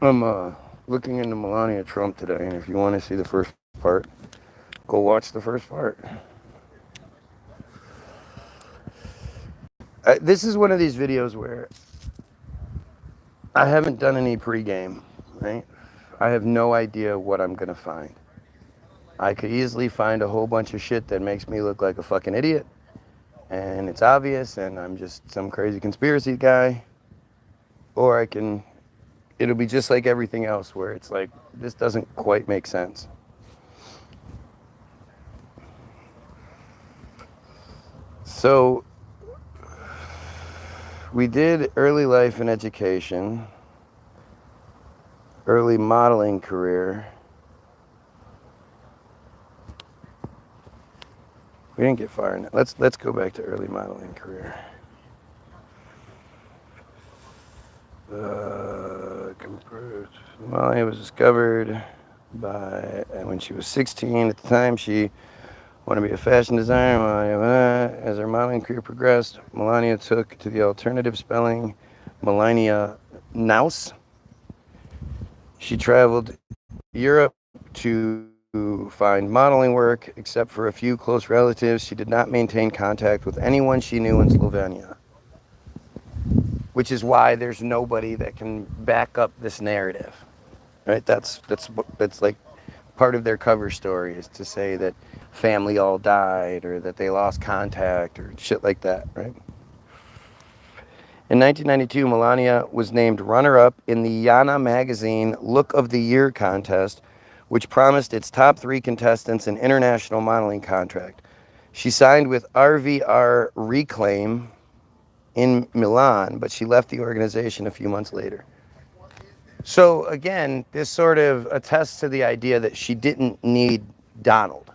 I'm looking into Melania Trump today, and if you want to see the first part, go watch the first part. This is one of these videos where I haven't done any pregame, right? I have no idea what I'm gonna find. I could easily find a whole bunch of shit that makes me look like a fucking idiot, and it's obvious, and I'm just some crazy conspiracy guy, or it'll be just like everything else, where it's like, this doesn't quite make sense. So, we did early life and education, early modeling career. We didn't get far enough. Let's go back to early modeling career. Molly was discovered when she was 16. At the time, she wanted to be a fashion designer. As her modeling career progressed, Melania took to the alternative spelling Melania Naus. She traveled Europe to find modeling work. Except for a few close relatives, she did not maintain contact with anyone she knew in Slovenia. Which is why there's nobody that can back up this narrative, right? That's like part of their cover story, is to say that family all died or that they lost contact or shit like that, right? In 1992, Melania was named runner-up in the Yana magazine Look of the Year contest, which promised its top 3 contestants an international modeling contract. She signed with RVR Reclaim in Milan, but she left the organization a few months later. So again, this sort of attests to the idea that she didn't need Donald.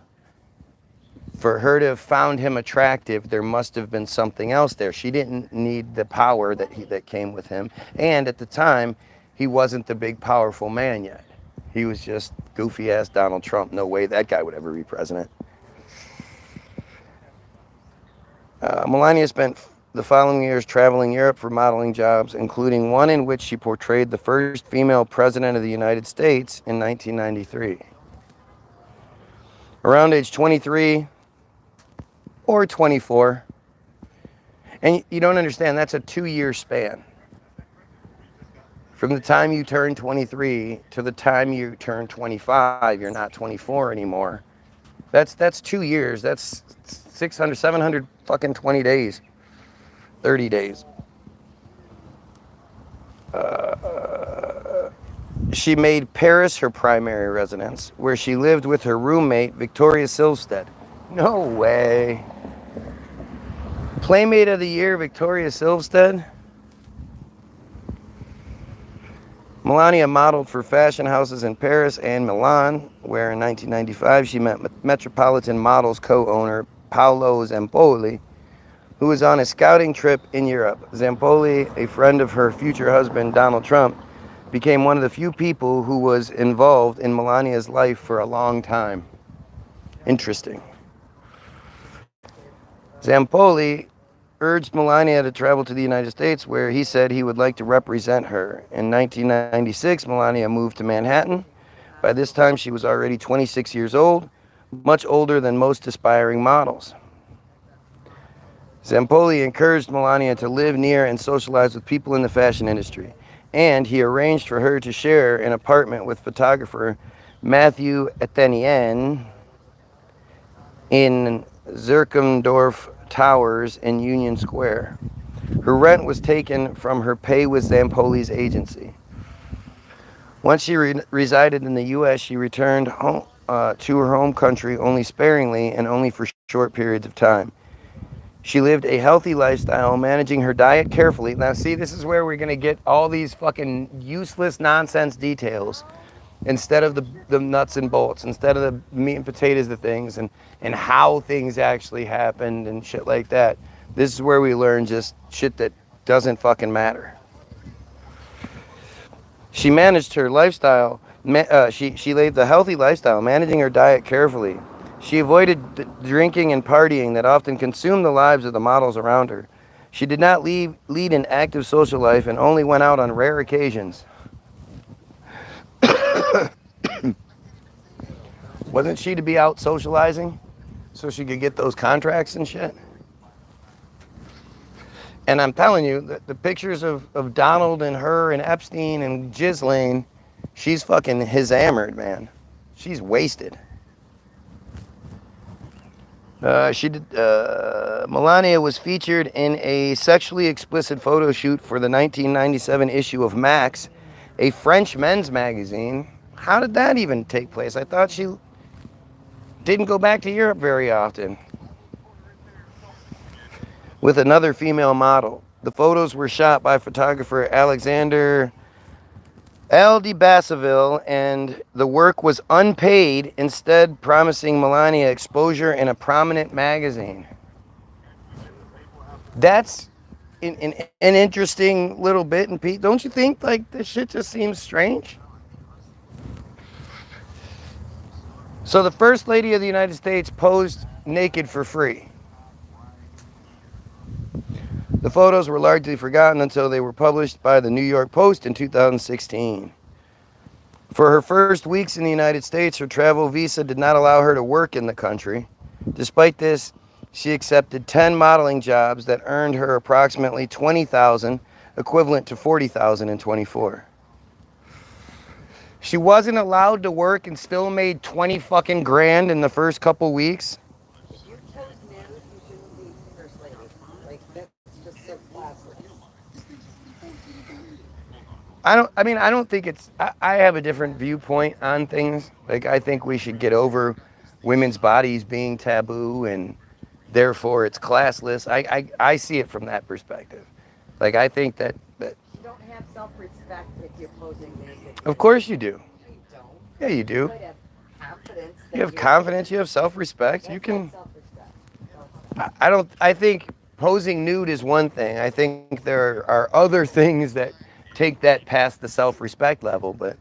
For her to have found him attractive, there must have been something else there. She didn't need the power that came with him. And at the time, he wasn't the big, powerful man yet. He was just goofy-ass Donald Trump. No way that guy would ever be president. Melania spent the following years traveling Europe for modeling jobs, including one in which she portrayed the first female president of the United States in 1993. Around age 23 or 24, and you don't understand, that's a 2-year span. From the time you turn 23 to the time you turn 25, you're not 24 anymore. That's 2 years. That's 600, 700 fucking 20 days. 30 days. She made Paris her primary residence, where she lived with her roommate, Victoria Silvstedt. No way. Playmate of the Year, Victoria Silvstedt. Melania modeled for fashion houses in Paris and Milan, where in 1995 she met Metropolitan Models co-owner Paolo Zampoli, who was on a scouting trip in Europe. Zampoli, a friend of her future husband, Donald Trump, became one of the few people who was involved in Melania's life for a long time. Interesting. Zampoli urged Melania to travel to the United States, where he said he would like to represent her. In 1996, Melania moved to Manhattan. By this time, she was already 26 years old, much older than most aspiring models. Zampoli encouraged Melania to live near and socialize with people in the fashion industry, and he arranged for her to share an apartment with photographer Matthew Etienne in Zirkendorf Towers in Union Square. Her rent was taken from her pay with Zampoli's agency. Once she resided in the U.S., she returned home, to her home country only sparingly and only for short periods of time. She lived a healthy lifestyle, managing her diet carefully. Now, see, this is where we're going to get all these fucking useless nonsense details instead of the nuts and bolts, instead of the meat and potatoes of things and how things actually happened and shit like that. This is where we learn just shit that doesn't fucking matter. She managed her lifestyle. She lived a healthy lifestyle, managing her diet carefully. She avoided drinking and partying that often consumed the lives of the models around her. She did not lead an active social life and only went out on rare occasions. Wasn't she to be out socializing so she could get those contracts and shit? And I'm telling you, the pictures of Donald and her and Epstein and Ghislaine, she's fucking hammered, man. She's wasted. Melania was featured in a sexually explicit photo shoot for the 1997 issue of Max, a French men's magazine. How did that even take place? I thought she didn't go back to Europe very often. With another female model. The photos were shot by photographer Alexander Al de Basseville, and the work was unpaid, instead promising Melania exposure in a prominent magazine. That's an interesting little bit, and Pete, don't you think like this shit just seems strange? So the First Lady of the United States posed naked for free. The photos were largely forgotten until they were published by the New York Post in 2016. For her first weeks in the United States, her travel visa did not allow her to work in the country. Despite this, she accepted 10 modeling jobs that earned her approximately $20,000, equivalent to $40,000 in 24. She wasn't allowed to work and still made 20 fucking grand in the first couple weeks. If you chose men, you shouldn't be first lady. Like, that's just so classless. I don't think it's, I have a different viewpoint on things. Like, I think we should get over women's bodies being taboo and therefore it's classless. I see it from that perspective. Like, I think that You don't have self-respect if you're posing naked. of course you do. No, you don't. Yeah, you do. You might have confidence. You have confidence, you have self-respect. That's You can, not self-respect. I think posing nude is one thing. I think there are other things that take that past the self-respect level, but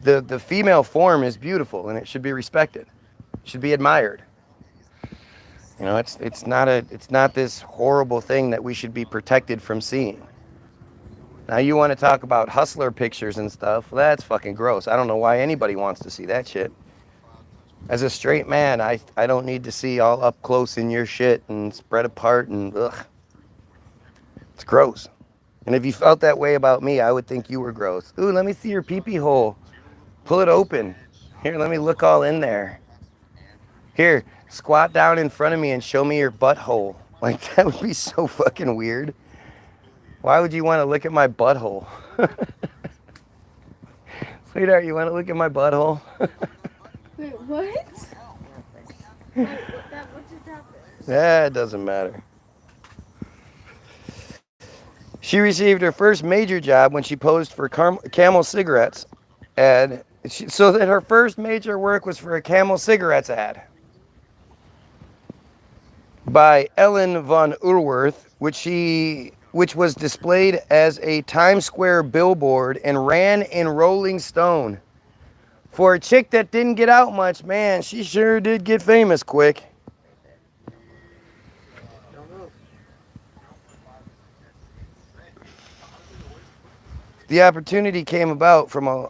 the female form is beautiful and it should be respected. It should be admired. You know, it's not this horrible thing that we should be protected from seeing. Now you want to talk about hustler pictures and stuff, well, that's fucking gross. I don't know why anybody wants to see that shit. As a straight man, I don't need to see all up close in your shit and spread apart and ugh. It's gross. And if you felt that way about me, I would think you were gross. Ooh, let me see your pee-pee hole. Pull it open. Here, let me look all in there. Here, squat down in front of me and show me your butthole. Like, that would be so fucking weird. Why would you want to look at my butthole? Sweetheart, you want to look at my butthole? Wait, what? What just happened? That doesn't matter. She received her first major job when she posed for Camel cigarettes ad. So that her first major work was for a Camel cigarettes ad by Ellen von Urworth, which was displayed as a Times Square billboard and ran in Rolling Stone. For a chick that didn't get out much, man, she sure did get famous quick. The opportunity came about from a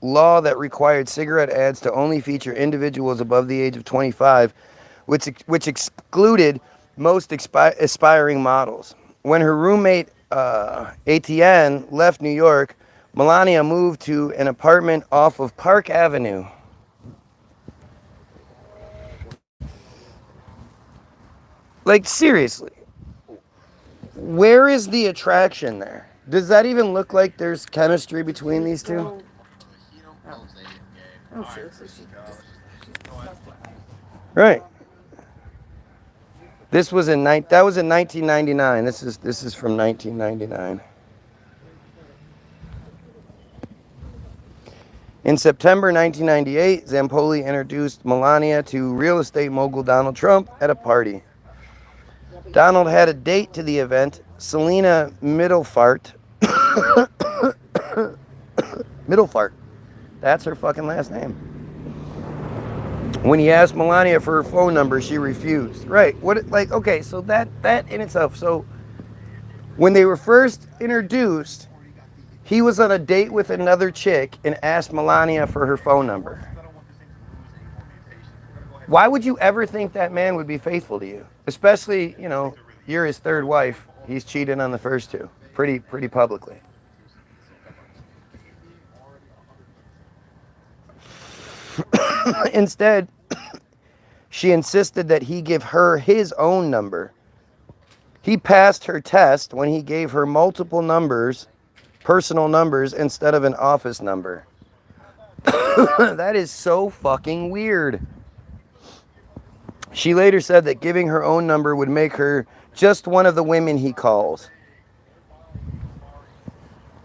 law that required cigarette ads to only feature individuals above the age of 25, which excluded most aspiring models. When her roommate, Etienne, left New York, Melania moved to an apartment off of Park Avenue. Like, seriously, where is the attraction there? Does that even look like there's chemistry between these two? Oh, seriously, she's Right. That was in 1999. This is from 1999. In September 1998, Zampoli introduced Melania to real estate mogul Donald Trump at a party. Donald had a date to the event, Selena Middlefart. Middlefart. That's her fucking last name. When he asked Melania for her phone number, she refused. Right. Okay, so that in itself. So when they were first introduced, he was on a date with another chick and asked Melania for her phone number. Why would you ever think that man would be faithful to you? Especially, you know, you're his third wife. He's cheated on the first two pretty publicly. Instead, she insisted that he give her his own number. He passed her test when he gave her multiple numbers, personal numbers, instead of an office number. That is so fucking weird. She later said that giving her own number would make her just one of the women he calls.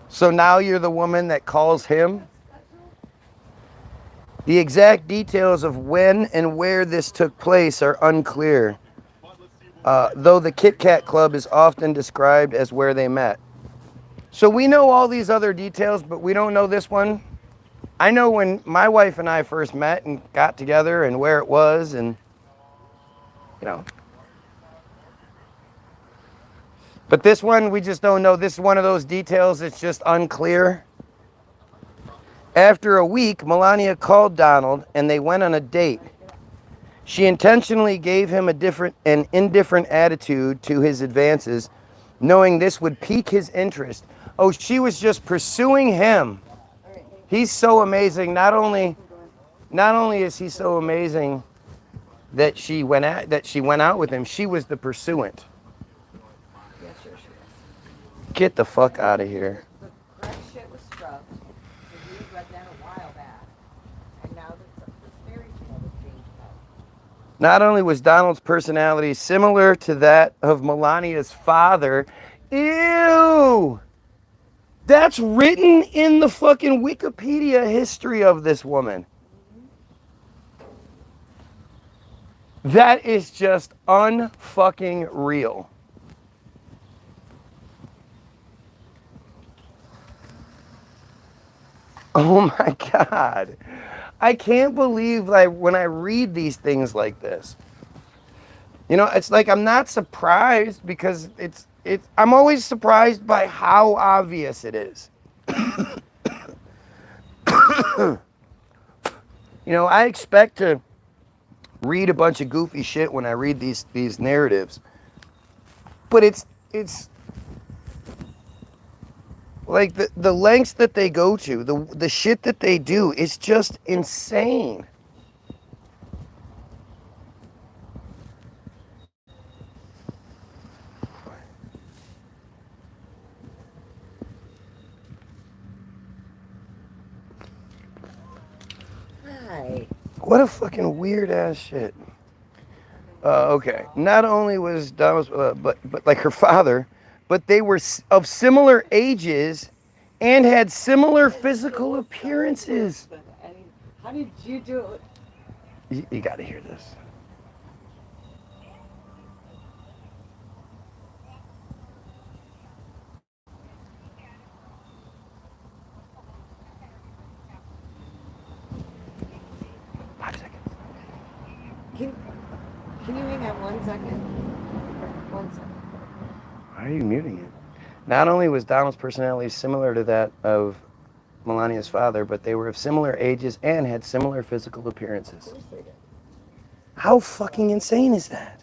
So now you're the woman that calls him? The exact details of when and where this took place are unclear, though the Kit Kat Club is often described as where they met. So we know all these other details, but we don't know this one. I know when my wife and I first met and got together and where it was, and, you know. But this one, we just don't know. This is one of those details that's just unclear. After a week, Melania called Donald and they went on a date. She intentionally gave him an indifferent attitude to his advances, knowing this would pique his interest. Oh, she was just pursuing him. He's so amazing. Not only is he so amazing that she went out with him, she was the pursuant. Yeah, sure she is. Get the fuck out of here. The correct shit was scrubbed. Because we had read that a while back. And now this fairy tale was changed out. Not only was Donald's personality similar to that of Melania's father, ew! That's written in the fucking Wikipedia history of this woman. That is just unfucking real. Oh my God. I can't believe like when I read these things like this. You know, it's like I'm not surprised because I'm always surprised by how obvious it is. You know, I expect to read a bunch of goofy shit when I read these narratives. But it's like the lengths that they go to, the shit that they do is just insane. Hi. What a fucking weird ass shit. Okay. Not only was Donald, but like her father, but they were of similar ages and had similar physical appearances. How did you do it? You got to hear this. Can, can you hang on 1 second? 1 second. Why are you muting it? Not only was Donald's personality similar to that of Melania's father, but they were of similar ages and had similar physical appearances. Of course they did. How fucking insane is that?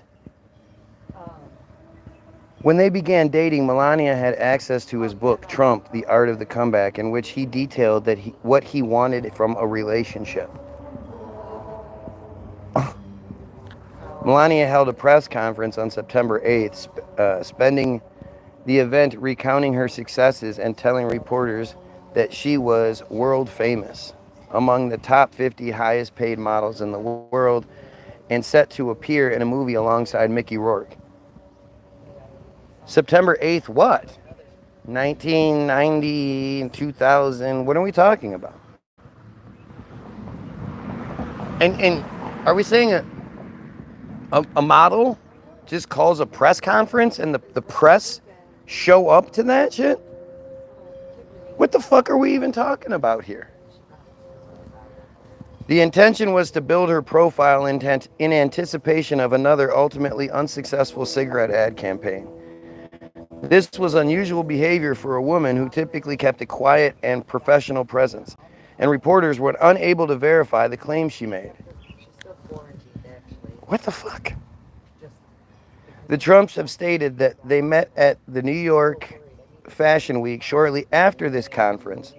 When they began dating, Melania had access to his book, Trump, The Art of the Comeback, in which he detailed that what he wanted from a relationship. Melania held a press conference on September 8th, spending the event recounting her successes and telling reporters that she was world famous, among the top 50 highest paid models in the world, and set to appear in a movie alongside Mickey Rourke. September 8th, what? 1990, 2000, what are we talking about? And are we saying a model just calls a press conference and the press show up to that shit? What the fuck are we even talking about here? The intention was to build her profile in anticipation of another ultimately unsuccessful cigarette ad campaign. This was unusual behavior for a woman who typically kept a quiet and professional presence, and reporters were unable to verify the claims she made. She's still quarantined, Dad. What the fuck? Just The Trumps have stated that they met at the New York Fashion Week shortly after this conference.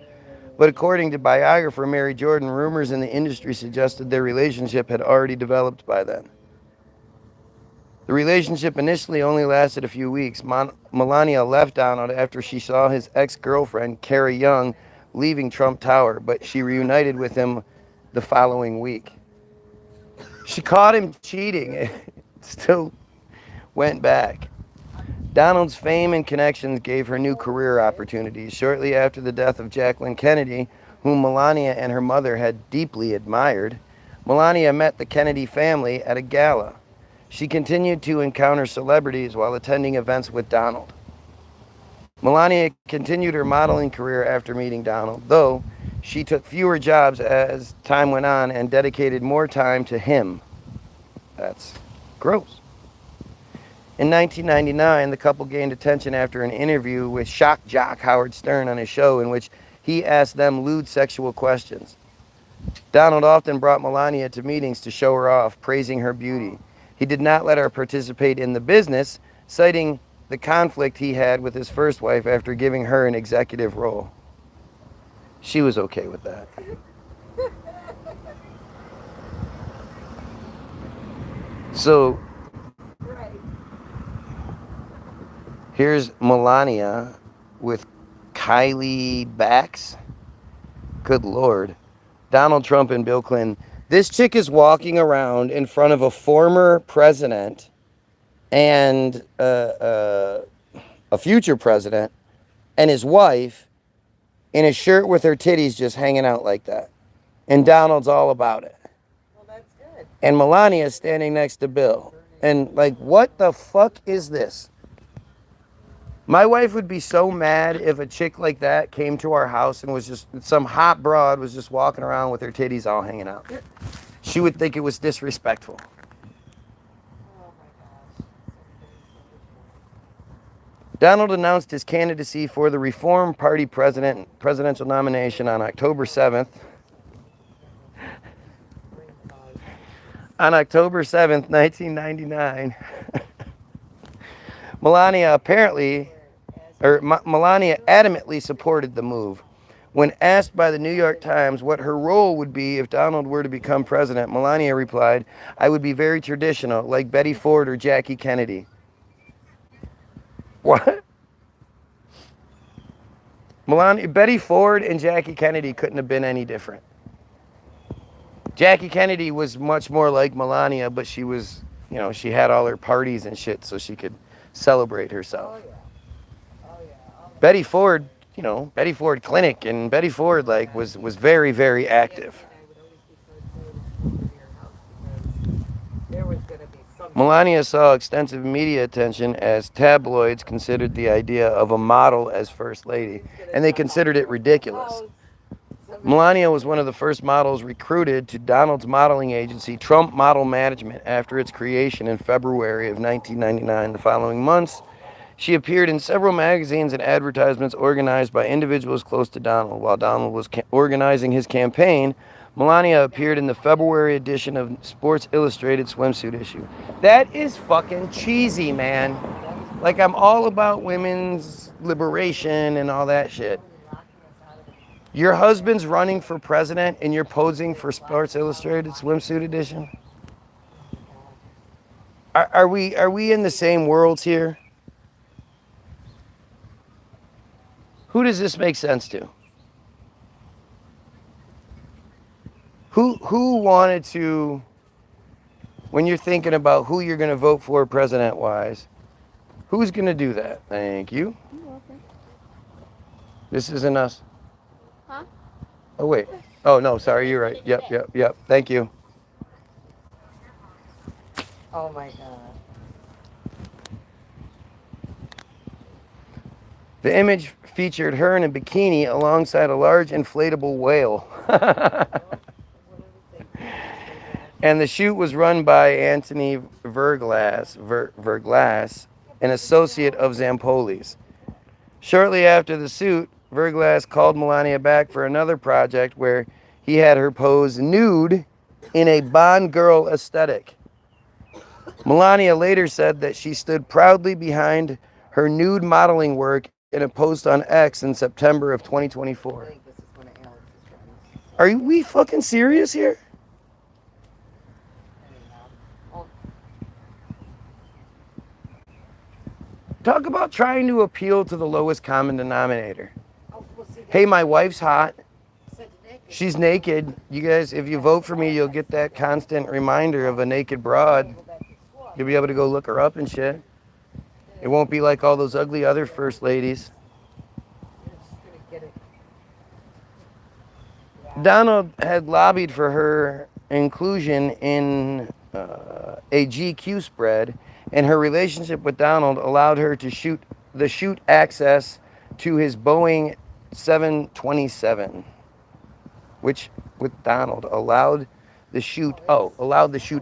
But according to biographer Mary Jordan, rumors in the industry suggested their relationship had already developed by then. The relationship initially only lasted a few weeks. Melania left Donald after she saw his ex-girlfriend, Carrie Young, leaving Trump Tower, but she reunited with him the following week. She caught him cheating and still went back. Donald's fame and connections gave her new career opportunities. Shortly after the death of Jacqueline Kennedy, whom Melania and her mother had deeply admired, Melania met the Kennedy family at a gala. She continued to encounter celebrities while attending events with Donald. Melania continued her modeling career after meeting Donald, though she took fewer jobs as time went on and dedicated more time to him. That's gross. In 1999, the couple gained attention after an interview with shock jock Howard Stern on his show in which he asked them lewd sexual questions. Donald often brought Melania to meetings to show her off, praising her beauty. He did not let her participate in the business, citing the conflict he had with his first wife after giving her an executive role. She was okay with that. So right. here's Melania with Kylie Bax. Good Lord. Donald Trump and Bill Clinton. This chick is walking around in front of a former president and a future president and his wife in a shirt with her titties just hanging out like that. And Donald's all about it. Well, that's good. And Melania's standing next to Bill. And like, what the fuck is this? My wife would be so mad if a chick like that came to our house and was just, some hot broad was just walking around with her titties all hanging out. She would think it was disrespectful. Oh my gosh. Donald announced his candidacy for the Reform Party presidential nomination on October 7th. On October 7th, 1999. Melania adamantly supported the move. When asked by the New York Times what her role would be if Donald were to become president, Melania replied, "I would be very traditional, like Betty Ford or Jackie Kennedy." What? Betty Ford and Jackie Kennedy couldn't have been any different. Jackie Kennedy was much more like Melania, but she was, she had all her parties and shit so she could celebrate herself. Oh, yeah. Oh, yeah. Betty Ford, Betty Ford Clinic, and Betty Ford was very, very active. There was going to be some. Melania saw extensive media attention as tabloids considered the idea of a model as first lady, and they considered it ridiculous. Melania was one of the first models recruited to Donald's modeling agency, Trump Model Management, after its creation in February of 1999. The following months, she appeared in several magazines and advertisements organized by individuals close to Donald. While Donald was organizing his campaign, Melania appeared in the February edition of Sports Illustrated swimsuit issue. That is fucking cheesy, man. Like, I'm all about women's liberation and all that shit. Your husband's running for president and you're posing for Sports Illustrated swimsuit edition? Are we in the same worlds here? Who does this make sense to? Who wanted to, when you're thinking about who you're going to vote for president-wise, who's going to do that? Thank you. You're welcome. This isn't us. Huh? Oh, wait. Oh, no, sorry, you're right. Yep. Thank you. Oh my God. The image featured her in a bikini alongside a large inflatable whale. And the shoot was run by Anthony Verglass, an associate of Zampoli's. Shortly after the suit, Verglass called Melania back for another project where he had her pose nude in a Bond girl aesthetic. Melania later said that she stood proudly behind her nude modeling work in a post on X in September of I 2024. think this is one of Alex's friends. Are we fucking serious here? Anyhow. Oh, Talk about trying to appeal to the lowest common denominator. well, see, Hey, that's my wife's hot. said naked. She's naked. You guys, if you vote for me, you'll get that constant reminder of a naked broad. Go back to school. You'll be able to go look her up and shit. It won't be like all those ugly other first ladies. You're just gonna get it. Donald had lobbied for her inclusion in a GQ spread, and her relationship with Donald allowed her to shoot access to his Boeing 727, which with Donald allowed the shoot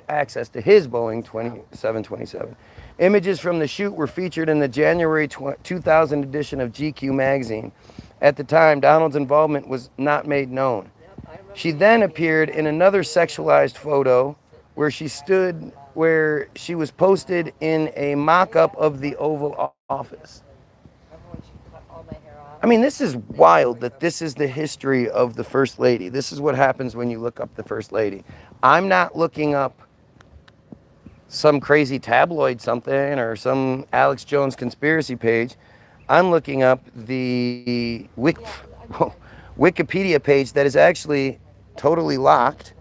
access to his Boeing 727. Images from the shoot were featured in the January 2000 edition of GQ magazine. At the time, Donald's involvement was not made known. She then appeared in another sexualized photo where she was posted in a mock-up of the Oval Office. Remember when she cut all my hair off? I mean, this is wild that this is the history of the First Lady. This is what happens when you look up the First Lady. I'm not looking up some crazy tabloid something or some Alex Jones conspiracy page. I'm looking up the Wikipedia page that is actually totally locked.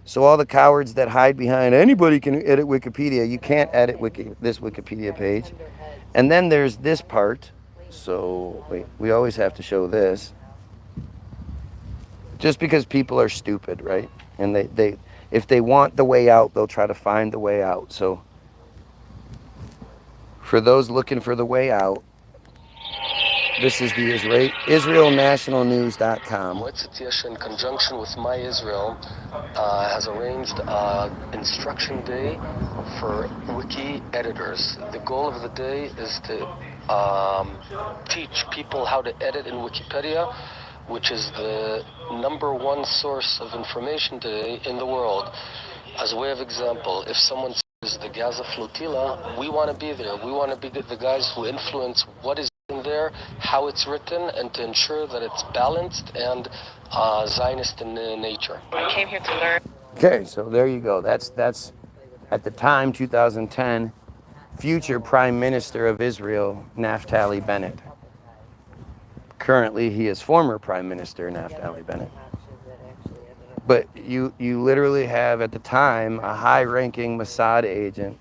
So all the cowards that hide behind anybody can edit Wikipedia. You can't edit this Wikipedia page. And then there's this part. So wait, we always have to show this. Just because people are stupid, right? And they if they want the way out, they'll try to find the way out. So for those looking for the way out, this is the IsraelNationalNews.com. Moetzet Yesh, in conjunction with My Israel, has arranged Instruction Day for wiki editors. The goal of the day is to teach people how to edit in Wikipedia, which is the #1 source of information today in the world. As a way of example, if someone says the Gaza flotilla, we want to be there. We want to be the guys who influence what is in there, how it's written, and to ensure that it's balanced and Zionist in nature. I came here to learn. Okay, so there you go. That's at the time, 2010, future Prime Minister of Israel, Naftali Bennett. Currently, he is former Prime Minister Naftali Bennett. But you literally have, at the time, a high-ranking Mossad agent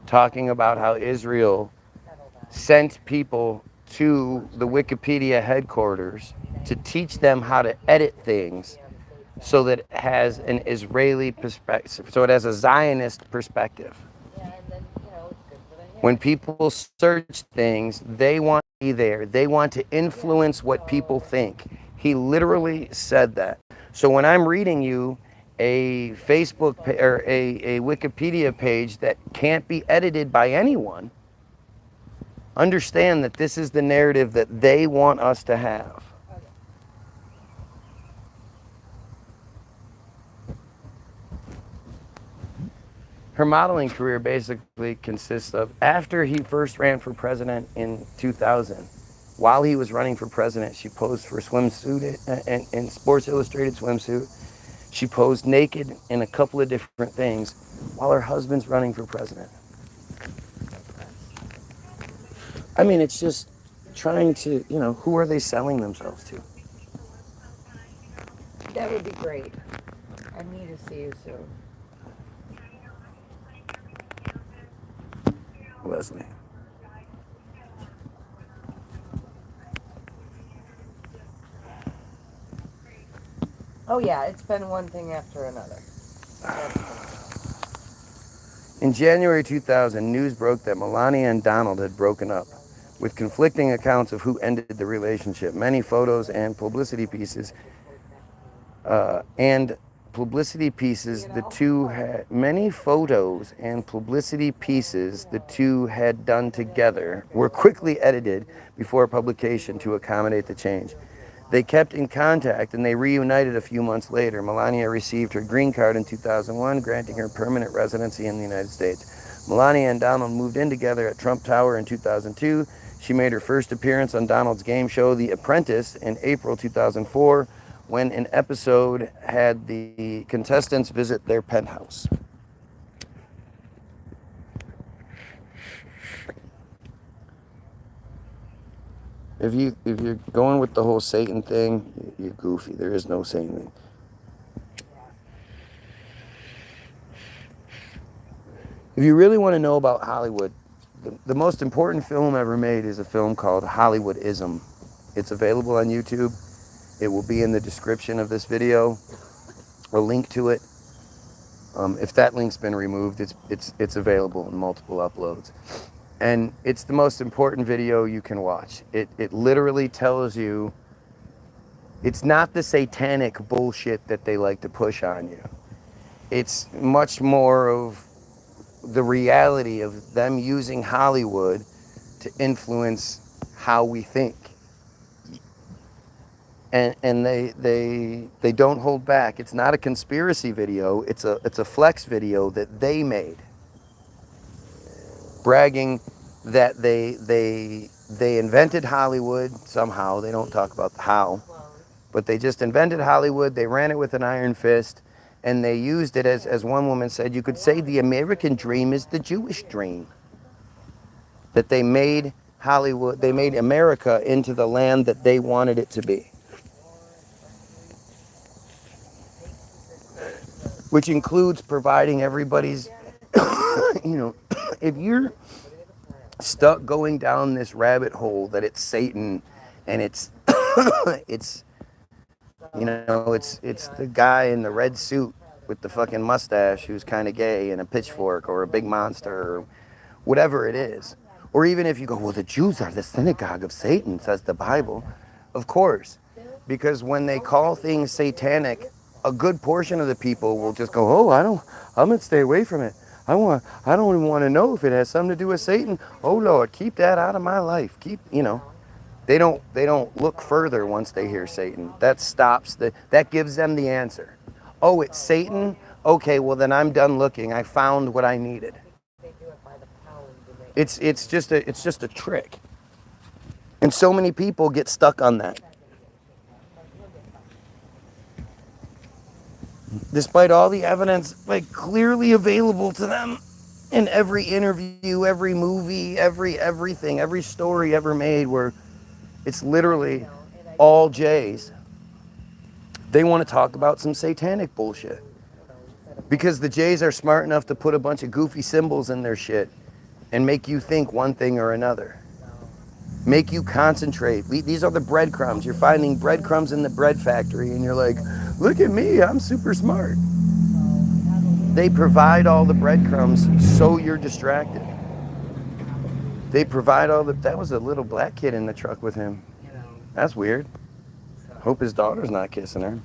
talking about how Israel sent people to the Wikipedia headquarters to teach them how to edit things so that it has an Israeli perspective, so it has a Zionist perspective. When people search things, they want to be there. They want to influence what people think. He literally said that. So when I'm reading you a Facebook or a Wikipedia page that can't be edited by anyone, understand that this is the narrative that they want us to have. Her modeling career basically consists of, after he first ran for president in 2000, while he was running for president, she posed for a swimsuit and Sports Illustrated swimsuit. She posed naked in a couple of different things while her husband's running for president. I mean, it's just trying to, who are they selling themselves to? That would be great. I need to see you soon. Leslie. Oh yeah, it's been one thing after another. In January 2000, news broke that Melania and Donald had broken up, with conflicting accounts of who ended the relationship. Many photos and publicity pieces the two had done together were quickly edited before publication to accommodate the change. They kept in contact and they reunited a few months later. Melania received her green card in 2001, granting her permanent residency in the United States. Melania and Donald moved in together at Trump Tower in 2002. She made her first appearance on Donald's game show, The Apprentice, in April 2004, when an episode had the contestants visit their penthouse. If you're going with the whole Satan thing, you're goofy. There is no Satan. If you really want to know about Hollywood, the most important film ever made is a film called Hollywoodism. It's available on YouTube. It will be in the description of this video, a link to it. If that link's been removed, it's available in multiple uploads. And it's the most important video you can watch. It literally tells you, it's not the satanic bullshit that they like to push on you. It's much more of the reality of them using Hollywood to influence how we think. And they don't hold back. It's not a conspiracy video, it's a flex video that they made, bragging that they invented Hollywood somehow. They don't talk about how, but they just invented Hollywood. They ran it with an iron fist, and they used it as one woman said, you could say the American dream is the Jewish dream. That they made Hollywood, they made America into the land that they wanted it to be. Which includes providing everybody's, if you're stuck going down this rabbit hole that it's Satan and it's it's the guy in the red suit with the fucking mustache who's kind of gay and a pitchfork or a big monster or whatever it is. Or even if you go, well, the Jews are the synagogue of Satan, says the Bible. Of course, because when they call things satanic, a good portion of the people will just go, I'm going to stay away from it. I don't even want to know if it has something to do with Satan. Oh Lord, keep that out of my life. They don't look further once they hear Satan. That gives them the answer. Oh, it's Satan? Okay, well then I'm done looking. I found what I needed. It's just a trick. And so many people get stuck on that. Despite all the evidence clearly available to them in every interview, every movie, everything, every story ever made where it's literally all J's. They want to talk about some satanic bullshit. Because the Jays are smart enough to put a bunch of goofy symbols in their shit and make you think one thing or another. Make you concentrate. These are the breadcrumbs. You're finding breadcrumbs in the bread factory and you're like, look at me, I'm super smart. They provide all the breadcrumbs so you're distracted. They provide that was a little black kid in the truck with him. That's weird. Hope his daughter's not kissing her.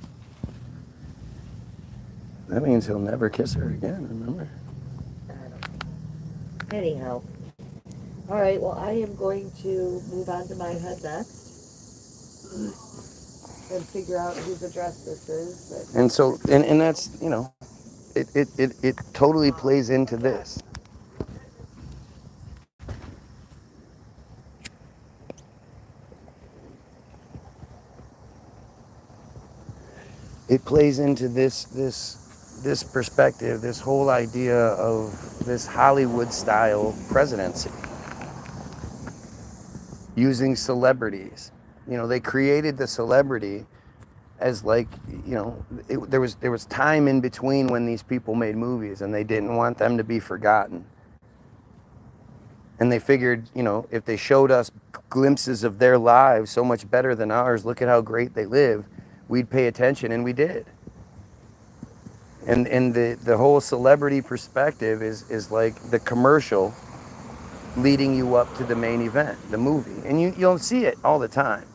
That means he'll never kiss her again, remember? Anyhow. All right, well, I am going to move on to my head next and figure out whose address this is. And so, and that's, it totally plays into this. It plays into this perspective, this whole idea of this Hollywood-style presidency. Using celebrities. They created the celebrity as there was time in between when these people made movies and they didn't want them to be forgotten. And they figured, if they showed us glimpses of their lives so much better than ours, look at how great they live, we'd pay attention, and we did. And the whole celebrity perspective is like the commercial leading you up to the main event, the movie. And you'll see it all the time.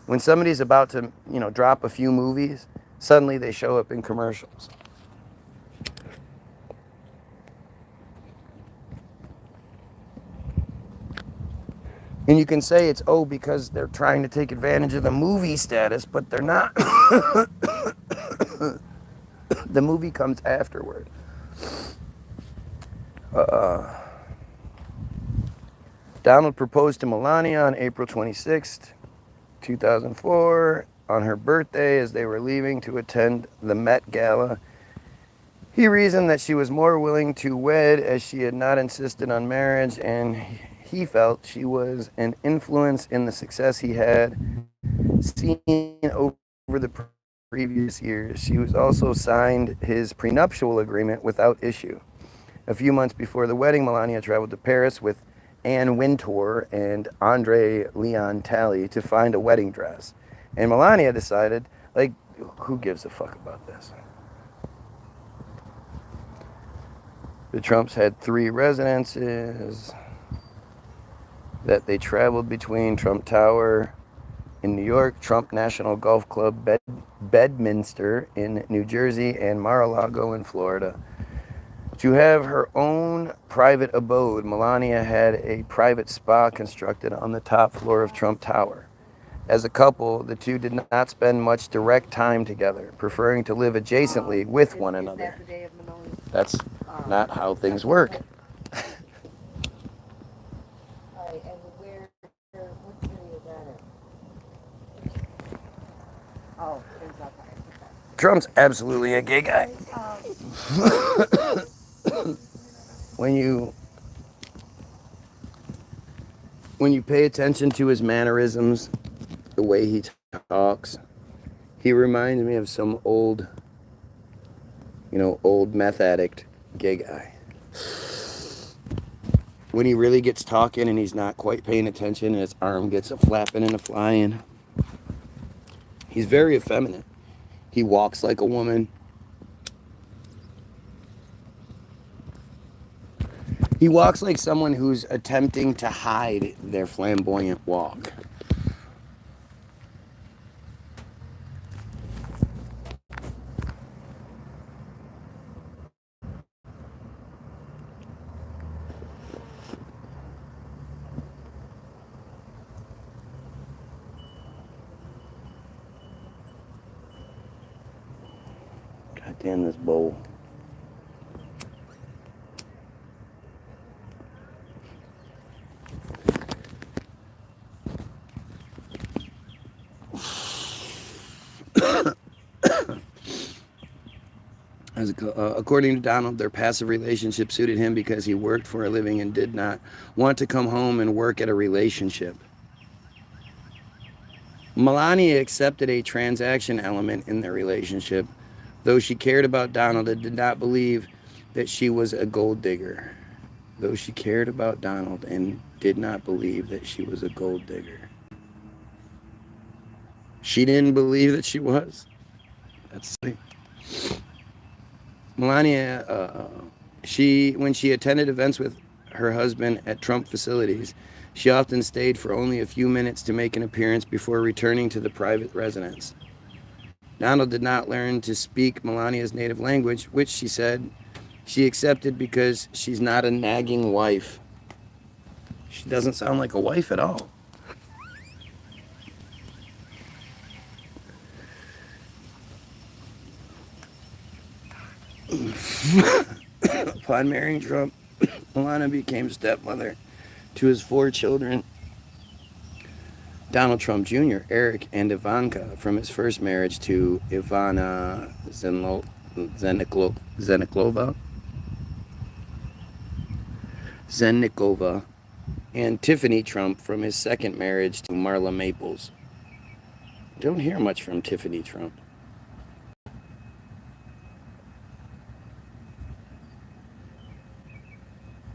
When somebody's about to, drop a few movies, suddenly they show up in commercials. And you can say it's, because they're trying to take advantage of the movie status, but they're not. The movie comes afterward. Donald proposed to Melania on April 26th, 2004, on her birthday as they were leaving to attend the Met Gala. He reasoned that she was more willing to wed as she had not insisted on marriage, and he felt she was an influence in the success he had seen over the previous years. She was also signed his prenuptial agreement without issue. A few months before the wedding, Melania traveled to Paris with Anne Wintour and Andre Leon Talley to find a wedding dress. And Melania decided, like, who gives a fuck about this? The Trumps had 3 residences that they traveled between: Trump Tower in New York, Trump National Golf Club Bedminster in New Jersey, and Mar-a-Lago in Florida. To have her own private abode, Melania had a private spa constructed on the top floor of Trump Tower. As a couple, the two did not spend much direct time together, preferring to live adjacently with one Is another. that the day of Manone's? That's not how things work. All right, and what city is that in? Oh, it's okay. Trump's absolutely a gay guy. When you pay attention to his mannerisms, the way he talks, he reminds me of some old meth addict gay guy. When he really gets talking and he's not quite paying attention and his arm gets a flapping and a flying, he's very effeminate. He walks like a woman. He walks like someone who's attempting to hide their flamboyant walk. God damn this bowl. According to Donald, their passive relationship suited him because he worked for a living and did not want to come home and work at a relationship. Melania accepted a transaction element in their relationship, though she cared about Donald and did not believe that she was a gold digger. Though she cared about Donald and did not believe that she was a gold digger. She didn't believe that she was. That's Melania. When she attended events with her husband at Trump facilities, she often stayed for only a few minutes to make an appearance before returning to the private residence. Donald did not learn to speak Melania's native language, which she said she accepted because she's not a nagging wife. She doesn't sound like a wife at all. Upon marrying Trump, Melania became stepmother to his 4 children, Donald Trump Jr., Eric, and Ivanka, from his first marriage to Ivana Zennikova, and Tiffany Trump from his second marriage to Marla Maples. Don't hear much from Tiffany Trump.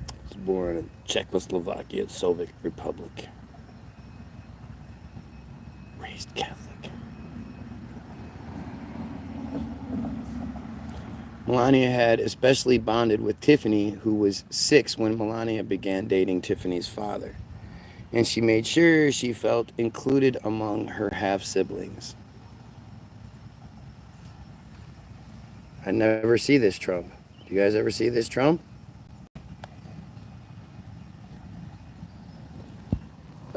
He was born in Czechoslovakia, Soviet Republic. Raised Catholic. Melania had especially bonded with Tiffany, who was 6 when Melania began dating Tiffany's father. And she made sure she felt included among her half-siblings. I never see this Trump. Do you guys ever see this Trump?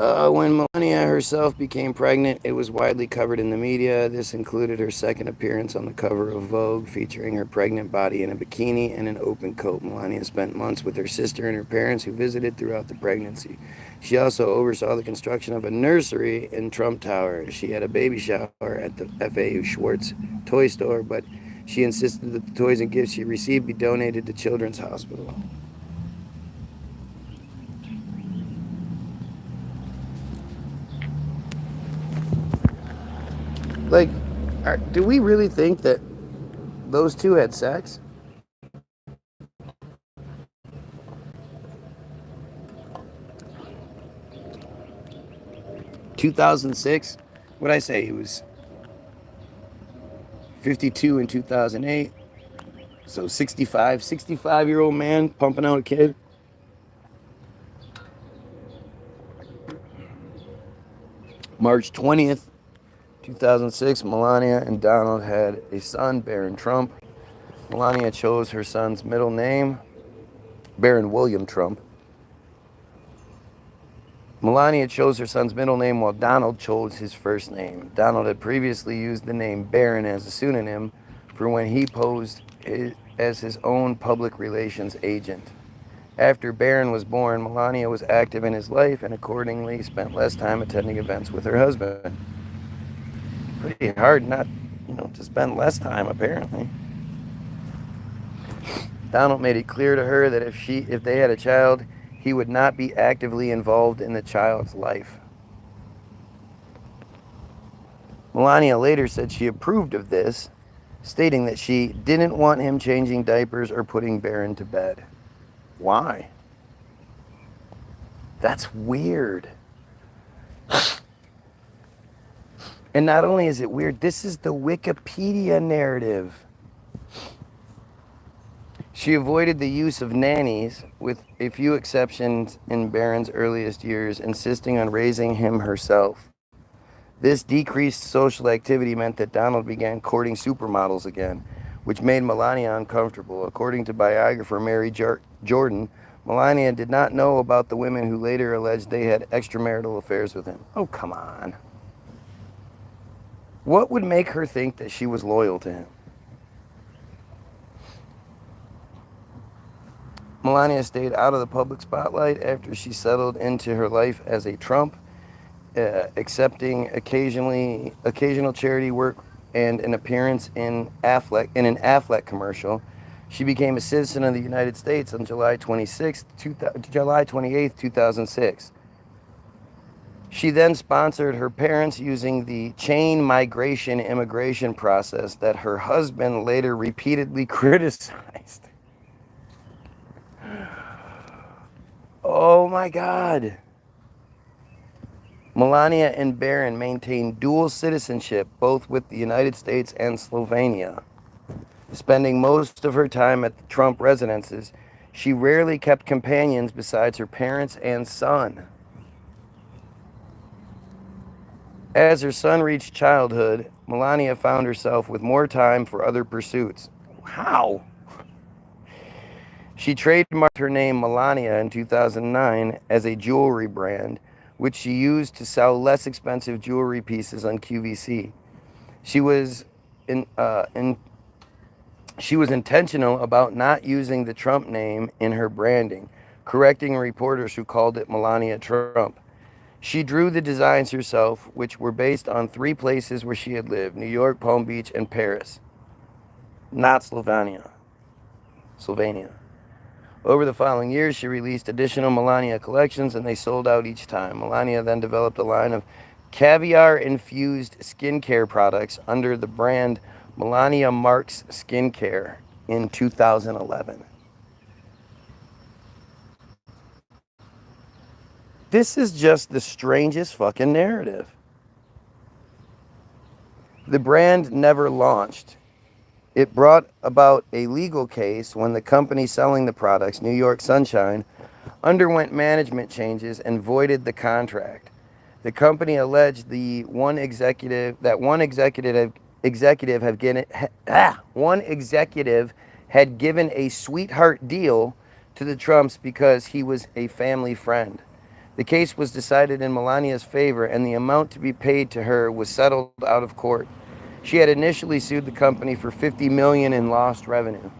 When Melania herself became pregnant, it was widely covered in the media. This included her second appearance on the cover of Vogue, featuring her pregnant body in a bikini and an open coat. Melania spent months with her sister and her parents, who visited throughout the pregnancy. She also oversaw the construction of a nursery in Trump Tower. She had a baby shower at the FAU Schwartz toy store, but she insisted that the toys and gifts she received be donated to Children's Hospital. Like, do we really think that those two had sex? 2006, what'd I say? He was 52 in 2008. So 65-year-old man pumping out a kid. March 20th, 2006, Melania and Donald had a son, Barron Trump. Melania chose her son's middle name, Barron William Trump. Melania chose her son's middle name while Donald chose his first name. Donald had previously used the name Barron as a pseudonym for when he posed as his own public relations agent. After Barron was born, Melania was active in his life and accordingly spent less time attending events with her husband. Pretty hard not, to spend less time apparently. Donald made it clear to her that if they had a child, he would not be actively involved in the child's life. Melania later said she approved of this, stating that she didn't want him changing diapers or putting Barron to bed. Why? That's weird. And not only is it weird, this is the Wikipedia narrative. She avoided the use of nannies, with a few exceptions in Barron's earliest years, insisting on raising him herself. This decreased social activity meant that Donald began courting supermodels again, which made Melania uncomfortable. According to biographer Mary Jordan, Melania did not know about the women who later alleged they had extramarital affairs with him. Oh, come on. What would make her think that she was loyal to him? Melania stayed out of the public spotlight after she settled into her life as a Trump, accepting occasional charity work and an appearance in an Affleck commercial. She became a citizen of the United States on July 28, 2006. She then sponsored her parents using the chain migration immigration process that her husband later repeatedly criticized. Oh my God. Melania and Barron maintained dual citizenship, both with the United States and Slovenia. Spending most of her time at the Trump residences, she rarely kept companions besides her parents and son. As her son reached childhood, Melania found herself with more time for other pursuits. How? She trademarked her name Melania in 2009 as a jewelry brand, which she used to sell less expensive jewelry pieces on QVC. She was intentional about not using the Trump name in her branding, correcting reporters who called it Melania Trump. She drew the designs herself, which were based on 3 places where she had lived: New York, Palm Beach, and Paris. Not Slovenia. Over the following years, she released additional Melania collections, and they sold out each time. Melania then developed a line of caviar-infused skincare products under the brand Melania Marks Skincare in 2011. This is just the strangest fucking narrative. The brand never launched. It brought about a legal case when the company selling the products, New York Sunshine, underwent management changes and voided the contract. The company alleged one executive had given a sweetheart deal to the Trumps because he was a family friend. The case was decided in Melania's favor, and the amount to be paid to her was settled out of court. She had initially sued the company for $50 million in lost revenue.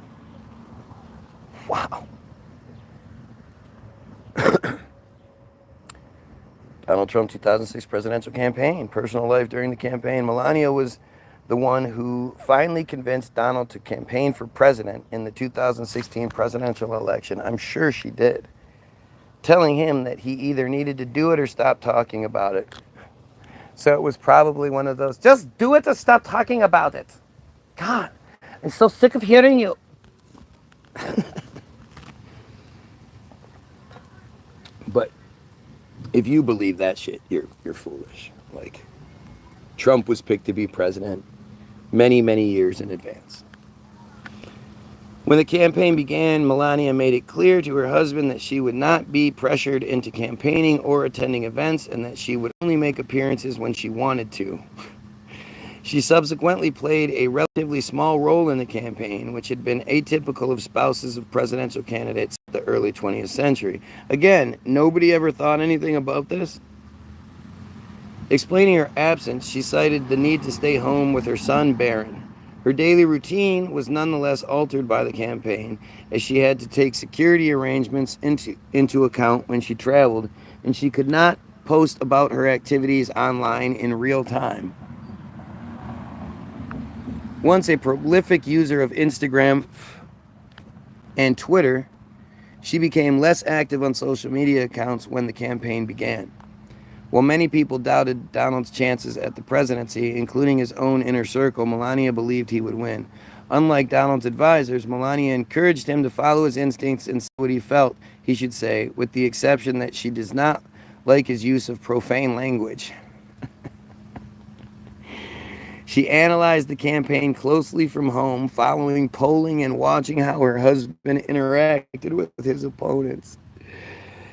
Wow. Donald Trump 2006 presidential campaign, personal life during the campaign. Melania was the one who finally convinced Donald to campaign for president in the 2016 presidential election. I'm sure she did, telling him that he either needed to do it or stop talking about it. So it was probably one of those, just do it or stop talking about it. God, I'm so sick of hearing you. But if you believe that shit, you're foolish. Like, Trump was picked to be president many, many years in advance. When the campaign began, Melania made it clear to her husband that she would not be pressured into campaigning or attending events, and that she would only make appearances when she wanted to. She subsequently played a relatively small role in the campaign, which had been atypical of spouses of presidential candidates of the early 20th century. Again, nobody ever thought anything about this. Explaining her absence, she cited the need to stay home with her son, Barron. Her daily routine was nonetheless altered by the campaign, as she had to take security arrangements into account when she traveled, and she could not post about her activities online in real time. Once a prolific user of Instagram and Twitter, she became less active on social media accounts when the campaign began. While many people doubted Donald's chances at the presidency, including his own inner circle, Melania believed he would win. Unlike Donald's advisors, Melania encouraged him to follow his instincts and say what he felt he should say, with the exception that she does not like his use of profane language. She analyzed the campaign closely from home, following polling and watching how her husband interacted with his opponents.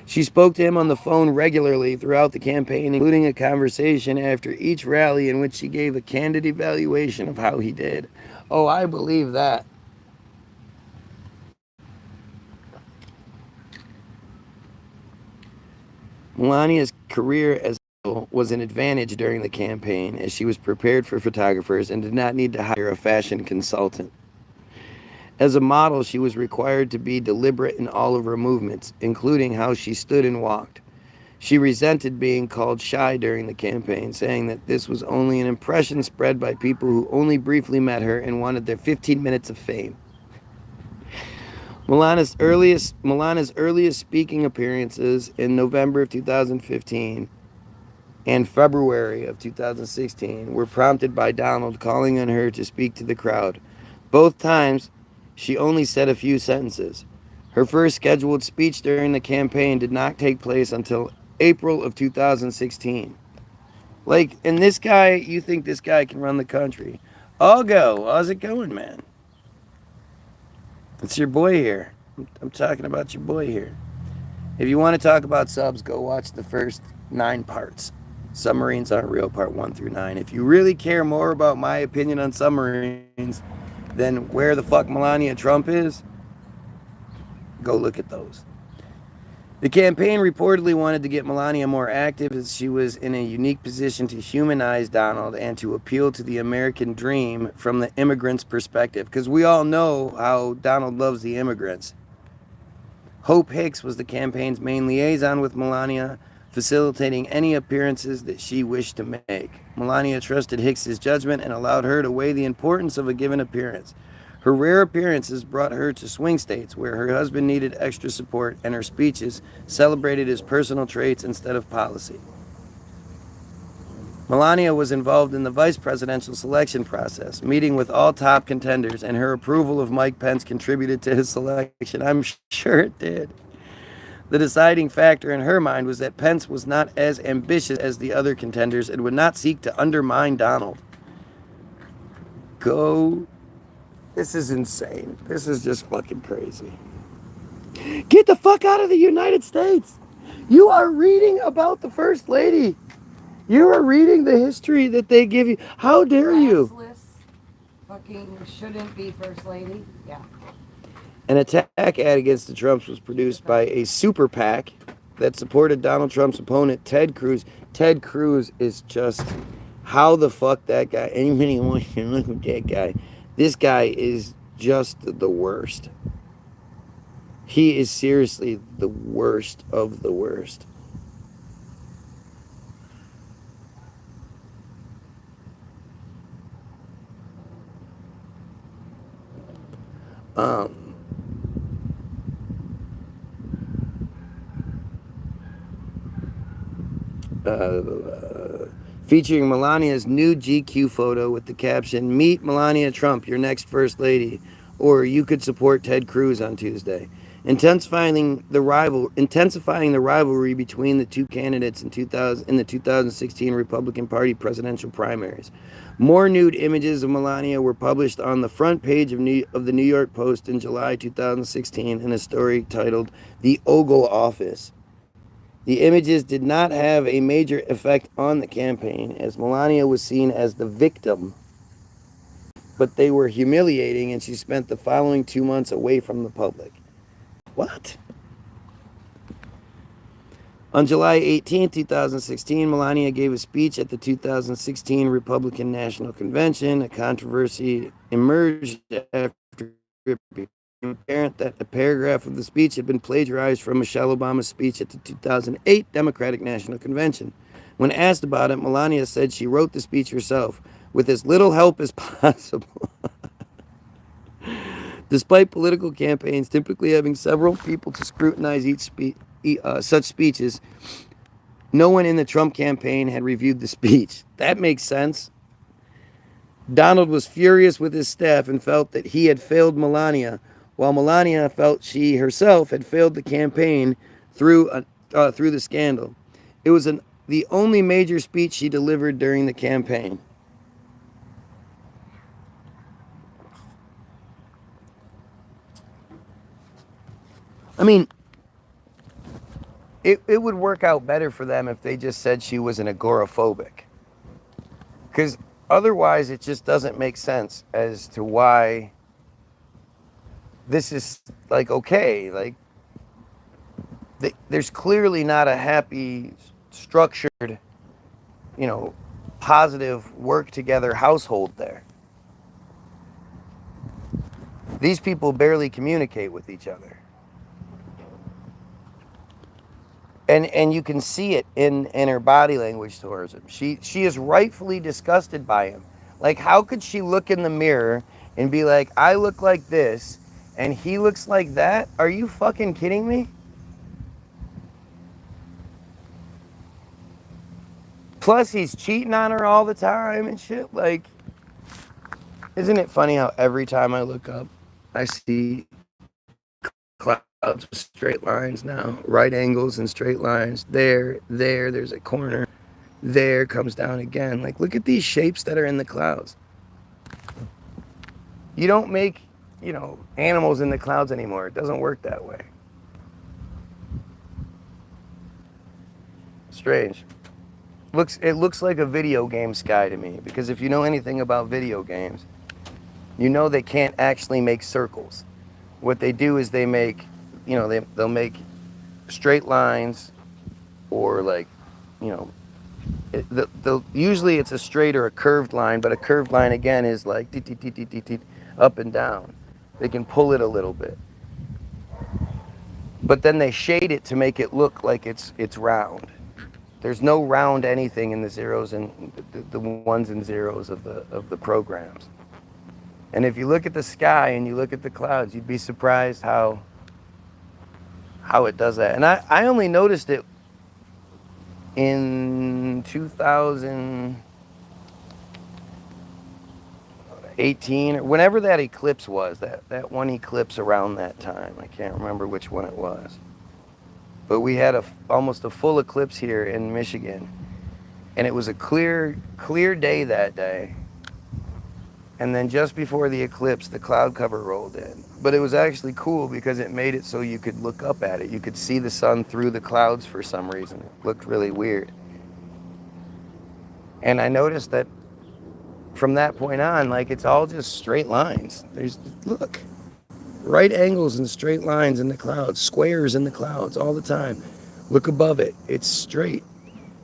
She spoke to him on the phone regularly throughout the campaign, including a conversation after each rally in which she gave a candid evaluation of how he did. Oh, I believe that. Melania's career as a model was an advantage during the campaign, as she was prepared for photographers and did not need to hire a fashion consultant. As a model, she was required to be deliberate in all of her movements, including how she stood and walked. She resented being called shy during the campaign, saying that this was only an impression spread by people who only briefly met her and wanted their 15 minutes of fame. Melania's earliest speaking appearances in November of 2015 and February of 2016 were prompted by Donald calling on her to speak to the crowd. Both times, she only said a few sentences. Her first scheduled speech during the campaign did not take place until April of 2016. Like, and this guy, you think this guy can run the country? I'll go. How's it going, man? It's your boy here. I'm talking about your boy here. If you want to talk about subs, go watch the first 9 parts. Submarines Aren't Real, part 1 through 9. If you really care more about my opinion on submarines than where the fuck Melania Trump is, go look at those. The campaign reportedly wanted to get Melania more active, as she was in a unique position to humanize Donald and to appeal to the American dream from the immigrants' perspective. Because we all know how Donald loves the immigrants. Hope Hicks was the campaign's main liaison with Melania, facilitating any appearances that she wished to make. Melania trusted Hicks's judgment and allowed her to weigh the importance of a given appearance. Her rare appearances brought her to swing states where her husband needed extra support, and her speeches celebrated his personal traits instead of policy. Melania was involved in the vice presidential selection process, meeting with all top contenders, and her approval of Mike Pence contributed to his selection. I'm sure it did. The deciding factor in her mind was that Pence was not as ambitious as the other contenders and would not seek to undermine Donald. This is insane. This is just fucking crazy. Get the fuck out of the United States. You are reading about the First Lady. You are reading the history that they give you. How dare you? Classless fucking shouldn't be First Lady. Yeah. An attack ad against the Trumps was produced by a super PAC that supported Donald Trump's opponent, Ted Cruz. Ted Cruz is just how the fuck that guy. Anybody wants to look at that guy? This guy is just the worst. He is seriously the worst of the worst. Um, Featuring Melania's new GQ photo with the caption, "Meet Melania Trump, your next First Lady," or "You could support Ted Cruz on Tuesday." Intensifying the rivalry between the two candidates in the 2016 Republican Party presidential primaries. More nude images of Melania were published on the front page of the New York Post in July 2016 in a story titled "The Ogle Office." The images did not have a major effect on the campaign, as Melania was seen as the victim, but they were humiliating, and she spent the following 2 months away from the public. What? On July 18, 2016, Melania gave a speech at the 2016 Republican National Convention. A controversy emerged after it became apparent that a paragraph of the speech had been plagiarized from Michelle Obama's speech at the 2008 Democratic National Convention. When asked about it, Melania said she wrote the speech herself, with as little help as possible. Despite political campaigns typically having several people to scrutinize such speeches, no one in the Trump campaign had reviewed the speech. That makes sense. Donald was furious with his staff and felt that he had failed Melania, while Melania felt she herself had failed the campaign through the scandal. It was the only major speech she delivered during the campaign. I mean, it would work out better for them if they just said she was an agoraphobic. Because otherwise, it just doesn't make sense as to why this is like okay. Like, there's clearly not a happy, structured, you know, positive work together household there. These people barely communicate with each other. And you can see it in her body language towards him. She is rightfully disgusted by him. Like, how could she look in the mirror and be like, I look like this and he looks like that? Are you fucking kidding me? Plus, he's cheating on her all the time and shit. Like, isn't it funny how every time I look up, I see clouds with straight lines now, right angles and straight lines. There's a corner. There comes down again. Like, look at these shapes that are in the clouds. You don't make, animals in the clouds anymore. It doesn't work that way. Strange. It looks like a video game sky to me, because if you know anything about video games, you know they can't actually make circles. What they do is they make, they'll make straight lines, or like, usually it's a straight or a curved line, but a curved line again is like up and down. They can pull it a little bit, but then they shade it to make it look like it's round. There's no round anything in the zeros and the ones and zeros of the programs. And if you look at the sky and you look at the clouds, you'd be surprised how it does that. And I only noticed it in 2018, or whenever that eclipse was, that one eclipse around that time. I can't remember which one it was. But we had almost a full eclipse here in Michigan. And it was a clear day that day. And then just before the eclipse, the cloud cover rolled in. But it was actually cool because it made it so you could look up at it. You could see the sun through the clouds for some reason. It looked really weird. And I noticed that from that point on, like, it's all just straight lines. Look, right angles and straight lines in the clouds, squares in the clouds all the time. Look above it. It's straight.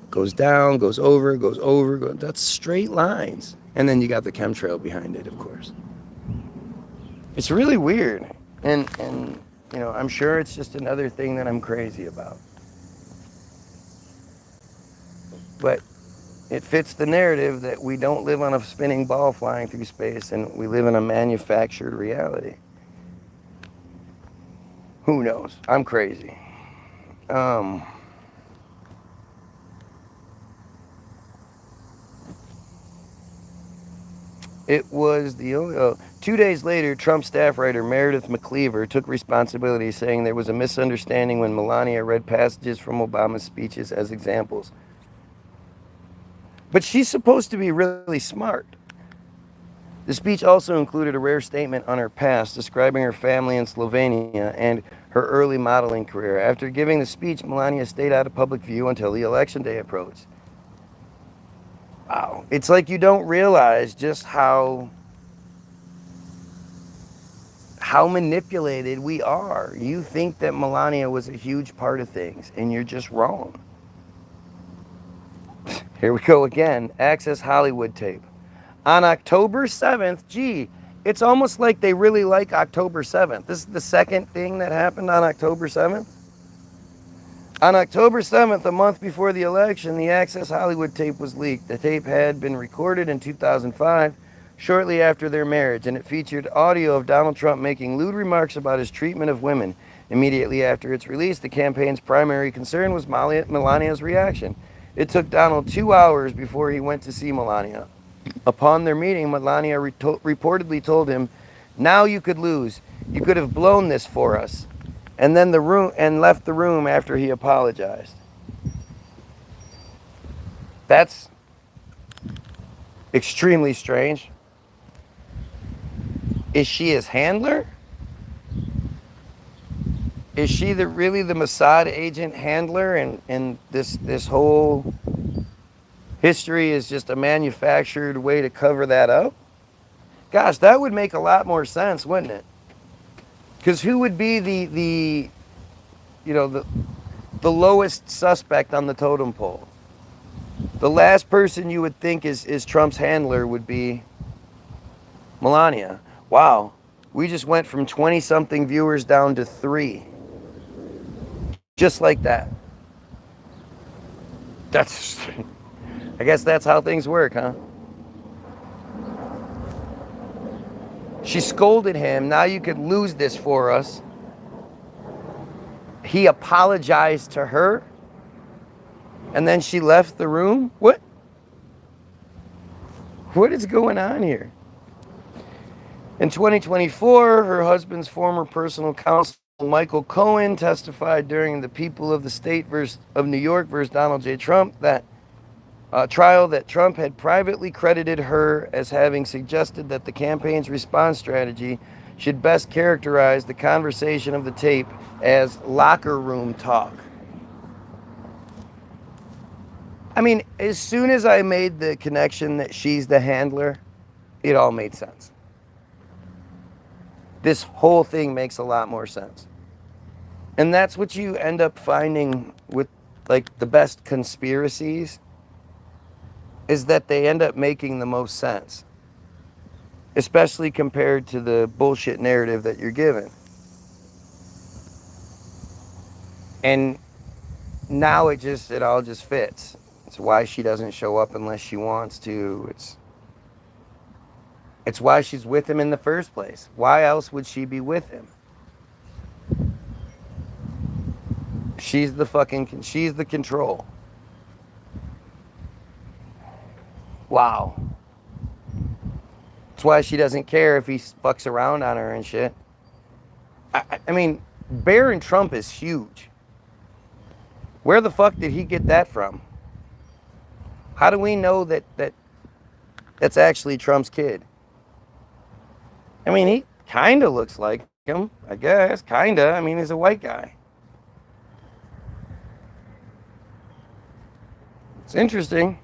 Goes down, goes over, goes over. That's straight lines. And then you got the chemtrail behind it, of course. It's really weird. And you know, I'm sure it's just another thing that I'm crazy about. But it fits the narrative that we don't live on a spinning ball flying through space and we live in a manufactured reality. Who knows? I'm crazy. Um, it was the only. 2 days later, Trump staff writer Meredith McCleaver took responsibility, saying there was a misunderstanding when Melania read passages from Obama's speeches as examples. But she's supposed to be really smart. The speech also included a rare statement on her past, describing her family in Slovenia and her early modeling career. After giving the speech, Melania stayed out of public view until the election day approached. Wow. It's like you don't realize just how manipulated we are. You think that Melania was a huge part of things, and you're just wrong. Here we go again. Access Hollywood tape. On October 7th, gee, it's almost like they really like October 7th. This is the second thing that happened on October 7th. On October 7th, a month before the election, the Access Hollywood tape was leaked. The tape had been recorded in 2005, shortly after their marriage, and it featured audio of Donald Trump making lewd remarks about his treatment of women. Immediately after its release, the campaign's primary concern was Melania's reaction. It took Donald 2 hours before he went to see Melania. Upon their meeting, Melania reportedly told him, "Now you could lose. You could have blown this for us." And then left the room after he apologized. That's extremely strange. Is she his handler? Is she really the Mossad agent handler, and this whole history is just a manufactured way to cover that up? Gosh, that would make a lot more sense, wouldn't it? Because who would be the lowest suspect on the totem pole? The last person you would think is Trump's handler would be Melania. Wow, we just went from 20-something viewers down to 3. Just like that. I guess that's how things work, huh? She scolded him, "Now you could lose this for us." He apologized to her, and then she left the room? What is going on here? In 2024, her husband's former personal counsel, Michael Cohen, testified during the People of the State of New York versus Donald J. Trump trial that Trump had privately credited her as having suggested that the campaign's response strategy should best characterize the conversation of the tape as locker room talk. I mean, as soon as I made the connection that she's the handler, it all made sense. This whole thing makes a lot more sense. And that's what you end up finding with like the best conspiracies, is that they end up making the most sense, especially compared to the bullshit narrative that you're given. And now it all just fits. It's why she doesn't show up unless she wants to. It's why she's with him in the first place. Why else would she be with him? She's the control. Wow. That's why she doesn't care if he fucks around on her and shit. I mean, Barron Trump is huge. Where the fuck did he get that from? How do we know that's actually Trump's kid? I mean, he kind of looks like him, I guess. Kind of. I mean, he's a white guy. It's interesting.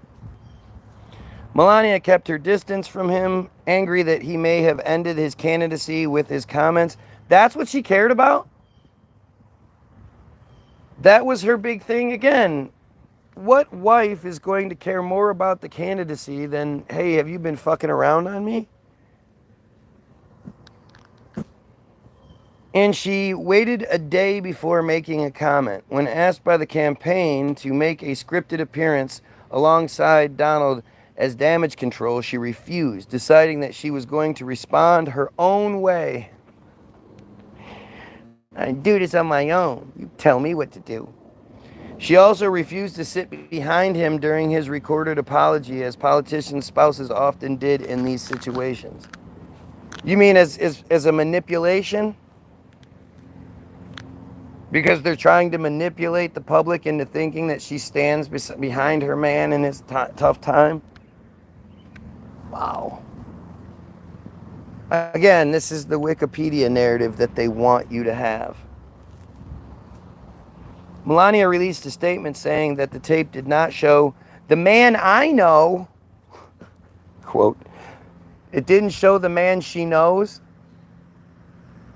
Melania kept her distance from him, angry that he may have ended his candidacy with his comments. That's what she cared about? That was her big thing again. What wife is going to care more about the candidacy than, hey, have you been fucking around on me? And she waited a day before making a comment. When asked by the campaign to make a scripted appearance alongside Donald as damage control, she refused, deciding that she was going to respond her own way. I do this on my own. You tell me what to do. She also refused to sit behind him during his recorded apology, as politicians' spouses often did in these situations. You mean as a manipulation? Because they're trying to manipulate the public into thinking that she stands behind her man in his tough time? Wow. Again, this is the Wikipedia narrative that they want you to have. Melania released a statement saying that the tape did not show the man I know, quote, it didn't show the man she knows.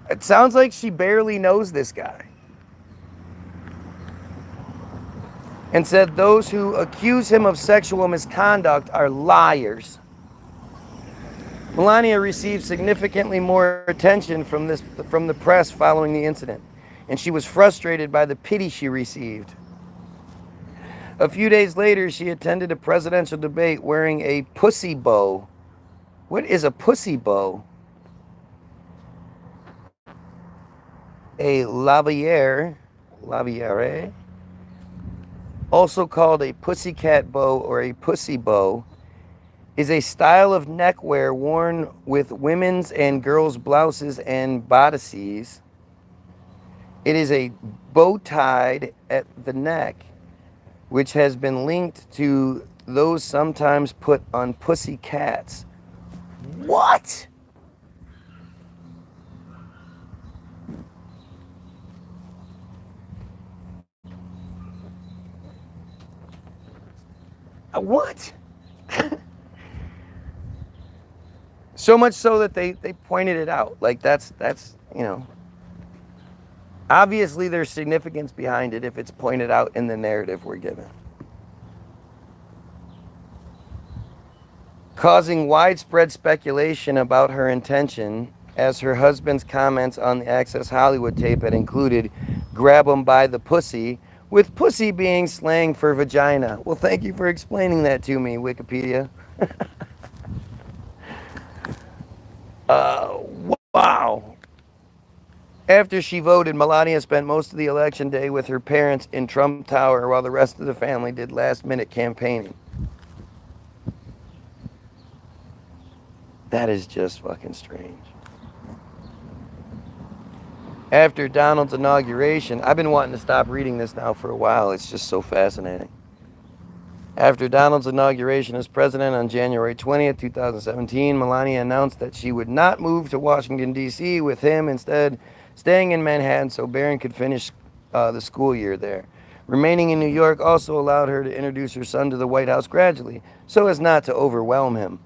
It sounds like she barely knows this guy. And said those who accuse him of sexual misconduct are liars. Melania received significantly more attention from the press following the incident, and she was frustrated by the pity she received. A few days later, she attended a presidential debate wearing a pussy bow. What is a pussy bow? A laviere, also called a pussycat bow or a pussy bow, is a style of neckwear worn with women's and girls' blouses and bodices. It is a bow tied at the neck, which has been linked to those sometimes put on pussy cats. What? What? So much so that they pointed it out. Like that's obviously there's significance behind it if it's pointed out in the narrative we're given. Causing widespread speculation about her intention, as her husband's comments on the Access Hollywood tape had included grab 'em by the pussy, with pussy being slang for vagina. Well, thank you for explaining that to me, Wikipedia. Wow. After she voted, Melania spent most of the election day with her parents in Trump Tower while the rest of the family did last-minute campaigning. That is just fucking strange. After Donald's inauguration, I've been wanting to stop reading this now for a while. It's just so fascinating. After Donald's inauguration as president on January 20th, 2017, Melania announced that she would not move to Washington, D.C. with him, instead staying in Manhattan so Barron could finish the school year there. Remaining in New York also allowed her to introduce her son to the White House gradually, so as not to overwhelm him.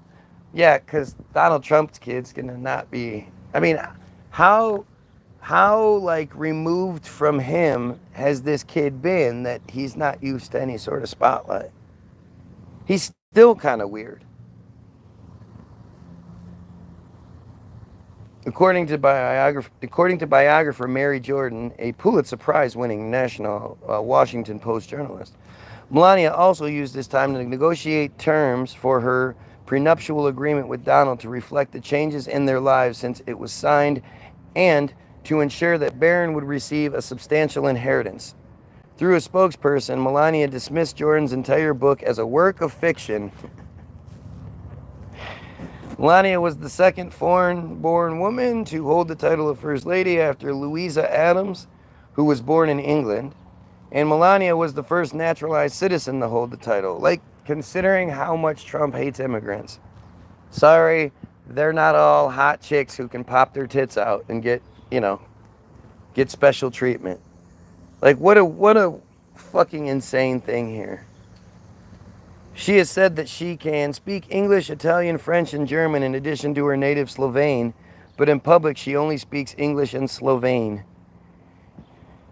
Yeah, because Donald Trump's kid's gonna not be. I mean, how like removed from him has this kid been that he's not used to any sort of spotlight? He's still kind of weird. According to biographer Mary Jordan, a Pulitzer Prize-winning national Washington Post journalist, Melania also used this time to negotiate terms for her prenuptial agreement with Donald to reflect the changes in their lives since it was signed, and to ensure that Barron would receive a substantial inheritance. Through a spokesperson, Melania dismissed Jordan's entire book as a work of fiction. Melania was the second foreign-born woman to hold the title of First Lady after Louisa Adams, who was born in England. And Melania was the first naturalized citizen to hold the title. Like, considering how much Trump hates immigrants. Sorry, they're not all hot chicks who can pop their tits out and get special treatment. Like, what a fucking insane thing here. She has said that she can speak English, Italian, French, and German in addition to her native Slovene, but in public she only speaks English and Slovene.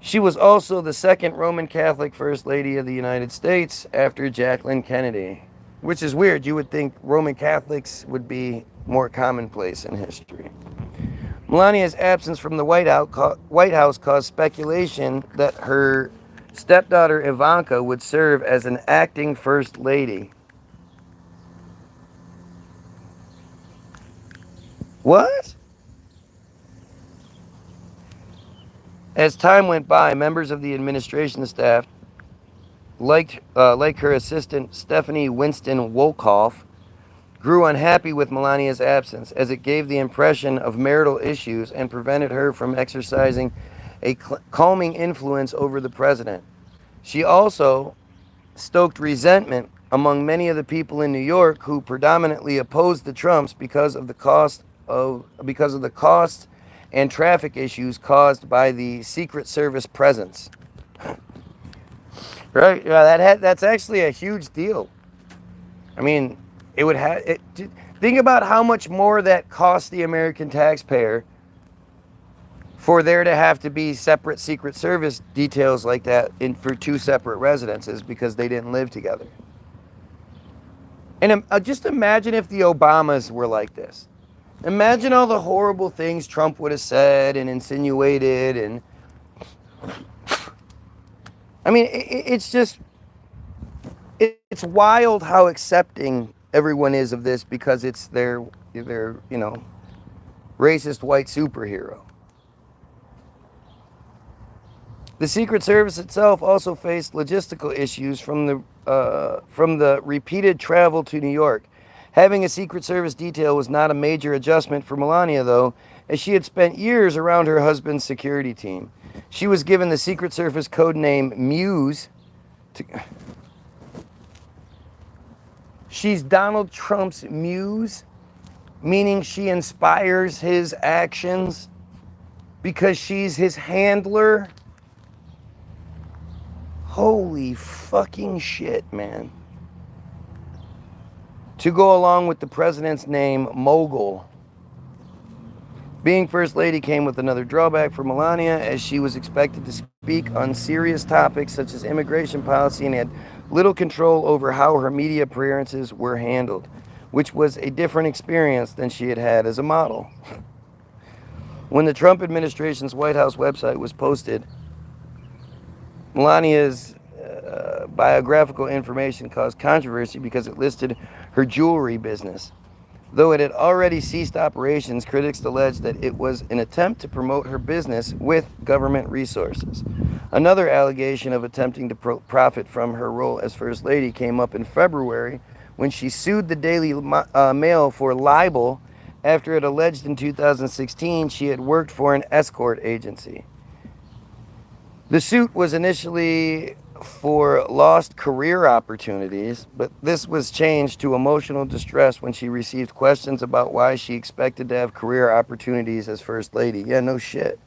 She was also the second Roman Catholic First Lady of the United States after Jacqueline Kennedy, which is weird. You would think Roman Catholics would be more commonplace in history. Melania's absence from the White House caused speculation that her stepdaughter Ivanka would serve as an acting First Lady. What? As time went by, members of the administration staff, like her assistant Stephanie Winston Wolkoff, grew unhappy with Melania's absence as it gave the impression of marital issues and prevented her from exercising a calming influence over the president. She also stoked resentment among many of the people in New York who predominantly opposed the Trumps because of the cost and traffic issues caused by the Secret Service presence. Right? Yeah, that's actually a huge deal. I mean, it would have it. Think about how much more that costs the American taxpayer for there to have to be separate Secret Service details like that for two separate residences because they didn't live together. And just imagine if the Obamas were like this. Imagine all the horrible things Trump would have said and insinuated. And I mean, it's just, it's wild how accepting everyone is of this because it's their racist white superhero. The Secret Service itself also faced logistical issues from the repeated travel to New York. Having a Secret Service detail was not a major adjustment for Melania, though, as she had spent years around her husband's security team. She was given the Secret Service code name Muse. She's Donald Trump's muse, meaning she inspires his actions because she's his handler. Holy fucking shit, man. To go along with the president's name, Mogul. Being First Lady came with another drawback for Melania, as she was expected to speak on serious topics such as immigration policy and had little control over how her media appearances were handled, which was a different experience than she had had as a model. When the Trump administration's White House website was posted, Melania's biographical information caused controversy because it listed her jewelry business. Though it had already ceased operations, critics alleged that it was an attempt to promote her business with government resources. Another allegation of attempting to profit from her role as First Lady came up in February when she sued the Daily Mail for libel after it alleged in 2016 she had worked for an escort agency. The suit was initially for lost career opportunities, but this was changed to emotional distress when she received questions about why she expected to have career opportunities as First Lady. Yeah, no shit.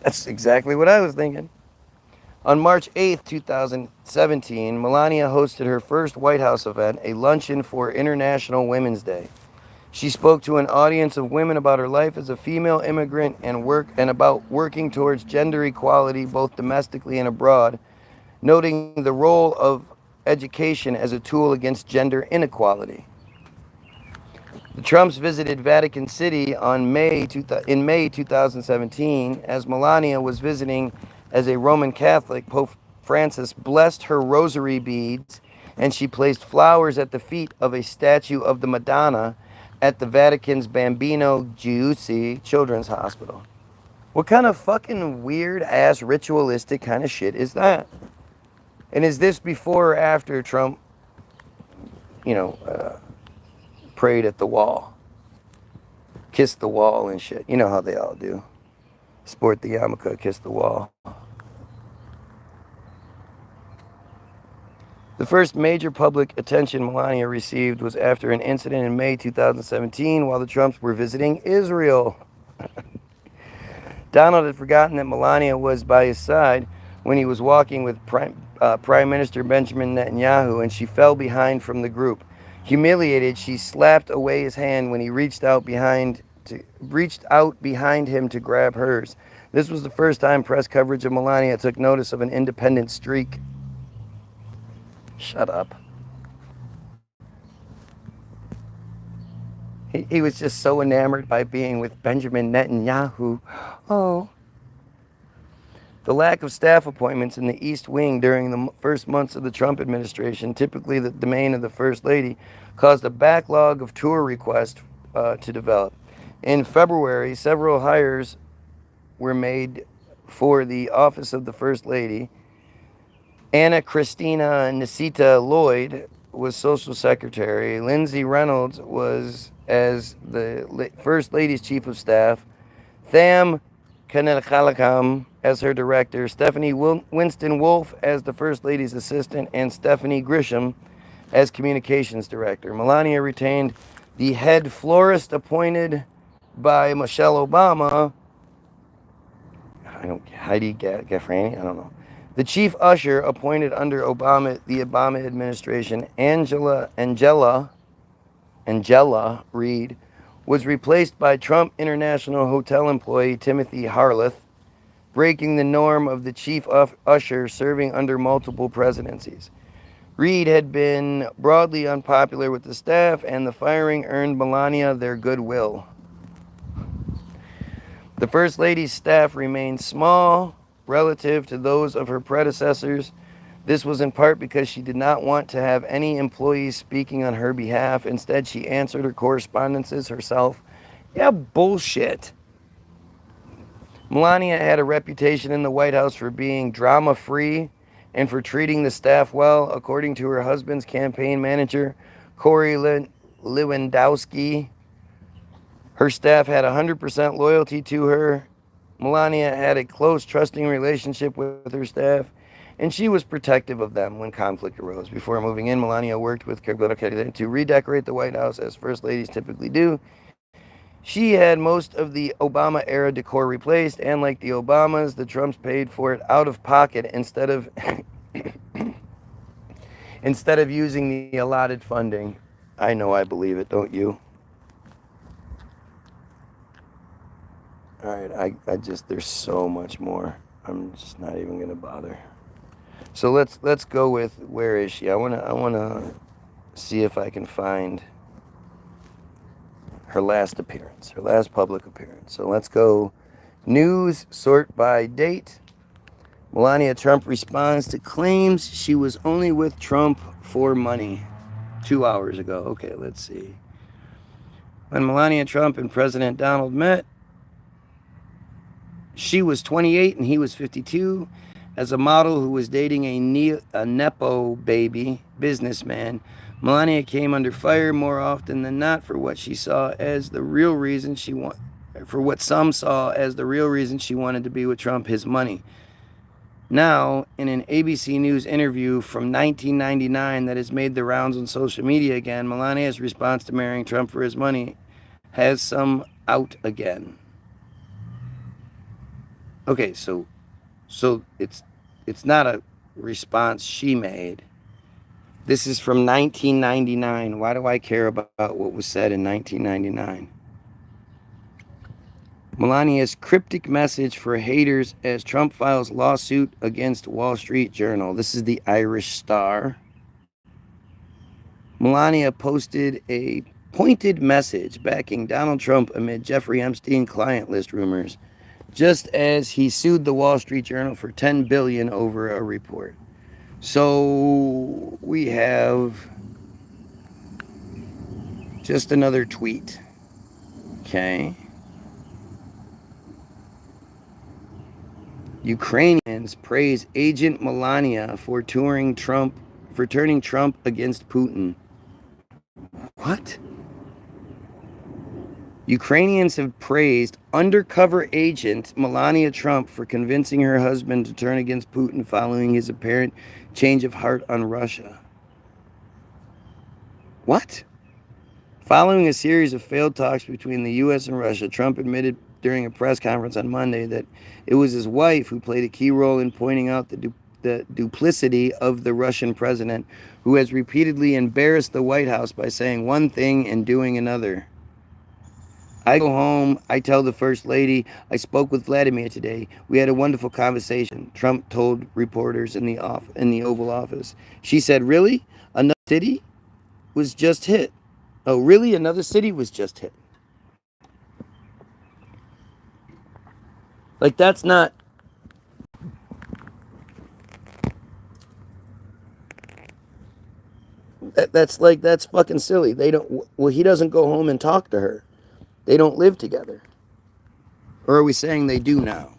That's exactly what I was thinking. On March 8th, 2017, Melania hosted her first White House event, a luncheon for International Women's Day. She spoke to an audience of women about her life as a female immigrant and about working towards gender equality both domestically and abroad, noting the role of education as a tool against gender inequality. The Trumps visited Vatican City in May 2017. As Melania was visiting as a Roman Catholic, Pope Francis blessed her rosary beads and she placed flowers at the feet of a statue of the Madonna at the Vatican's Bambino Gesù Children's Hospital. What kind of fucking weird ass ritualistic kind of shit is that? And is this before or after Trump, prayed at the wall? Kissed the wall and shit. You know how they all do. Sport the yarmulke, kiss the wall. The first major public attention Melania received was after an incident in May 2017 while the Trumps were visiting Israel. Donald had forgotten that Melania was by his side when he was walking with Prime Minister Benjamin Netanyahu, and she fell behind from the group. Humiliated, she slapped away his hand when he reached out behind him to grab hers. This was the first time press coverage of Melania took notice of an independent streak. Shut up. He was just so enamored by being with Benjamin Netanyahu. Oh. The lack of staff appointments in the East Wing during the first months of the Trump administration, typically the domain of the First Lady, caused a backlog of tour requests to develop. In February, several hires were made for the office of the First Lady. Anna Christina Nisita Lloyd was social secretary. Lindsay Reynolds was as the First Lady's chief of staff. Tham Kanelkalakam as her director. Stephanie Winston Wolf as the First Lady's assistant. And Stephanie Grisham as communications director. Melania retained the head florist appointed by Michelle Obama. Heidi Gaffrani? I don't know. The chief usher appointed under the Obama administration, Angela Reed, was replaced by Trump International Hotel employee Timothy Harleth, breaking the norm of the chief usher serving under multiple presidencies. Reed had been broadly unpopular with the staff, and the firing earned Melania their goodwill. The First Lady's staff remained small relative to those of her predecessors. This was in part because she did not want to have any employees speaking on her behalf. Instead, she answered her correspondences herself. Yeah, bullshit. Melania had a reputation in the White House for being drama-free and for treating the staff well, according to her husband's campaign manager, Corey Lewandowski. Her staff had 100% loyalty to her. Melania had a close, trusting relationship with her staff, and she was protective of them when conflict arose. Before moving in, Melania worked with to redecorate the White House, as First Ladies typically do. She had most of the Obama-era decor replaced, and like the Obamas, the Trumps paid for it out of pocket instead of using the allotted funding. I know I believe it, don't you? All right, I just, there's so much more. I'm just not even gonna bother. So let's go with, where is she? I wanna see if I can find her last appearance, her last public appearance. So let's go news, sort by date. Melania Trump responds to claims she was only with Trump for money 2 hours ago. Okay, let's see. When Melania Trump and President Donald met, she was 28 and he was 52. As a model who was dating a Nepo baby businessman, Melania came under fire more often than not for what she saw as the real reason for what some saw as the real reason she wanted to be with Trump, his money. Now, in an ABC News interview from 1999 that has made the rounds on social media again, Melania's response to marrying Trump for his money has some out again. Okay, so it's not a response she made. This is from 1999. Why do I care about what was said in 1999? Melania's cryptic message for haters as Trump files lawsuit against Wall Street Journal. This is the Irish Star. Melania posted a pointed message backing Donald Trump amid Jeffrey Epstein client list rumors, just as he sued the Wall Street Journal for $10 billion over a report. So we have just another tweet. Okay. Ukrainians praise Agent Melania for turning Trump against Putin. What? Ukrainians have praised undercover agent Melania Trump for convincing her husband to turn against Putin following his apparent change of heart on Russia. What? Following a series of failed talks between the U.S. and Russia, Trump admitted during a press conference on Monday that it was his wife who played a key role in pointing out the duplicity of the Russian president, who has repeatedly embarrassed the White House by saying one thing and doing another. I go home. I tell the First Lady I spoke with Vladimir today. We had a wonderful conversation, Trump told reporters in the Oval Office. She said, really? Another city was just hit. Oh, really? Another city was just hit. Like, that's fucking silly. They don't, well, he doesn't go home and talk to her. They don't live together. Or are we saying they do now?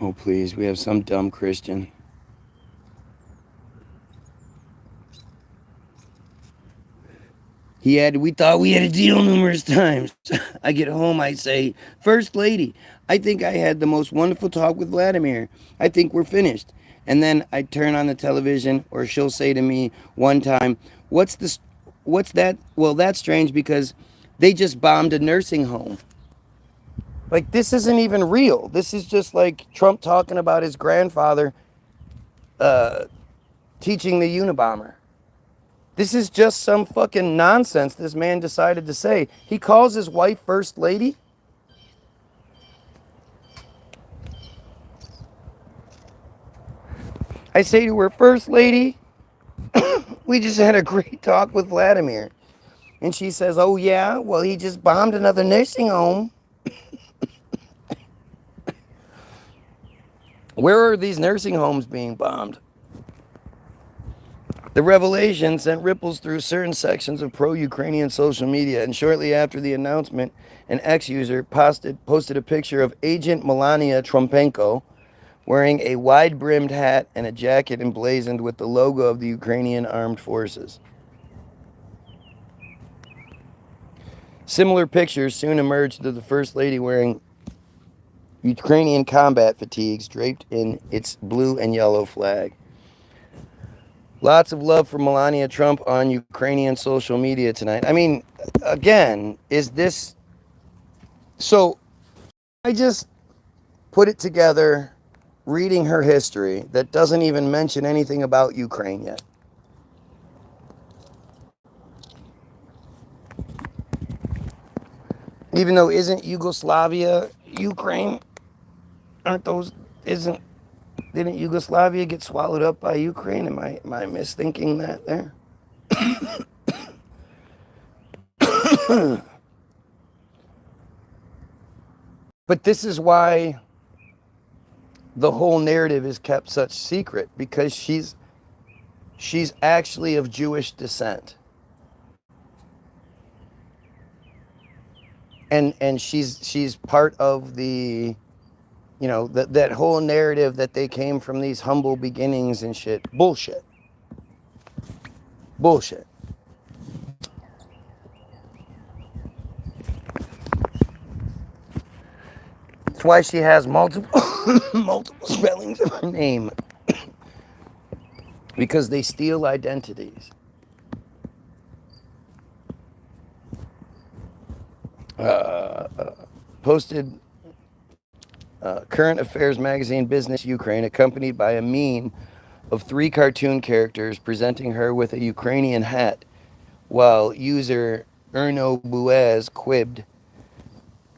Oh, please, we have some dumb Christian. We thought we had a deal numerous times. I get home, I say, First Lady, I think I had the most wonderful talk with Vladimir. I think we're finished. And then I turn on the television, or she'll say to me one time, What's this? What's that? Well, that's strange because they just bombed a nursing home. Like, this isn't even real. This is just like Trump talking about his grandfather uh, teaching the Unabomber. This is just some fucking nonsense this man decided to say. He calls his wife First Lady. I say to her, First Lady, we just had a great talk with Vladimir. And she says, oh, yeah? Well, he just bombed another nursing home. Where are these nursing homes being bombed? The revelation sent ripples through certain sections of pro-Ukrainian social media, and shortly after the announcement, an ex-user posted a picture of Agent Melania Trumpenko wearing a wide-brimmed hat and a jacket emblazoned with the logo of the Ukrainian Armed Forces. Similar pictures soon emerged of the First Lady wearing Ukrainian combat fatigues draped in its blue and yellow flag. Lots of love for Melania Trump on Ukrainian social media tonight. I mean, again, is this... So, I just put it together reading her history that doesn't even mention anything about Ukraine yet. Even though isn't Yugoslavia Ukraine? Aren't those... Isn't... Didn't Yugoslavia get swallowed up by Ukraine? Am I misthinking that there? But this is why the whole narrative is kept such secret, because she's actually of Jewish descent. And she's part of the, that whole narrative that they came from these humble beginnings and shit. Bullshit. Bullshit. That's why she has multiple multiple spellings of her name. Because they steal identities. Posted Current Affairs magazine Business Ukraine, accompanied by a meme of 3 cartoon characters presenting her with a Ukrainian hat, while user Erno Buez quibbed,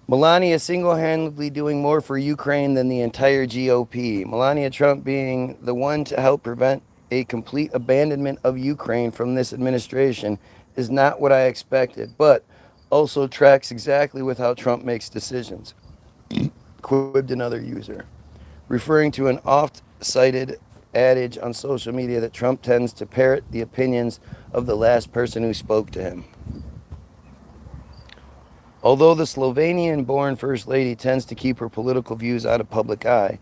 Melania single-handedly doing more for Ukraine than the entire GOP. Melania Trump being the one to help prevent a complete abandonment of Ukraine from this administration is not what I expected, but also tracks exactly with how Trump makes decisions, quibbed another user, referring to an oft-cited adage on social media that Trump tends to parrot the opinions of the last person who spoke to him. Although the Slovenian-born First Lady tends to keep her political views out of public eye,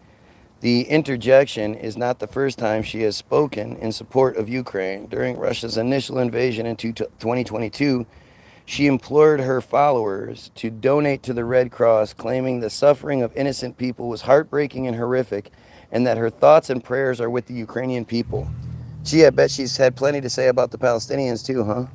the interjection is not the first time she has spoken in support of Ukraine. During Russia's initial invasion in 2022, she implored her followers to donate to the Red Cross, claiming the suffering of innocent people was heartbreaking and horrific, and that her thoughts and prayers are with the Ukrainian people. Gee, I bet she's had plenty to say about the Palestinians too, huh?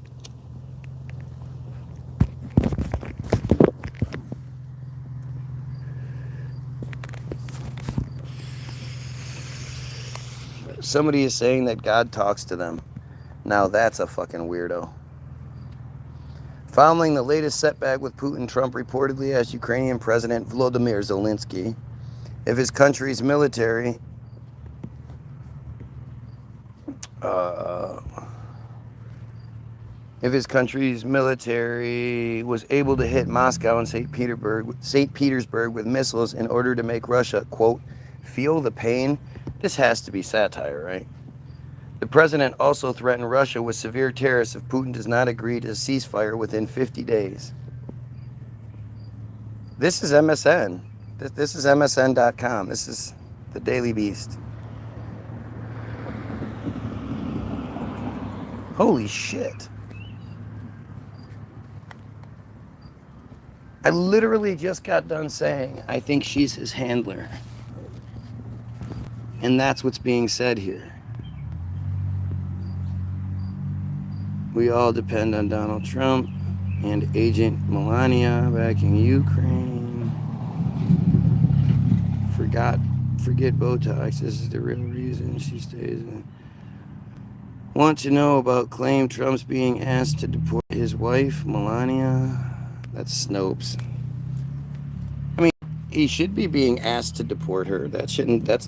somebody is saying that God talks to them. Now that's a fucking weirdo. Following the latest setback with Putin, Trump reportedly asked Ukrainian President Volodymyr Zelensky if his country's military was able to hit Moscow and St. Petersburg with missiles in order to make Russia, quote, feel the pain. This has to be satire, right? The president also threatened Russia with severe tariffs if Putin does not agree to a ceasefire within 50 days. This is MSN. This is MSN.com. This is the Daily Beast. Holy shit. I literally just got done saying I think she's his handler. And that's what's being said here. We all depend on Donald Trump and Agent Melania backing Ukraine. Forget Botox. This is the real reason she stays in. Want to know about claim Trump's being asked to deport his wife, Melania? That's Snopes. I mean, he should be being asked to deport her. That's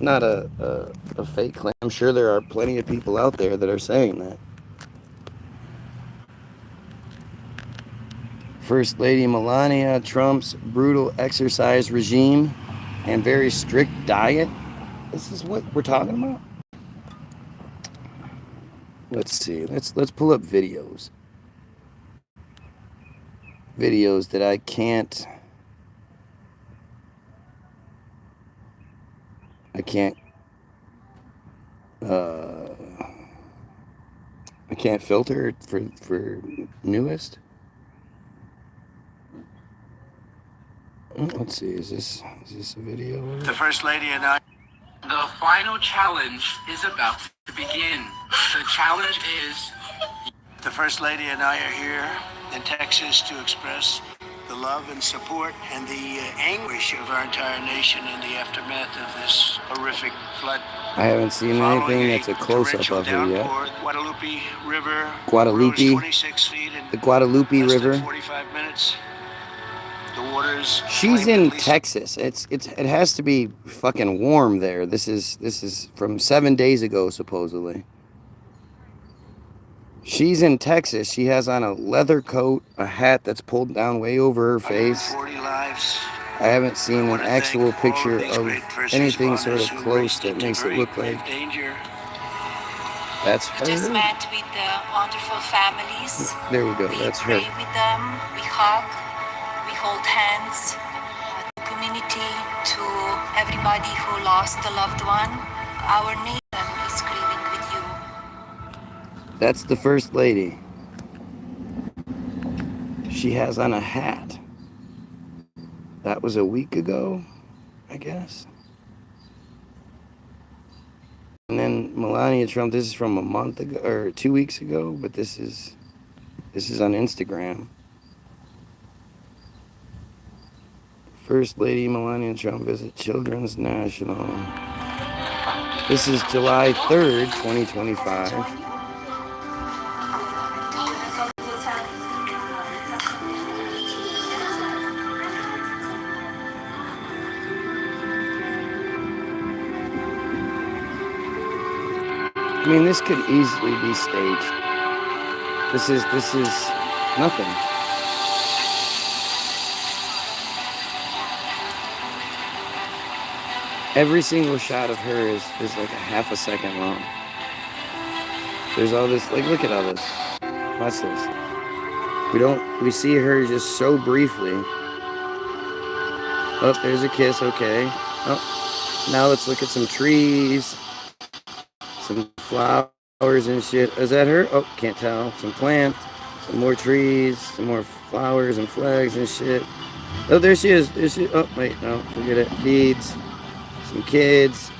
not a fake claim. I'm sure there are plenty of people out there that are saying that. First Lady Melania Trump's brutal exercise regime and very strict diet. This is what we're talking about. Let's see. Let's pull up videos. Videos that I can't filter for newest. Let's see, is this a video? The First Lady and I. The final challenge is about to begin. The challenge is... The First Lady and I are here in Texas to express the love and support and the anguish of our entire nation in the aftermath of this horrific flood. I haven't seen anything that's a close-up of her yet. Guadalupe River. Guadalupe. 26 feet in the Guadalupe River. 45 minutes. The waters. She's in Texas. It has to be fucking warm there. This is from 7 days ago supposedly. She's in Texas. She has on a leather coat, a hat that's pulled down way over her face. 40 lives. I haven't seen an actual picture of anything sort of close that makes it look like that's her. Just met with the wonderful families. There we go. That's her. We pray with them. We hug. We hold hands. To community, to everybody who lost a loved one. Our nation is grieving with you. That's the First Lady. She has on a hat. That was a week ago, I guess. And then Melania Trump, this is from a month ago or 2 weeks ago, but this is on Instagram. First Lady Melania Trump visit Children's National. This is July 3rd, 2025. I mean, this could easily be staged. This is nothing. Every single shot of her is like a half a second long. There's all this, like, look at all this. Watch this. We see her just so briefly. Oh, there's a kiss, okay. Oh, now let's look at some trees. Some flowers and shit. Is that her? Oh, can't tell. Some plants, some more trees, some more flowers and flags and shit. Oh, there she is. There she. Oh, wait, no, forget it. Beads. Some kids.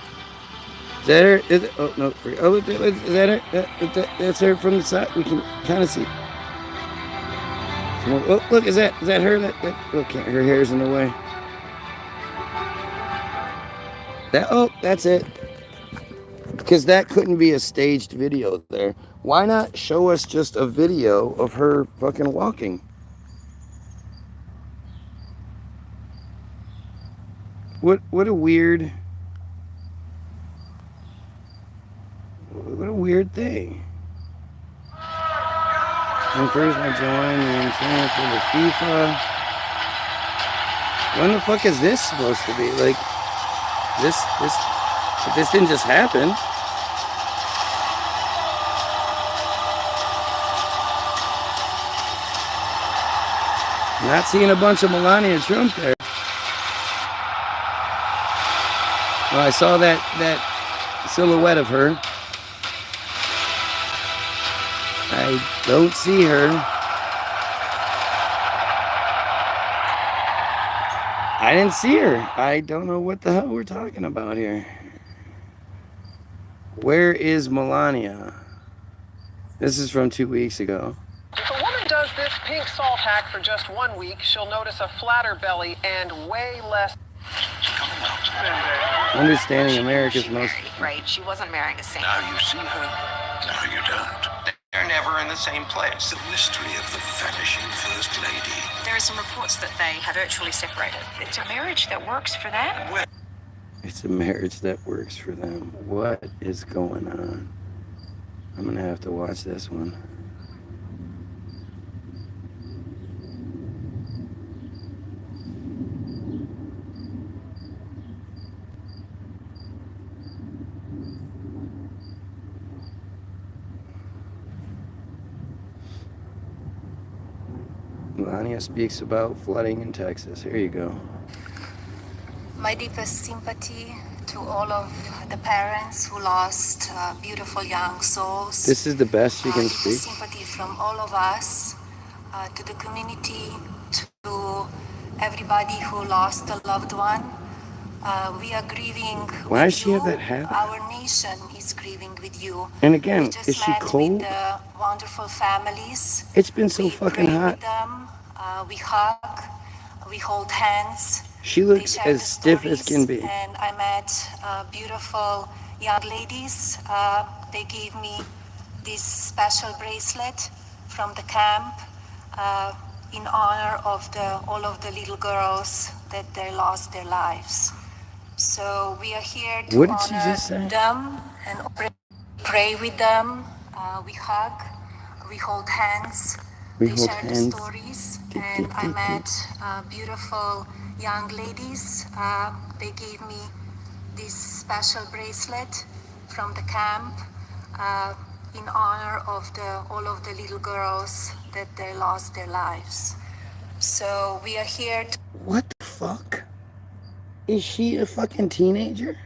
Is that her? Is it? Oh no. Oh, is that her? That's her from the side. We can kind of see. Oh, look, is that her? Oh, can't. Her hair's in the way. Oh, that's it. Because that couldn't be a staged video there. Why not show us just a video of her fucking walking? What a weird thing. And first I joined the intent for the FIFA. When the fuck is this supposed to be? Like this if this didn't just happen. Not seeing a bunch of Melania Trump there. Well, I saw that silhouette of her. I don't see her. I didn't see her. I don't know what the hell we're talking about here. Where is Melania? This is from 2 weeks ago. If a woman does this pink salt hack for just 1 week, she'll notice a flatter belly and way less. Understanding America's most... Right, she wasn't marrying a saint. Now you see her, now you don't. They're never in the same place. The mystery of the vanishing First Lady. There are some reports that they have virtually separated. It's a marriage that works for them. It's a marriage that works for them. What is going on? I'm gonna have to watch this one. Melania speaks about flooding in Texas. Here you go. My deepest sympathy to all of the parents who lost beautiful young souls. This is the best you can speak. Sympathy from all of us, to the community, to everybody who lost a loved one. We are grieving. Why does with she have you. that hat on? Our nation is grieving with you. And again, We just is she met cold? With the wonderful families. It's been so We fucking pray hot. with them. We hug. We hold hands. She looks They share as the stiff as can stories, be. And I met beautiful young ladies. They gave me this special bracelet from the camp in honor of all of the little girls that they lost their lives. So we are here to What did she honor just say? them and pray with them. We hug. We hold hands. We They hold share hands. the stories, and I met beautiful young ladies. They gave me this special bracelet from the camp in honor of all of the little girls that they lost their lives. So we are here to... What the fuck? Is she a fucking teenager?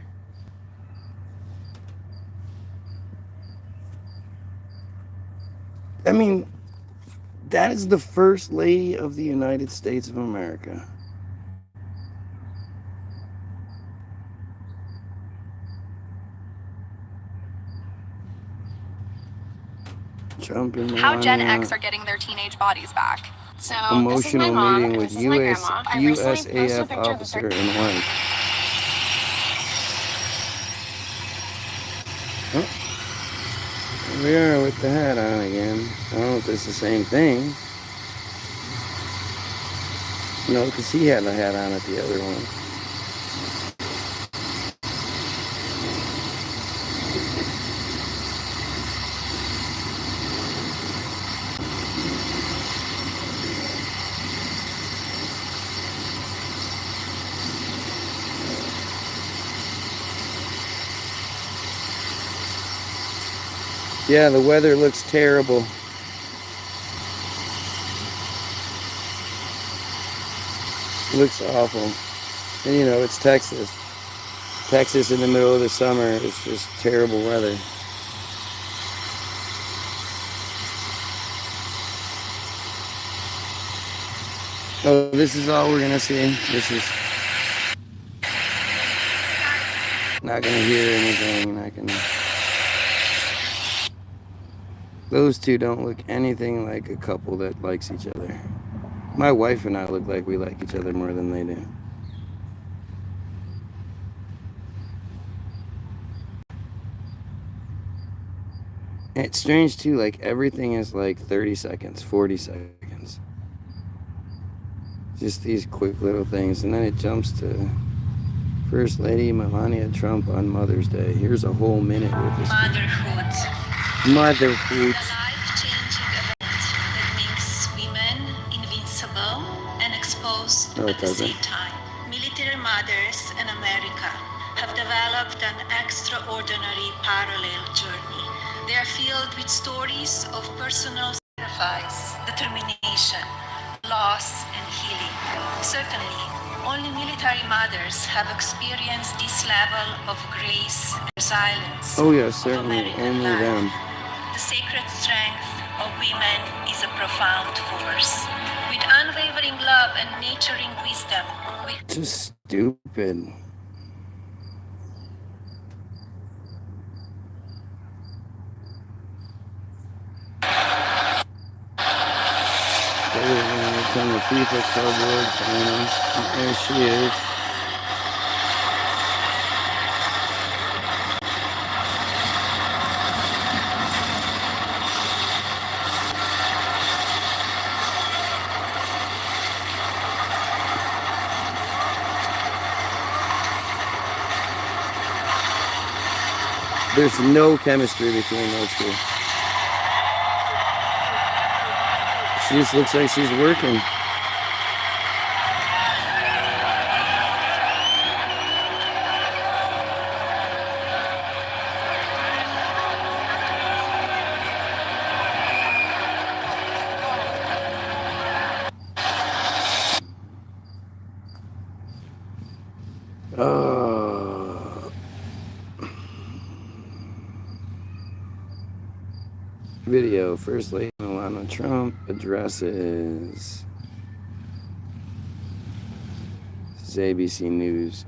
I mean, that is the First Lady of the United States of America. Trump and How Gen Melania. X are getting their teenage bodies back. So Emotional this is my mom, meeting and with this is my grandma. I recently posted a USAF picture of officer and wife. Oh, here we are with the hat on again. I don't know if it's the same thing. No, because he had the hat on at the other one. Yeah, the weather looks terrible. It looks awful. And you know, it's Texas. Texas in the middle of the summer, it's just terrible weather. Oh, this is all we're gonna see. This is not gonna hear anything. Not gonna. Those two don't look anything like a couple that likes each other. My wife and I look like we like each other more than they do. It's strange too, like everything is like 30 seconds, 40 seconds. Just these quick little things. And then it jumps to First Lady Melania Trump on Mother's Day. Here's a whole minute with this. Motherhood. Motherhood. A life-changing event that makes women invincible and exposed No, at it the doesn't. same time. Military mothers in America have developed an extraordinary parallel journey. They are filled with stories of personal sacrifice, determination, loss, and healing. Certainly, only military mothers have experienced this level of grace and resilience Oh yes, of certainly. American Only life. them. The sacred strength of women is a profound force. With unwavering love and nurturing wisdom, we Just stupid. Attend the FIFA Club World Final. There she is. There's no chemistry between those two. She just looks like she's working. Video. First Lady Melania Trump addresses. This is abcnewsgo.com.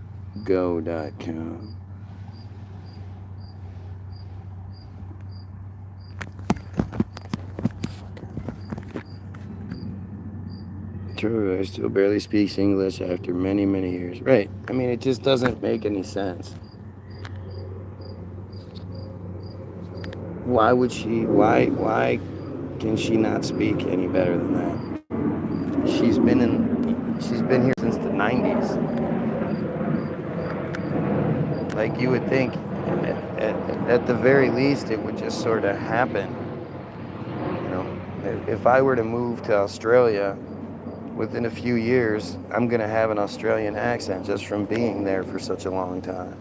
True, I still barely speaks English after many, many years. Right. I mean, it just doesn't make any sense. Why would she? Why can she not speak any better than that? She's been here since the 90s. Like you would think, at the very least, it would just sort of happen. You know, if I were to move to Australia, within a few years, I'm gonna have an Australian accent just from being there for such a long time.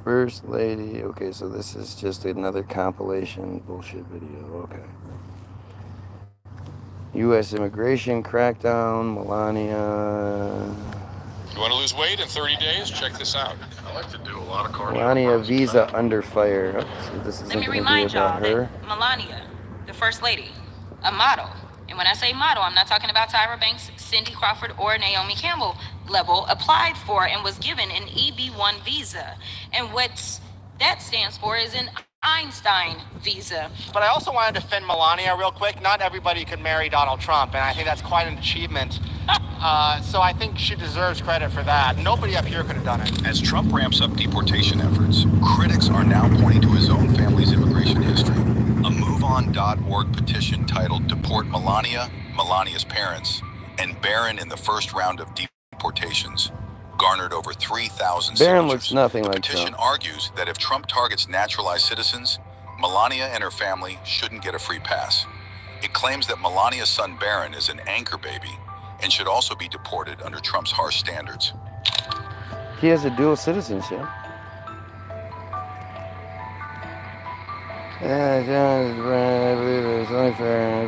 First Lady. Okay, so this is just another compilation bullshit video. Okay. U.S. immigration crackdown. Melania. You want to lose weight in 30 days? Check this out. I like to do a lot of cardio. Melania visa under fire. Oh, so this isn't Let me going to be remind y'all about her. that Melania, the First Lady, a model. And when I say model, I'm not talking about Tyra Banks, Cindy Crawford, or Naomi Campbell level, applied for and was given an EB1 visa. And what that stands for is an Einstein visa. But I also want to defend Melania real quick. Not everybody could marry Donald Trump, and I think that's quite an achievement. So I think she deserves credit for that. Nobody up here could have done it. As Trump ramps up deportation efforts, critics are now pointing to his own family's immigration history. A MoveOn.org petition titled Deport Melania, Melania's Parents, and Barron in the first round of deportations garnered over 3,000 Barron signatures. looks nothing like The petition Trump. argues that if Trump targets naturalized citizens, Melania and her family shouldn't get a free pass. It claims that Melania's son Barron is an anchor baby and should also be deported under Trump's harsh standards. He has a dual citizenship. I believe it's only fair.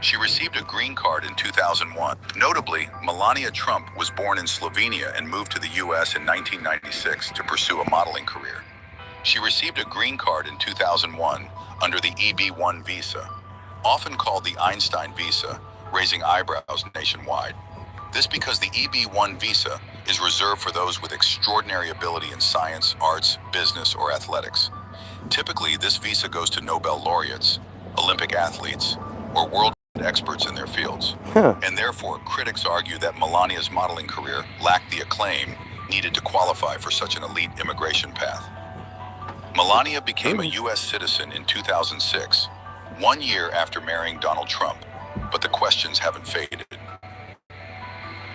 She received a green card in 2001. Notably, Melania Trump was born in Slovenia and moved to the U.S. in 1996 to pursue a modeling career. She received a green card in 2001 under the EB1 visa, often called the Einstein visa, raising eyebrows nationwide. This because the EB1 visa is reserved for those with extraordinary ability in science, arts, business, or athletics. Typically, this visa goes to Nobel laureates, Olympic athletes, or world experts in their fields. Huh. And therefore, critics argue that Melania's modeling career lacked the acclaim needed to qualify for such an elite immigration path. Melania became a U.S. citizen in 2006, 1 year after marrying Donald Trump, but the questions haven't faded.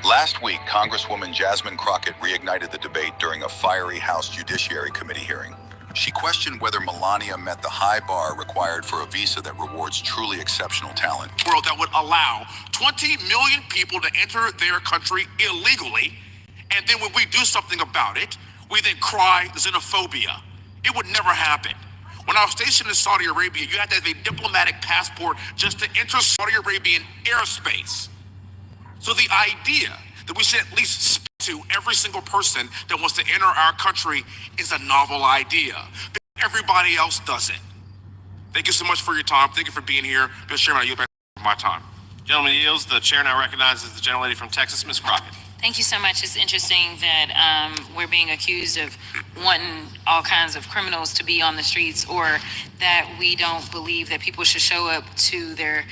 Last week, Congresswoman Jasmine Crockett reignited the debate during a fiery House Judiciary Committee hearing. She questioned whether Melania met the high bar required for a visa that rewards truly exceptional talent. World that would allow 20 million people to enter their country illegally, and then when we do something about it, we then cry xenophobia. It would never happen. When I was stationed in Saudi Arabia, you had to have a diplomatic passport just to enter Saudi Arabian airspace. So the idea that we should at least speak to every single person that wants to enter our country is a novel idea. Everybody else does it. Thank you so much for your time. Thank you for being here. Mr. Chairman, I yield back my time. Gentleman yields. The chair now recognizes the gentlelady from Texas, Ms. Crockett. Thank you so much. It's interesting that we're being accused of wanting all kinds of criminals to be on the streets, or that we don't believe that people should show up to their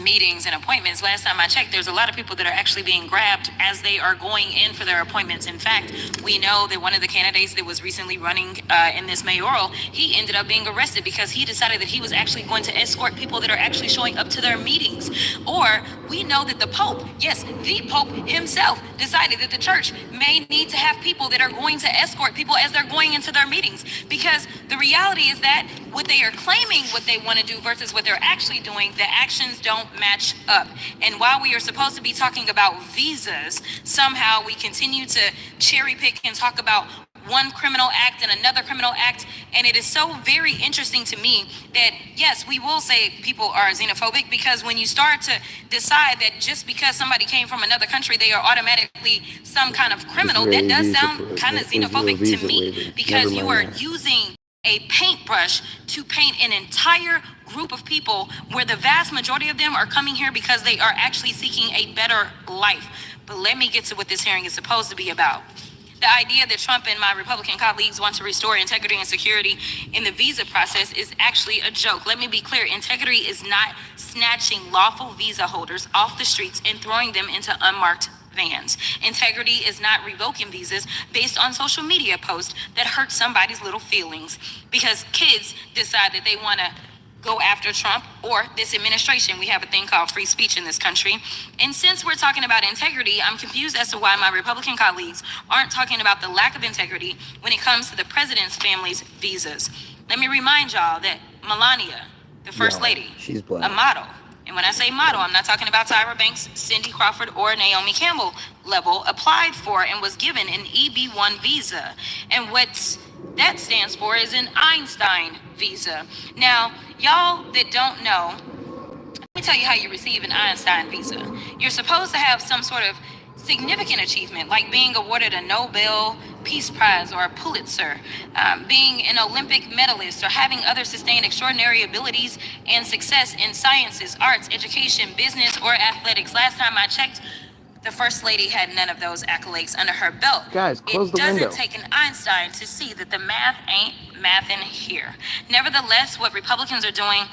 meetings and appointments. Last time I checked, there's a lot of people that are actually being grabbed as they are going in for their appointments. In fact, we know that one of the candidates that was recently running in this mayoral, he ended up being arrested because he decided that he was actually going to escort people that are actually showing up to their meetings. Or we know that the Pope, yes, the Pope himself, decided that the church may need to have people that are going to escort people as they're going into their meetings, because the reality is that what they are claiming what they want to do versus what they're actually doing, the actions don't match up. And while we are supposed to be talking about visas, somehow we continue to cherry pick and talk about one criminal act and another criminal act. And it is so very interesting to me that, yes, we will say people are xenophobic, because when you start to decide that just because somebody came from another country, they are automatically some kind of criminal, that does sound kind of xenophobic to me, because you are using a paintbrush to paint an entire group of people where the vast majority of them are coming here because they are actually seeking a better life. But let me get to what this hearing is supposed to be about. The idea that Trump and my Republican colleagues want to restore integrity and security in the visa process is actually a joke. Let me be clear. Integrity is not snatching lawful visa holders off the streets and throwing them into unmarked vans. Integrity is not revoking visas based on social media posts that hurt somebody's little feelings because kids decide that they want to go after Trump or this administration. We have a thing called free speech in this country. And since we're talking about integrity, I'm confused as to why my Republican colleagues aren't talking about the lack of integrity when it comes to the president's family's visas. Let me remind y'all that Melania, the first lady, she's black. a model. And when I say model, I'm not talking about Tyra Banks, Cindy Crawford, or Naomi Campbell level, applied for and was given an EB1 visa. And what that stands for is an Einstein visa. Now, y'all that don't know, let me tell you how you receive an Einstein visa. You're supposed to have some sort of significant achievement, like being awarded a Nobel Peace Prize or a Pulitzer, being an Olympic medalist, or having other sustained extraordinary abilities and success in sciences, arts, education, business, or athletics. Last time I checked, the First Lady had none of those accolades under her belt. Guys, close the window. It doesn't take an Einstein to see that the math ain't mathin' here. Nevertheless, what Republicans are doing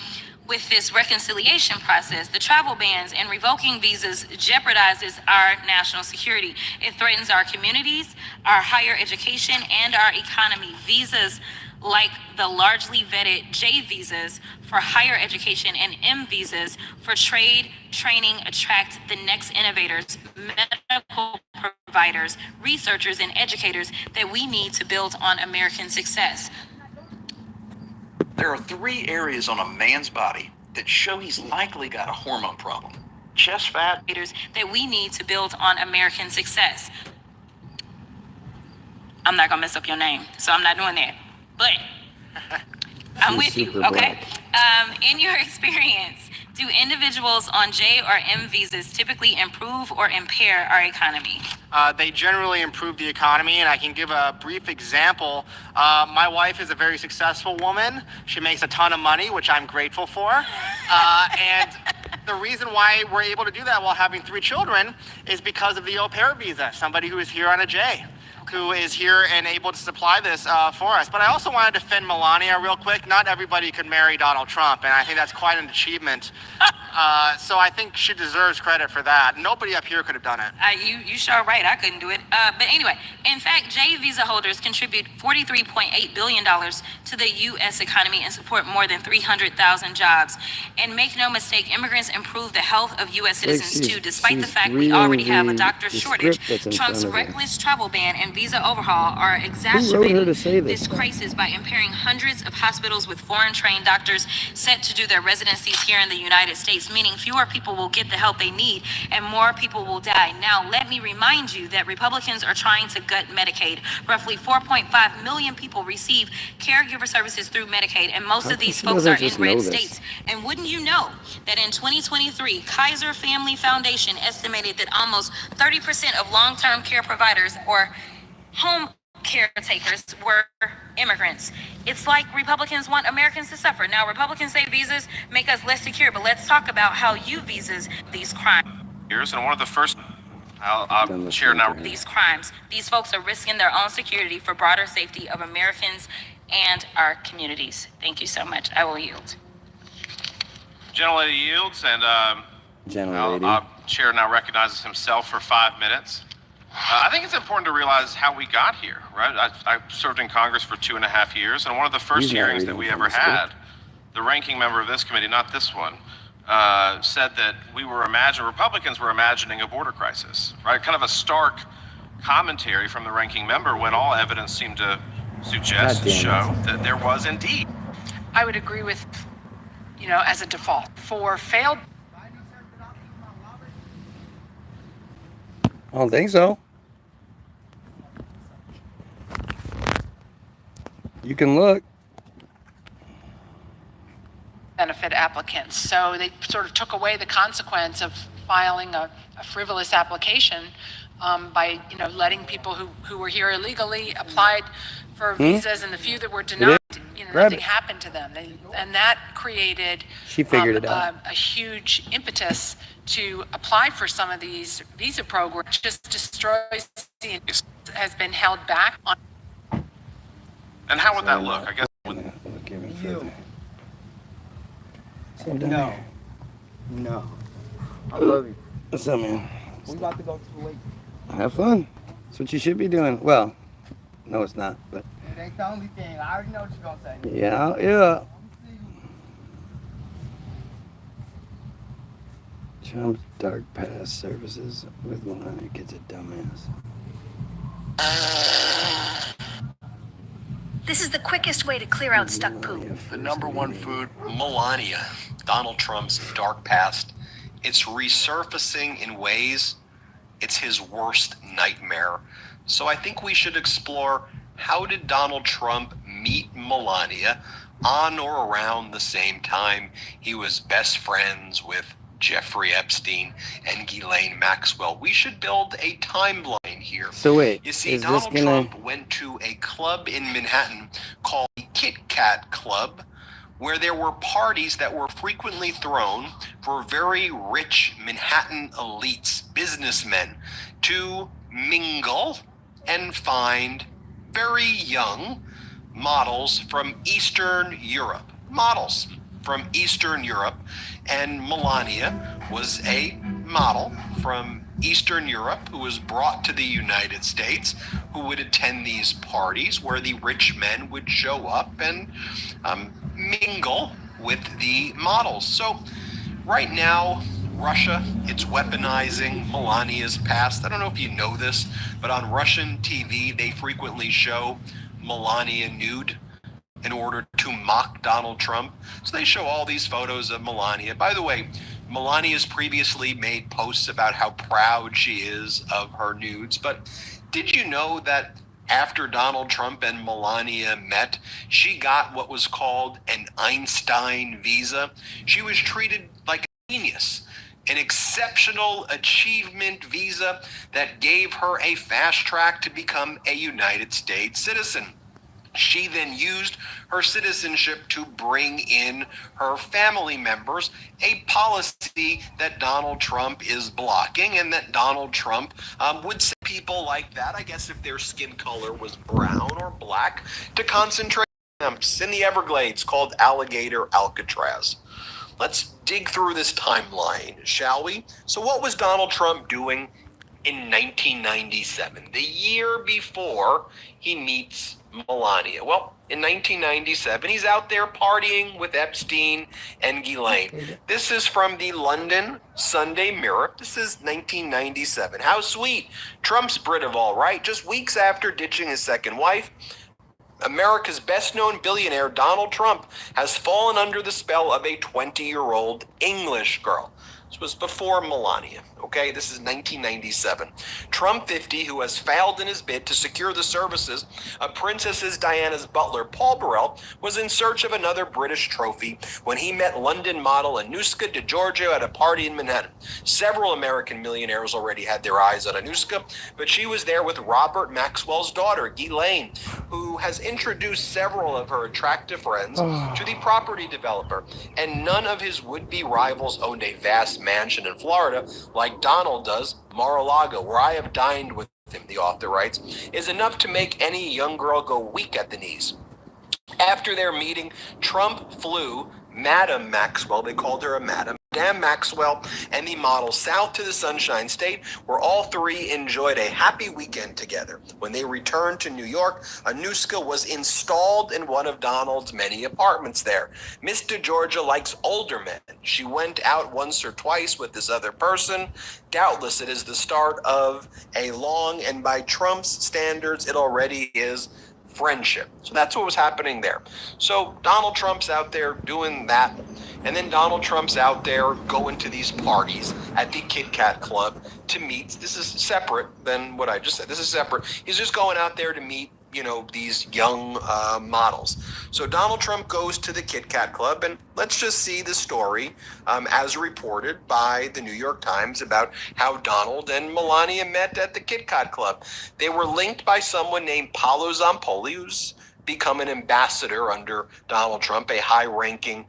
with this reconciliation process, the travel bans and revoking visas, jeopardizes our national security. It threatens our communities, our higher education, and our economy. Visas like the largely vetted J visas for higher education and M visas for trade, training, attract the next innovators, medical providers, researchers, and educators that we need to build on American success. There are 3 areas on a man's body that show he's likely got a hormone problem. Chest fat. That we need to build on American success. I'm not gonna mess up your name, so I'm not doing that. But I'm with you, okay? In your experience, do individuals on J or M visas typically improve or impair our economy? They generally improve the economy, and I can give a brief example. My wife is a very successful woman. She makes a ton of money, which I'm grateful for. And the reason why we're able to do that while having 3 children is because of the au pair visa, somebody who is here on a J. who is here and able to supply this for us. But I also want to defend Melania real quick. Not everybody could marry Donald Trump, and I think that's quite an achievement. So I think she deserves credit for that. Nobody up here could have done it. You sure right. I couldn't do it. But anyway, in fact, J visa holders contribute $43.8 billion to the U.S. economy and support more than 300,000 jobs. And make no mistake, immigrants improve the health of U.S. citizens too, despite the fact we already have a doctor shortage. Trump's reckless travel ban and visa overhaul are exacerbating this crisis by impairing hundreds of hospitals with foreign-trained doctors set to do their residencies here in the United States, meaning fewer people will get the help they need and more people will die. Now, let me remind you that Republicans are trying to gut Medicaid. Roughly 4.5 million people receive caregiver services through Medicaid, and most of these folks are in red states. And wouldn't you know that in 2023, Kaiser Family Foundation estimated that almost 30% of long-term care providers or home caretakers were immigrants. It's like Republicans want Americans to suffer. Now, Republicans say visas make us less secure, but let's talk about how you visas these crimes. And one of the first, I'll share now. These crimes, these folks are risking their own security for broader safety of Americans and our communities. Thank you so much. I will yield. Gentlelady yields, and Chair now recognizes himself for 5 minutes. I think it's important to realize how we got here, right? I served in Congress for 2.5 years, and one of the first hearings that we ever had, the ranking member of this committee, not this one, said that Republicans were imagining a border crisis, right? Kind of a stark commentary from the ranking member when all evidence seemed to suggest and show that there was indeed. I would agree with, as a default for failed. I don't think so. You can look. Benefit applicants. So they sort of took away the consequence of filing a frivolous application by, letting people who were here illegally applied for visas, and the few that were denied, nothing happened to them. And that created a huge impetus to apply for some of these visa programs. Just destroys has been held back on. And how would that look? I guess. No. I love you. What's up, man? We about to go to the lake. Have fun. That's what you should be doing. Well, no, it's not, but. It ain't the only thing. I already know what you're gonna say. Yeah. Trump's dark past services with Melania gets a dumbass. This is the quickest way to clear out stuck poop. The number one food, Melania, Donald Trump's dark past. It's resurfacing in ways it's his worst nightmare. So I think we should explore, how did Donald Trump meet Melania on or around the same time he was best friends with Jeffrey Epstein and Ghislaine Maxwell? We should build a timeline here. So wait, you see, Donald Trump went to a club in Manhattan called the Kit Kat Club, where there were parties that were frequently thrown for very rich Manhattan elites, businessmen, to mingle and find very young models from Eastern Europe. Models from Eastern Europe, and Melania was a model from Eastern Europe who was brought to the United States, who would attend these parties where the rich men would show up and mingle with the models. So right now, Russia, it's weaponizing Melania's past. I don't know if you know this, but on Russian TV, they frequently show Melania nude in order to mock Donald Trump. So they show all these photos of Melania. By the way, Melania's previously made posts about how proud she is of her nudes. But did you know that after Donald Trump and Melania met, she got what was called an Einstein visa? She was treated like a genius, an exceptional achievement visa that gave her a fast track to become a United States citizen. She then used her citizenship to bring in her family members, a policy that Donald Trump is blocking and that Donald Trump would say people like that, I guess if their skin color was brown or black, to concentrate camps in the Everglades called Alligator Alcatraz. Let's dig through this timeline, shall we? So what was Donald Trump doing in 1997, the year before he meets Melania? Well, in 1997, he's out there partying with Epstein and Ghislaine. This is from the London Sunday Mirror. This is 1997. How sweet. Trump's Brit of all right. Just weeks after ditching his second wife, America's best-known billionaire, Donald Trump, has fallen under the spell of a 20-year-old English girl. This was before Melania, okay? This is 1997. Trump 50, who has failed in his bid to secure the services of Princess Diana's butler, Paul Burrell, was in search of another British trophy when he met London model Anuska DeGiorgio at a party in Manhattan. Several American millionaires already had their eyes on Anuska, but she was there with Robert Maxwell's daughter, Ghislaine, who has introduced several of her attractive friends to the property developer, and none of his would-be rivals owned a vast mansion in Florida like Donald does. Mar-a-Lago, where I have dined with him, the author writes, is enough to make any young girl go weak at the knees. After their meeting, Trump flew Madam Maxwell, they called her a madam, Madame Maxwell, and the model south to the Sunshine State, where all three enjoyed a happy weekend together. When they returned to New York, Anuska was installed in one of Donald's many apartments there. Miss DeGiorgia likes older men. She went out once or twice with this other person. Doubtless it is the start of a long, and by Trump's standards, it already is, friendship. So that's what was happening there. So Donald Trump's out there doing that, and then Donald Trump's out there going to these parties at the Kit Kat Club to meet. This is separate than what I just said. This is separate. He's just going out there to meet, these young models. So Donald Trump goes to the Kit Kat Club, and let's just see the story as reported by the New York Times about how Donald and Melania met at the Kit Kat Club. They were linked by someone named Paolo Zampoli, who's become an ambassador under Donald Trump, a high-ranking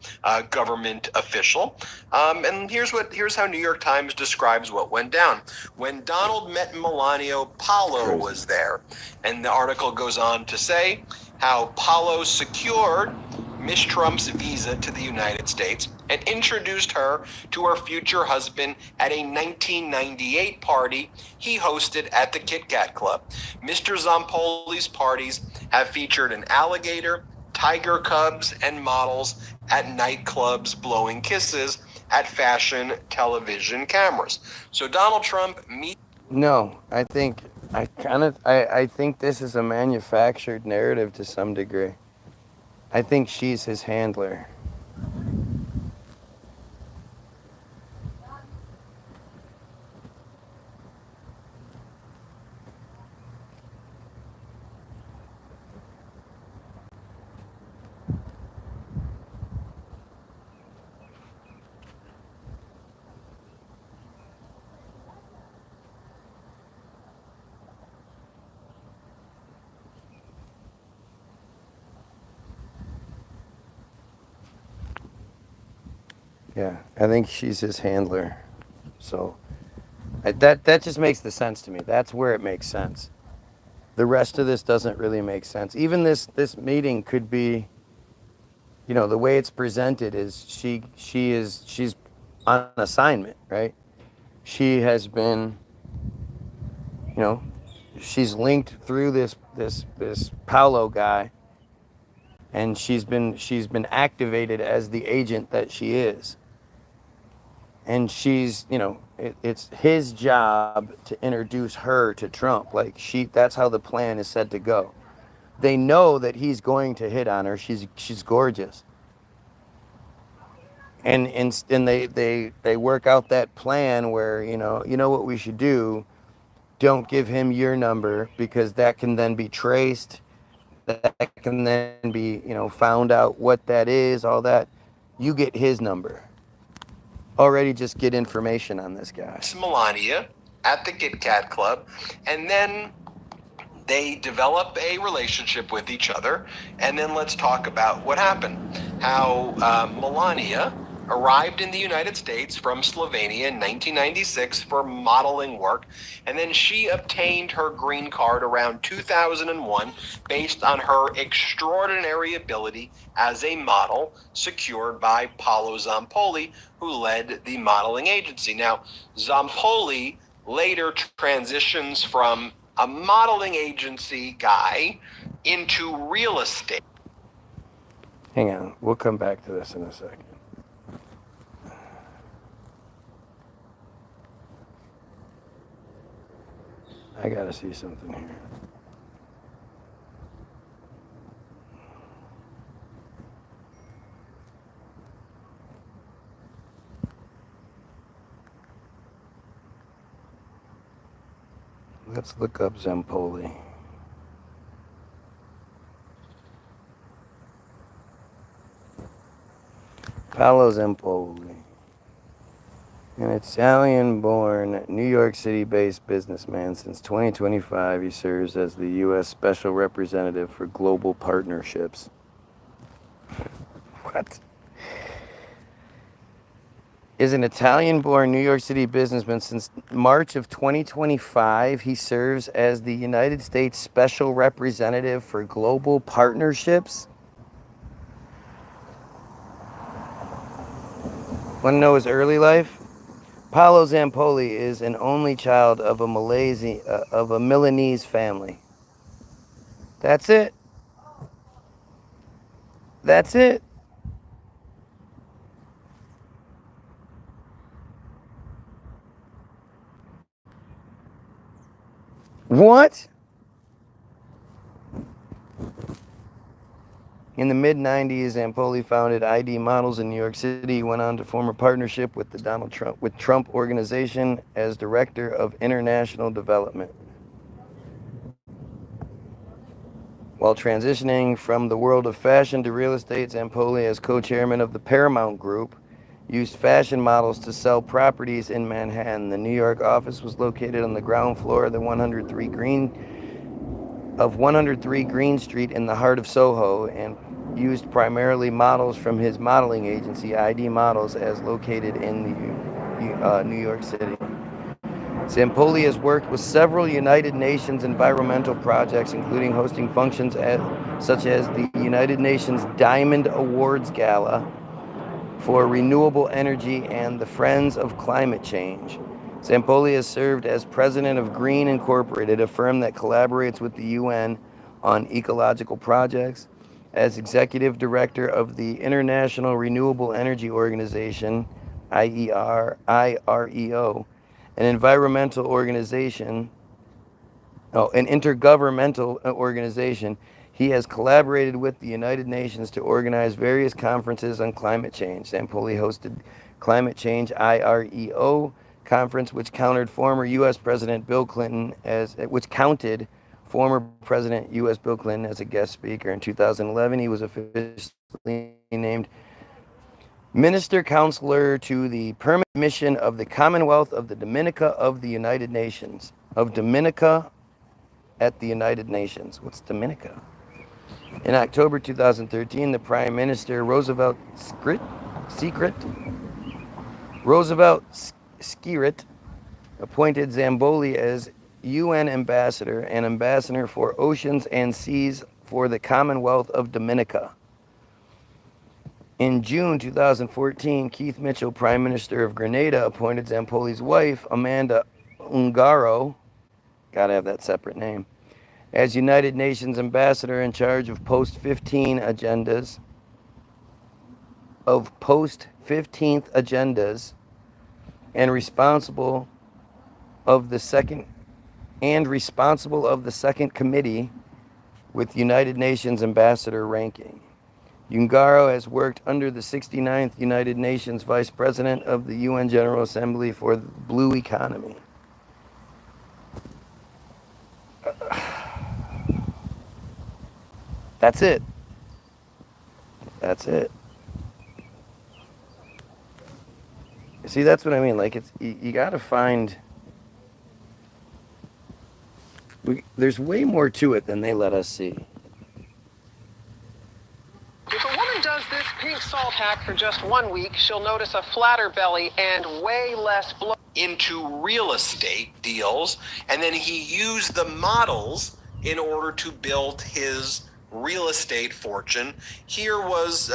government official. And here's how New York Times describes what went down. When Donald met Melania, Paolo was there. And the article goes on to say how Paolo secured Miss Trump's visa to the United States and introduced her to her future husband at a 1998 party he hosted at the Kit Kat Club. Mr. Zampoli's parties have featured an alligator, tiger cubs, and models at nightclubs blowing kisses at fashion television cameras. So Donald Trump meets... No, I think this is a manufactured narrative to some degree. I think she's his handler. Yeah, I think she's his handler. So that just makes the sense to me. That's where it makes sense. The rest of this doesn't really make sense. Even this meeting could be, the way it's presented is she's on assignment, right? She has been, she's linked through this Paolo guy, and she's been activated as the agent that she is. And she's, it's his job to introduce her to Trump. That's how the plan is said to go. They know that he's going to hit on her. She's gorgeous. And they work out that plan where, you know what we should do? Don't give him your number, because that can then be traced. That can then be, found out what that is, all that. You get his number. Already just get information on this guy. Melania at the Kit Kat Club, and then they develop a relationship with each other. And then let's talk about what happened. How Melania, arrived in the United States from Slovenia in 1996 for modeling work, and then she obtained her green card around 2001 based on her extraordinary ability as a model, secured by Paolo Zampoli, who led the modeling agency. Now, Zampoli later transitions from a modeling agency guy into real estate. Hang on, we'll come back to this in a second. I gotta see something here. Let's look up Zampoli. Paolo Zampoli. An Italian-born, New York City-based businessman. Since 2025, he serves as the U.S. Special Representative for Global Partnerships. What? Is an Italian-born New York City businessman. Since March of 2025, he serves as the United States Special Representative for Global Partnerships. Want to know his early life? Paolo Zampoli is an only child of a Milanese family. That's it. That's it. What? In the mid-90s, Zampoli founded ID Models in New York City. He went on to form a partnership with the Trump Organization as Director of International Development. While transitioning from the world of fashion to real estate, Zampoli, as co-chairman of the Paramount Group, used fashion models to sell properties in Manhattan. The New York office was located on the ground floor of 103 Green Street in the heart of Soho, and used primarily models from his modeling agency, ID Models, as located in New York City. Zampoli has worked with several United Nations environmental projects, including hosting functions such as the United Nations Diamond Awards Gala for renewable energy and the Friends of Climate Change. Zampoli has served as president of Green Incorporated, a firm that collaborates with the UN on ecological projects, as executive director of the International Renewable Energy Organization, IREO, an intergovernmental organization. He has collaborated with the United Nations to organize various conferences on climate change. Zampoli hosted Climate Change IREO conference, which counted former U.S. President Bill Clinton as a guest speaker. In 2011, he was officially named Minister Counselor to the Permanent Mission of the Commonwealth of the Dominica of the United Nations. Of Dominica at the United Nations. What's Dominica? In October 2013, the Prime Minister Roosevelt Skerrit appointed Zampoli as UN Ambassador and Ambassador for Oceans and Seas for the Commonwealth of Dominica. In June 2014, Keith Mitchell, Prime Minister of Grenada, appointed Zampoli's wife, Amanda Ungaro, gotta have that separate name, as United Nations Ambassador in charge of post-15 agendas, and responsible of the second committee with United Nations Ambassador ranking. Ungaro has worked under the 69th United Nations Vice President of the UN General Assembly for the Blue Economy. That's it. That's it. See, that's what I mean. Like, it's you got to find. There's way more to it than they let us see. If a woman does this pink salt hack for just 1 week. She'll notice a flatter belly and way less bloat. Into real estate deals, and then he used the models in order to build his real estate fortune. Here was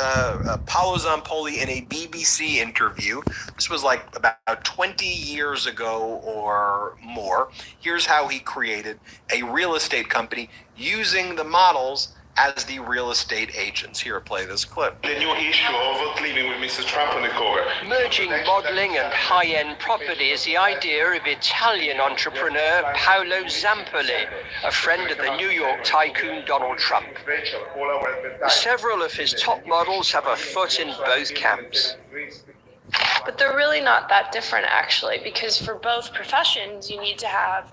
Paolo Zampoli in a BBC interview. This was like about 20 years ago or more. Here's how he created a real estate company using the models as the real estate agents. Here, play this clip. The new issue of living with Mrs. Trump on the cover. Merging modeling and high-end property is the idea of Italian entrepreneur Paolo Zampoli, a friend of the New York tycoon Donald Trump. Several of his top models have a foot in both camps. But they're really not that different, actually, because for both professions, you need to have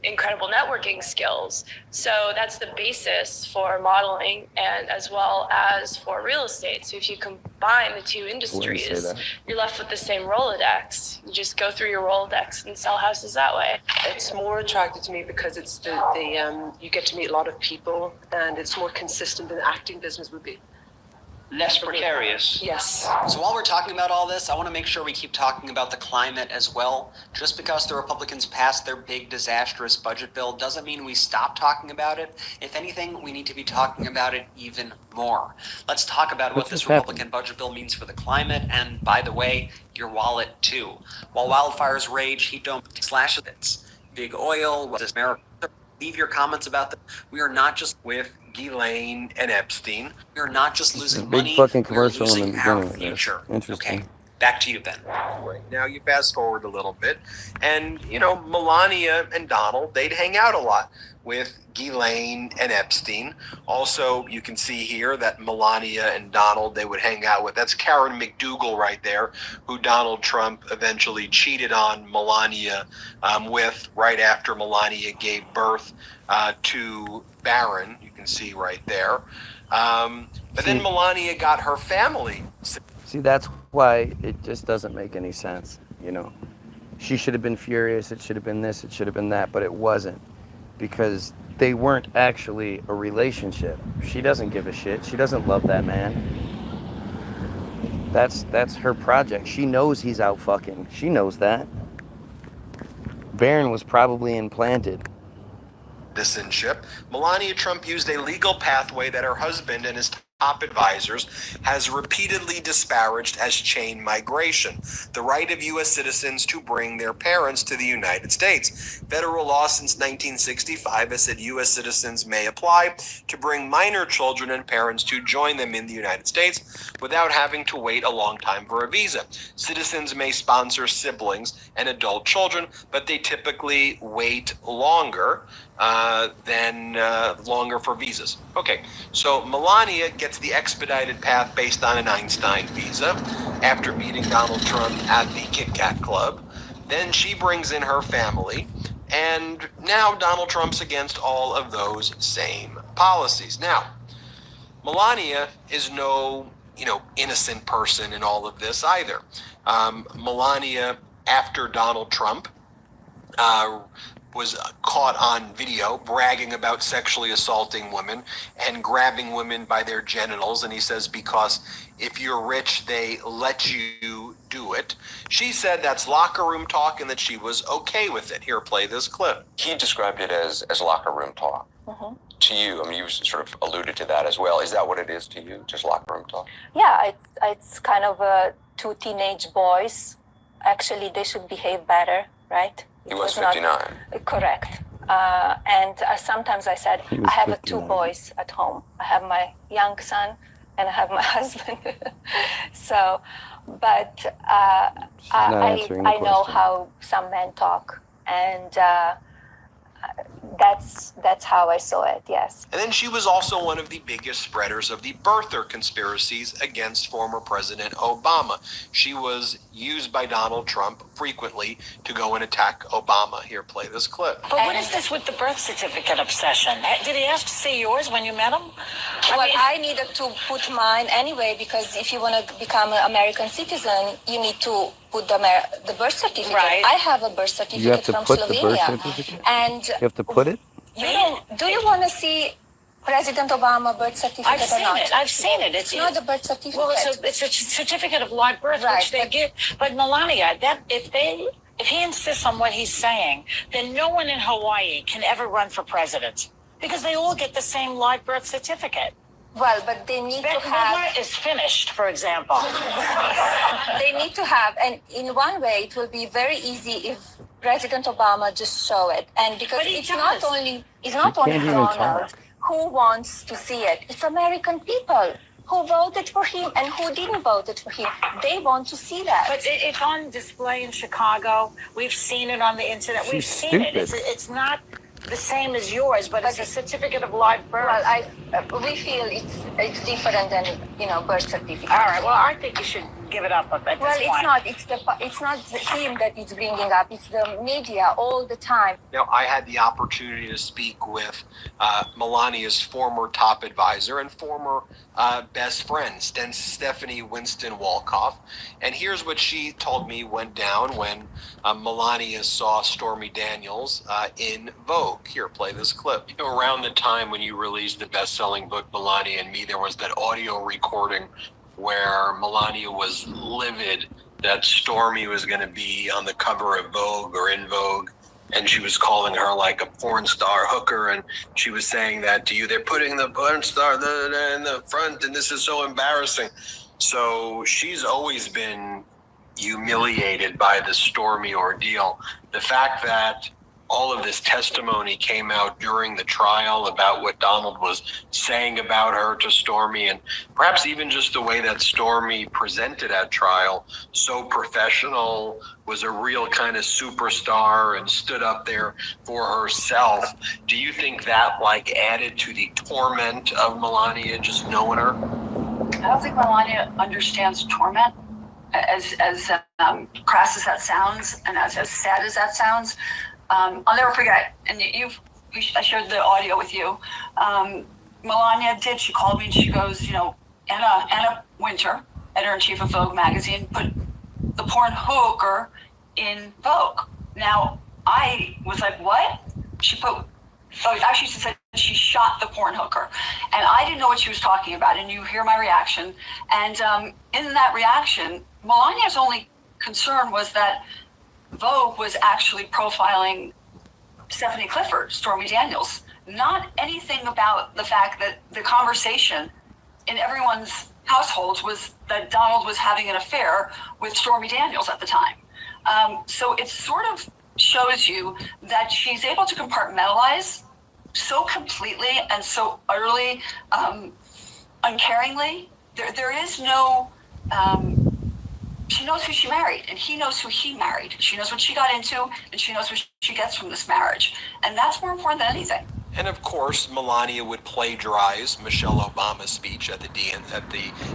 incredible networking skills. So that's the basis for modeling and as well as for real estate. So if you combine the two industries, you're left with the same Rolodex. You just go through your Rolodex and sell houses that way. It's more attractive to me because it's you get to meet a lot of people and it's more consistent than the acting business would be. Less precarious. Yes. So while we're talking about all this, I want to make sure we keep talking about the climate as well. Just because the Republicans passed their big disastrous budget bill doesn't mean we stop talking about it. If anything, we need to be talking about it even more. Let's talk about what this Republican budget bill means for the climate and, by the way, your wallet too. While wildfires rage, heat dome slashes it. Big oil, what is America? Leave your comments about that. We are not just with Ghislaine and Epstein. We are not just losing big money. fucking commercial we're in the losing our beginning of this. future. Interesting. Okay, back to you, Ben. Right. Now you fast forward a little bit, and Melania and Donald, they'd hang out a lot with Ghislaine and Epstein. Also, you can see here that Melania and Donald, they would hang out with. That's Karen McDougal right there, who Donald Trump eventually cheated on Melania with right after Melania gave birth to Barron. You can see right there. But then Melania got her family. See, that's why it just doesn't make any sense, She should have been furious, it should have been this, it should have been that, but it wasn't. Because they weren't actually a relationship. She doesn't give a shit. She doesn't love that man. That's her project. She knows he's out fucking. She knows that. Barron was probably implanted. Citizenship. Melania Trump used a legal pathway that her husband and his top advisors has repeatedly disparaged as chain migration, the right of U.S. citizens to bring their parents to the United States. Federal law since 1965 has said U.S. citizens may apply to bring minor children and parents to join them in the United States without having to wait a long time for a visa. Citizens may sponsor siblings and adult children, but they typically wait longer longer for visas. Okay, so Melania gets the expedited path based on an Einstein visa after meeting Donald Trump at the Kit Kat Club. Then she brings in her family, and now Donald Trump's against all of those same policies. Now, Melania is no, innocent person in all of this either. Melania, after Donald Trump, was caught on video bragging about sexually assaulting women and grabbing women by their genitals. And he says, because if you're rich, they let you do it. She said that's locker room talk and that she was okay with it. Here, play this clip. He described it as locker room talk. Mm-hmm. To you, you sort of alluded to that as well. Is that what it is to you, just locker room talk? Yeah, it's kind of two teenage boys. Actually, they should behave better, right? He was 59. Correct. And sometimes I said, I have two boys at home. I have my young son and I have my husband. So, but I know how some men talk, and that's how I saw it, yes. And then she was also one of the biggest spreaders of the birther conspiracies against former President Obama. She was used by Donald Trump frequently to go and attack Obama. Here, play this clip. But what is this with the birth certificate obsession? Did he ask to see yours when you met him? I needed to put mine anyway, because if you want to become an American citizen, you need to put the birth certificate. Right. I have a birth certificate from Slovenia. And you have to put it? Do you want to see President Obama birth certificate I've seen or not? it. I've seen it. It's not a birth certificate. Well, it's a certificate of live birth, Right, which they give. But Melania, if he insists on what he's saying, then no one in Hawaii can ever run for president because they all get the same live birth certificate. Well, but they need to have. What is finished, for example. They need to have, and in one way, it will be very easy if President Obama just show it, and because it's not only Donald who wants to see it; it's American people who voted for him and who didn't vote for him. They want to see that. But it's on display in Chicago. We've seen it on the internet. We've seen it. It's not the same as yours, but it's a certificate of live birth. Well, we feel it's different than birth certificate. All right. Well, I think you should give it up at this point. It's not. It's not him that it's bringing up. It's the media all the time. Now, I had the opportunity to speak with Melania's former top advisor and former best friend, Stephanie Winston Wolkoff. And here's what she told me went down when Melania saw Stormy Daniels in Vogue. Here, play this clip. Around the time when you released the best-selling book, Melania and Me, there was that audio recording where Melania was livid that Stormy was going to be on the cover of Vogue or in Vogue, and she was calling her like a porn star hooker, and she was saying that to you, they're putting the porn star in the front, and this is so embarrassing. So she's always been humiliated by the Stormy ordeal. The fact that all of this testimony came out during the trial about what Donald was saying about her to Stormy, and perhaps even just the way that Stormy presented at trial, so professional, was a real kind of superstar and stood up there for herself. Do you think that added to the torment of Melania just knowing her? I don't think Melania understands torment, as crass as that sounds and as sad as that sounds. I'll never forget, and I shared the audio with you. Melania did. She called me and she goes, Anna Winter, editor-in-chief of Vogue magazine, put the porn hooker in Vogue. Now, I was like, what? Actually, she said she shot the porn hooker. And I didn't know what she was talking about, and you hear my reaction. And in that reaction, Melania's only concern was that Vogue was actually profiling Stephanie Clifford, Stormy Daniels, not anything about the fact that the conversation in everyone's households was that Donald was having an affair with Stormy Daniels at the time. So it sort of shows you that she's able to compartmentalize so completely and so utterly uncaringly. There is no... she knows who she married, and he knows who he married. She knows what she got into, and she knows what she gets from this marriage. And that's more important than anything. And of course, Melania would plagiarize Michelle Obama's speech at the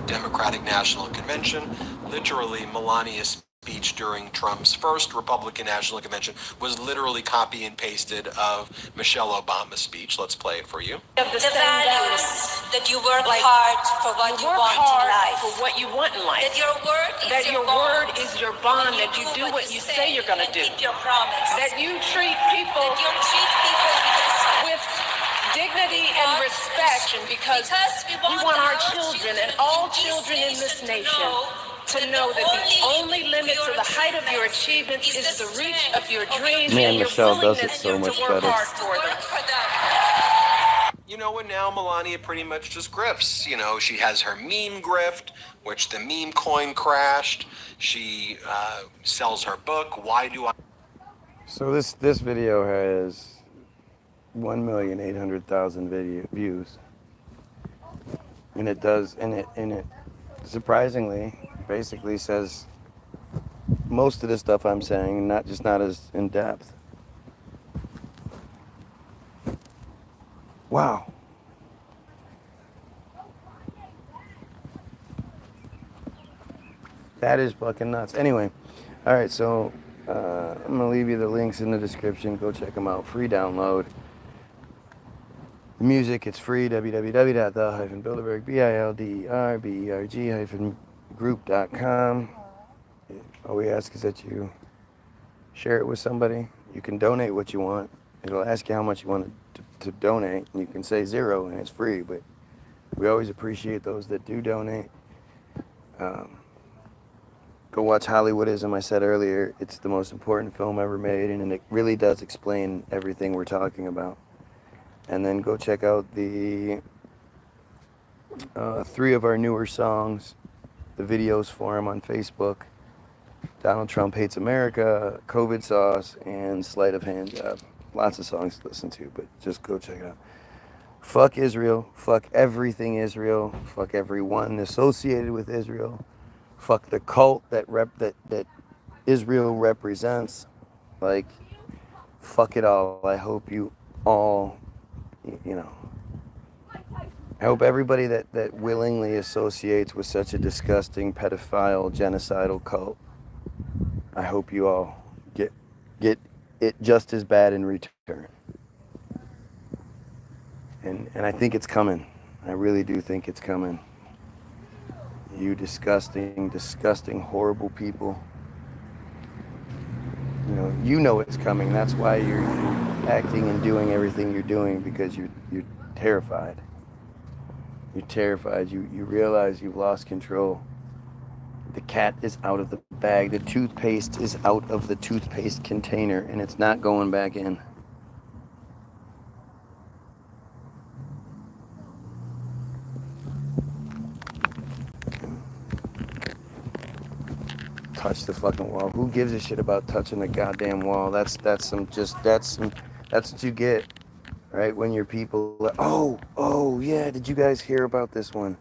Democratic National Convention. Literally, Melania's speech during Trump's first Republican National Convention was literally copy and pasted of Michelle Obama's speech. Let's play it for you. The values that you work hard for what you want in life. For what you want in life. That your word is your bond. That you do what you say you're going to do. Keep your promise. That you treat people with dignity and respect, because we want our children and all children in this nation to know that the only limit to the height of your achievements is the reach of your dreams. Man, and your Michelle does it willingness so much to work better. hard for them. And now Melania pretty much just grifts. She has her meme grift, which the meme coin crashed. She sells her book, Why Do I... So this video has 1,800,000 views, and it does, and it surprisingly basically says most of the stuff I'm saying, not as in depth. Wow. That is fucking nuts. Anyway, all right, so I'm going to leave you the links in the description. Go check them out. Free download. The music, it's free. www.the-bilderberg, BILDERBERG-group.com. All we ask is that you share it with somebody. You can donate what you want. It'll ask you how much you want to to donate. You can say 0 and it's free, but we always appreciate those that do donate. Go watch Hollywoodism. I said earlier, it's the most important film ever made, and it really does explain everything we're talking about. And then go check out the 3 of our newer songs, the videos for them on Facebook. Donald Trump Hates America, COVID Sauce, and Sleight of Hand Job. Lots of songs to listen to, but just go check it out. Fuck Israel. Fuck everything Israel. Fuck everyone associated with Israel. Fuck the cult that Israel represents. Like, fuck it all. I hope you all, I hope everybody that willingly associates with such a disgusting, pedophile, genocidal cult, I hope you all get it just as bad in return. And I think it's coming. I really do think it's coming. You disgusting, disgusting, horrible people. You know it's coming. That's why you're acting and doing everything you're doing, because you're terrified. You're terrified. You realize you've lost control. The cat is out of the bag. The toothpaste is out of the toothpaste container, and it's not going back in. Touch the fucking wall. Who gives a shit about touching the goddamn wall? That's what you get, right? When your people, oh yeah, did you guys hear about this one?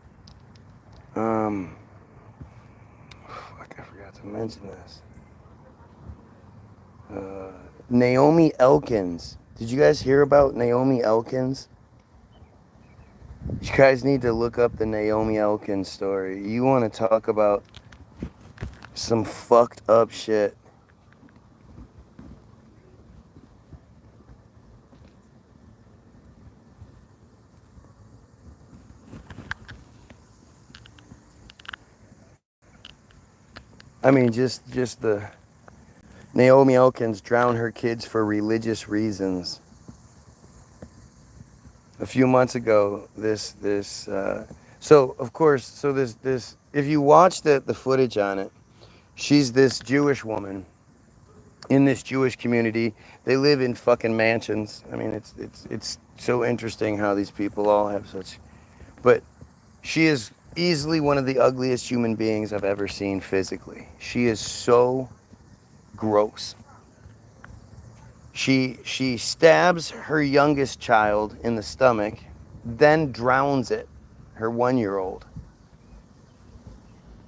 Fuck, I forgot to mention this. Naomi Elkins. Did you guys hear about Naomi Elkins? You guys need to look up the Naomi Elkins story. You want to talk about some fucked up shit. I mean, just the Naomi Elkins drowned her kids for religious reasons. A few months ago, this if you watch the footage on it, she's this Jewish woman in this Jewish community. They live in fucking mansions. I mean, it's so interesting how these people all have such, but she is easily one of the ugliest human beings I've ever seen physically. She is so gross. She stabs her youngest child in the stomach, then drowns it, her 1-year-old.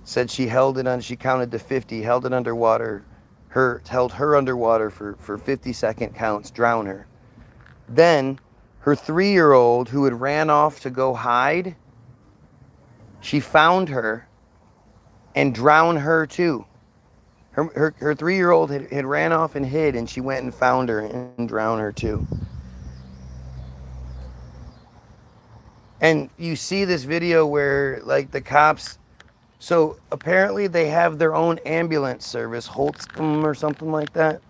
Said she counted to 50, held it underwater, held her underwater for 50-second counts, drown her. Then her 3-year-old, who had ran off to go hide, she found her and drowned her too. Her 3-year-old had ran off and hid, and she went and found her and drowned her too. And you see this video where, like, the cops, so apparently they have their own ambulance service, Holtzcom or something like that.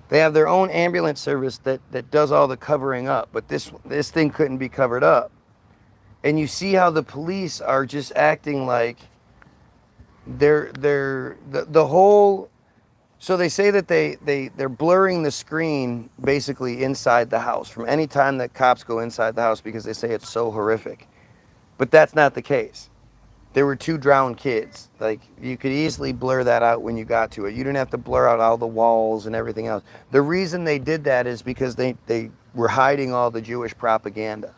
They have their own ambulance service that does all the covering up, but this thing couldn't be covered up. And you see how the police are just acting like the whole, so they say that they're blurring the screen basically inside the house from any time that cops go inside the house, because they say it's so horrific. But that's not the case. There were 2 drowned kids. Like, you could easily blur that out when you got to it. You didn't have to blur out all the walls and everything else. The reason they did that is because they were hiding all the Jewish propaganda.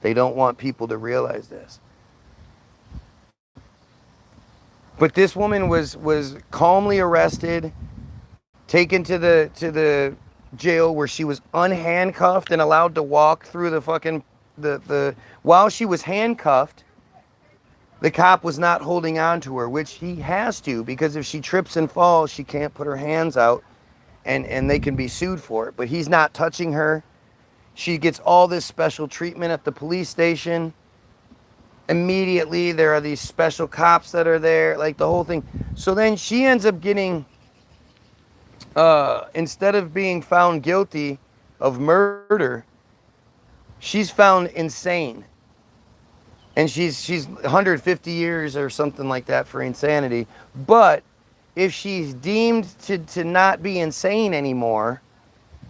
They don't want people to realize this. But this woman was calmly arrested, taken to the jail, where she was unhandcuffed and allowed to walk through the fucking while she was handcuffed. The cop was not holding on to her, which he has to, because if she trips and falls, she can't put her hands out, and they can be sued for it. But he's not touching her. She gets all this special treatment at the police station. Immediately, there are these special cops that are there, like the whole thing. So then she ends up getting, instead of being found guilty, of murder, she's found insane. And she's 150 years or something like that for insanity. But if she's deemed to not be insane anymore,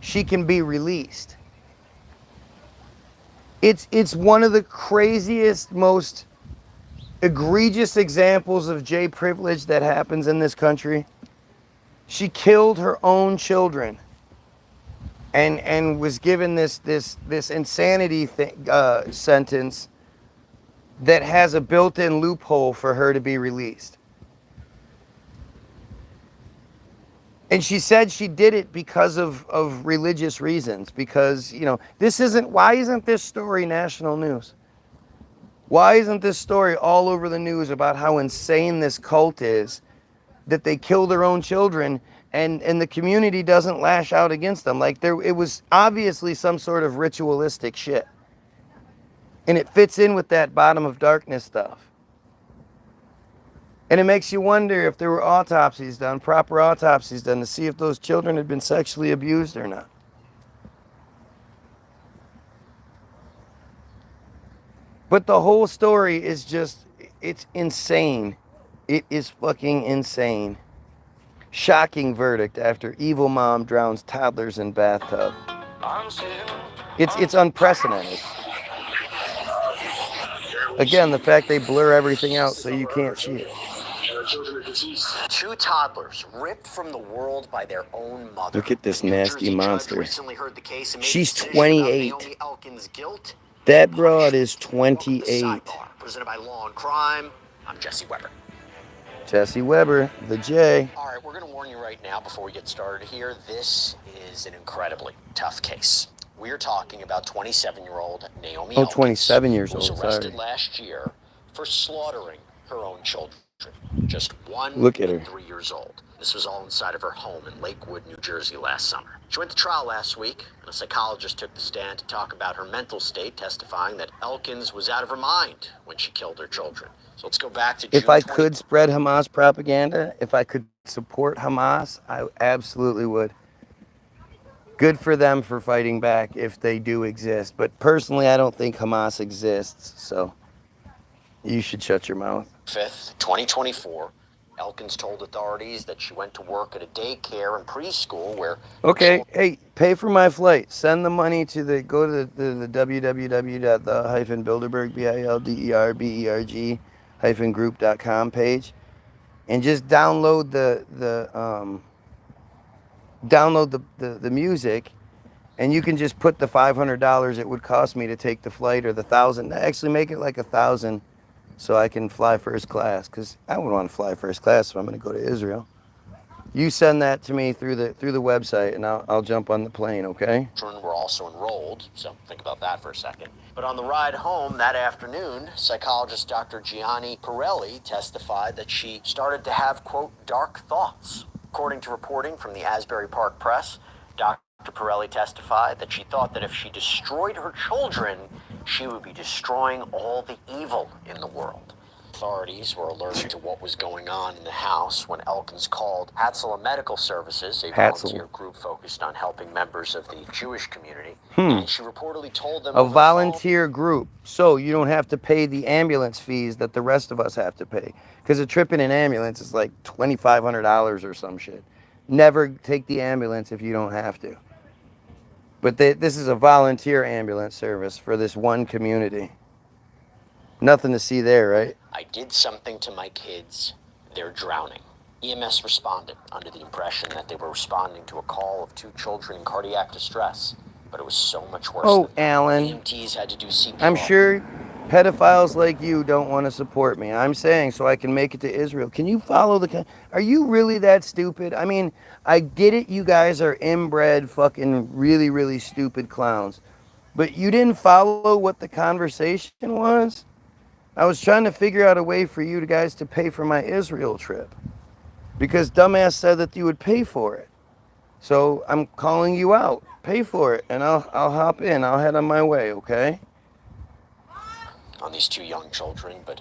she can be released. It's one of the craziest, most egregious examples of J privilege that happens in this country. She killed her own children and was given this insanity sentence that has a built-in loophole for her to be released. And she said she did it because of religious reasons, because, you know, why isn't this story national news? Why isn't this story all over the news about how insane this cult is, that they kill their own children and the community doesn't lash out against them? Like, it was obviously some sort of ritualistic shit. And it fits in with that bottom of darkness stuff. And it makes you wonder if there were autopsies done, proper autopsies done, to see if those children had been sexually abused or not. But the whole story is just, it's insane. It is fucking insane. Shocking verdict after evil mom drowns toddlers in bathtub. It's unprecedented. Again, the fact they blur everything out so you can't see it. Two toddlers ripped from the world by their own mother. Look at this nasty monster. Recently heard the case and made She's a decision 28. about Naomi Elkin's guilt. That broad is 28. Presented by Law and Crime. I'm Jesse Weber. Jesse Weber, the J. All right, we're going to warn you right now before we get started here. This is an incredibly tough case. We're talking about 27-year-old Naomi Elkins, 27 years who was old, arrested sorry. last year for slaughtering her own children, just 1 Look at her. and 3 years old. This was all inside of her home in Lakewood, New Jersey last summer. She went to trial last week, and a psychologist took the stand to talk about her mental state, testifying that Elkins was out of her mind when she killed her children. So let's go back to June If I could spread Hamas propaganda, if I could support Hamas, I absolutely would. Good for them for fighting back if they do exist. But personally, I don't think Hamas exists, so you should shut your mouth. 5th, 2024, Elkins told authorities that she went to work at a daycare and preschool where... Okay, hey, pay for my flight. Send the money to go to the www.the-bilderberg, bilderberg-group.com page, and just download the music, and you can just put the $500 it would cost me to take the flight, or the $1,000. Actually, make it like $1,000, so I can fly first class, because I would want to fly first class if I'm going to go to Israel. You send that to me through the website, and I'll jump on the plane, okay? Children were also enrolled, so think about that for a second. But on the ride home that afternoon, psychologist Dr. Gianni Pirelli testified that she started to have, quote, dark thoughts. According to reporting from the Asbury Park Press, Dr. Pirelli testified that she thought that if she destroyed her children, she would be destroying all the evil in the world. Authorities were alerted to what was going on in the house when Elkins called Hatzel Medical Services, a volunteer group focused on helping members of the Jewish community. And she reportedly told them A volunteer group, so you don't have to pay the ambulance fees that the rest of us have to pay. Because a trip in an ambulance is like $2,500 or some shit. Never take the ambulance if you don't have to. But this is a volunteer ambulance service for this one community. Nothing to see there, right? I did something to my kids. They're drowning. EMS responded under the impression that they were responding to a call of 2 children in cardiac distress. But it was so much worse than that. Alan. EMTs had to do CPR. I'm sure pedophiles like you don't want to support me. I'm saying so I can make it to Israel. Can you follow are you really that stupid? I mean, I get it, you guys are inbred fucking really, really stupid clowns. But you didn't follow what the conversation was? I was trying to figure out a way for you guys to pay for my Israel trip, because dumbass said that you would pay for it. So I'm calling you out. Pay for it, and I'll hop in. I'll head on my way, okay? On these 2 young children, but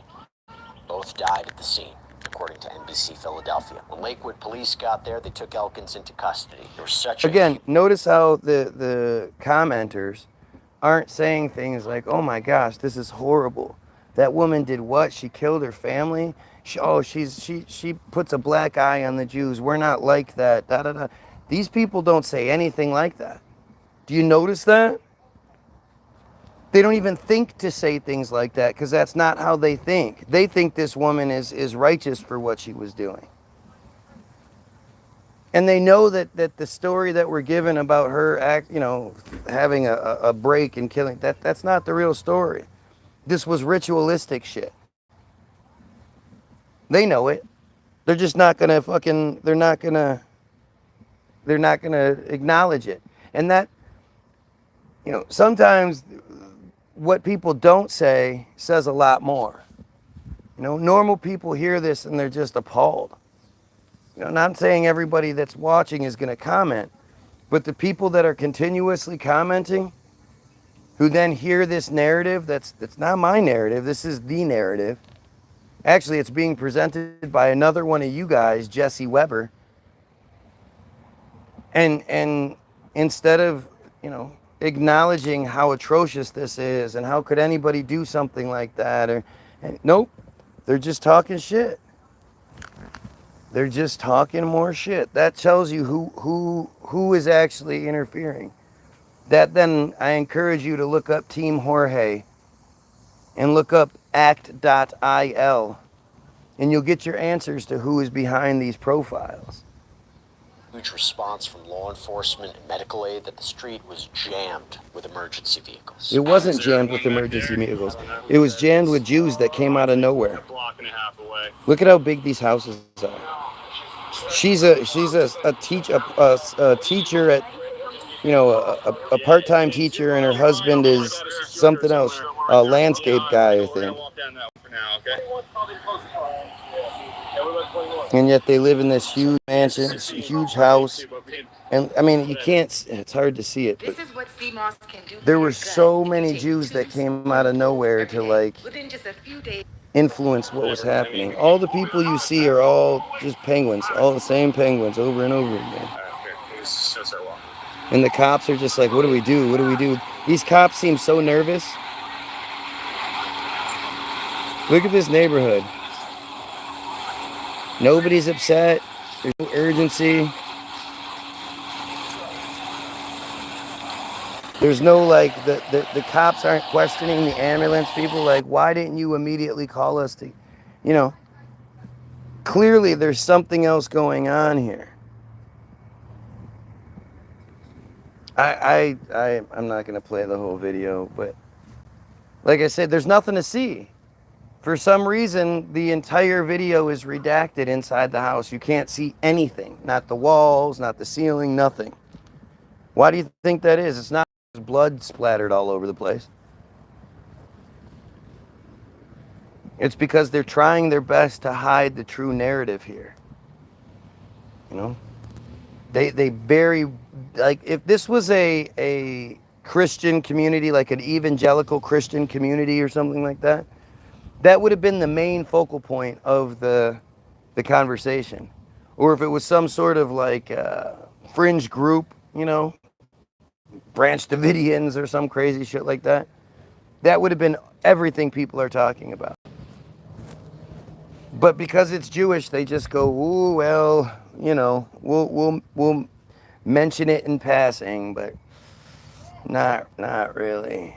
both died at the scene. according to NBC Philadelphia. When Lakewood police got there, they took Elkins into custody. There was such Again, notice how the commenters aren't saying things like, oh my gosh, this is horrible. That woman did what? She killed her family? She puts a black eye on the Jews. We're not like that. Da, da, da. These people don't say anything like that. Do you notice that? They don't even think to say things like that because that's not how they think. They think this woman is righteous for what she was doing. And they know that the story that we're given about her having a break and killing, that's not the real story. This was ritualistic shit. They know it. They're just not gonna they're not gonna acknowledge it. And that, sometimes what people don't say says a lot more. Normal people hear this and they're just appalled. Not saying everybody that's watching is going to comment, but the people that are continuously commenting, who then hear this narrative, that's not my narrative, this is the narrative. Actually, it's being presented by another one of you guys, Jesse Weber. And instead of, acknowledging how atrocious this is and how could anybody do something like that, nope, they're just talking shit. They're just talking more shit. That tells you who is actually interfering. That then I encourage you to look up Team Jorge and look up act.il, and you'll get your answers to who is behind these profiles. huge response from law enforcement and medical aid that the street was jammed with emergency vehicles. It wasn't jammed with emergency vehicles. It was jammed with Jews that came out of nowhere. Look at how big these houses are. She's a teacher at, a part-time teacher, and her husband is something else, a landscape guy, I think. And yet they live in this huge mansion, this huge house. And I mean, it's hard to see it, but there were so many Jews that came out of nowhere to influence what was happening. All the people you see are all just penguins, all the same penguins over and over again. And the cops are just like, what do we do? What do we do? These cops seem so nervous. Look at this neighborhood. Nobody's upset. There's no urgency. There's no the cops aren't questioning the ambulance people like, why didn't you immediately call us to, clearly there's something else going on here. I'm not going to play the whole video, but like I said, there's nothing to see. For some reason, the entire video is redacted inside the house. You can't see anything, not the walls, not the ceiling, nothing. Why do you think that is? It's not blood splattered all over the place. It's because they're trying their best to hide the true narrative here. They bury, like, if this was a Christian community, like an evangelical Christian community or something like that, that would have been the main focal point of the conversation. Or if it was some sort of fringe group, Branch Davidians or some crazy shit like that, that would have been everything people are talking about. But because it's Jewish, they just go, ooh, well, we'll mention it in passing, but not really.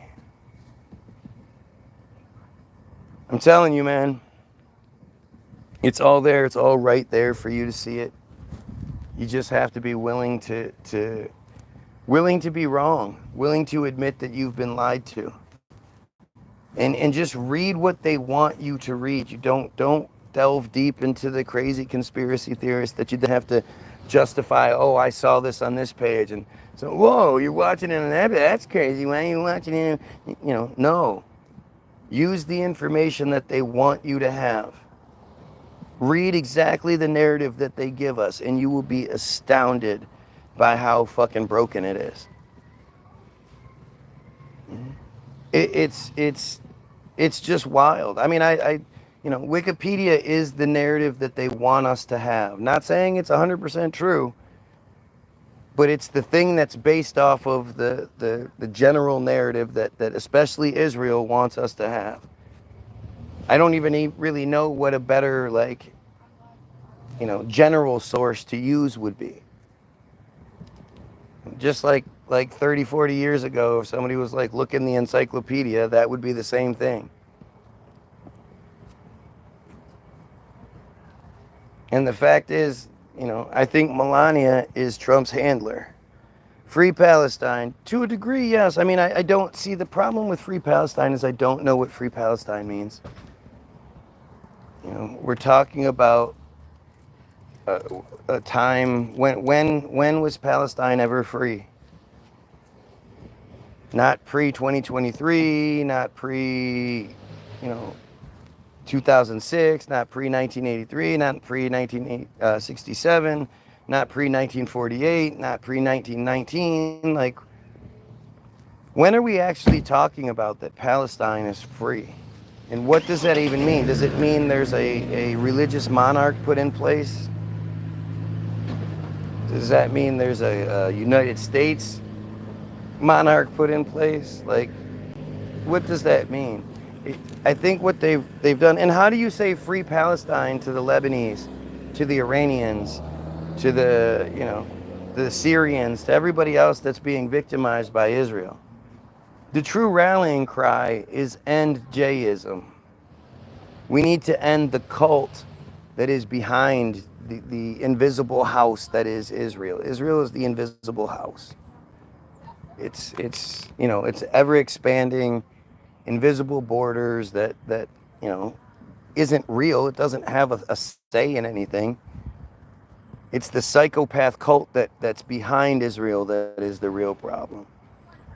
I'm telling you, man, it's all there. It's all right there for you to see it. You just have to be willing to be wrong, willing to admit that you've been lied to. And just read what they want you to read. You don't delve deep into the crazy conspiracy theorists that you then have to justify, oh, I saw this on this page. And so, whoa, you're watching it on that, that's crazy. Why are you watching it? No. Use the information that they want you to have. Read exactly the narrative that they give us, and you will be astounded by how fucking broken it is. It's just wild. I mean, Wikipedia is the narrative that they want us to have. Not saying it's 100% true, but it's the thing that's based off of the general narrative that especially Israel wants us to have. I don't even really know what a better, general source to use would be. Just like 30, 40 years ago, if somebody was like, look in the encyclopedia, that would be the same thing. And the fact is, I think Melania is Trump's handler. Free Palestine, to a degree, yes. I mean, I don't see the problem with Free Palestine is I don't know what Free Palestine means. We're talking about a time when was Palestine ever free? Not pre-2023, not pre, 2006, not pre-1983, not pre-1967, not pre-1948, not pre-1919. Like, when are we actually talking about that Palestine is free? And what does that even mean? Does it mean there's a religious monarch put in place? Does that mean there's a United States monarch put in place? Like, what does that mean? I think what they've done, and how do you say free Palestine to the Lebanese, to the Iranians, to the Syrians, to everybody else that's being victimized by Israel? The true rallying cry is end Jayism. We need to end the cult that is behind the invisible house that is Israel. Israel is the invisible house. It's ever expanding, invisible borders that isn't real. It doesn't have a say in anything. It's the psychopath cult that's behind Israel that is the real problem.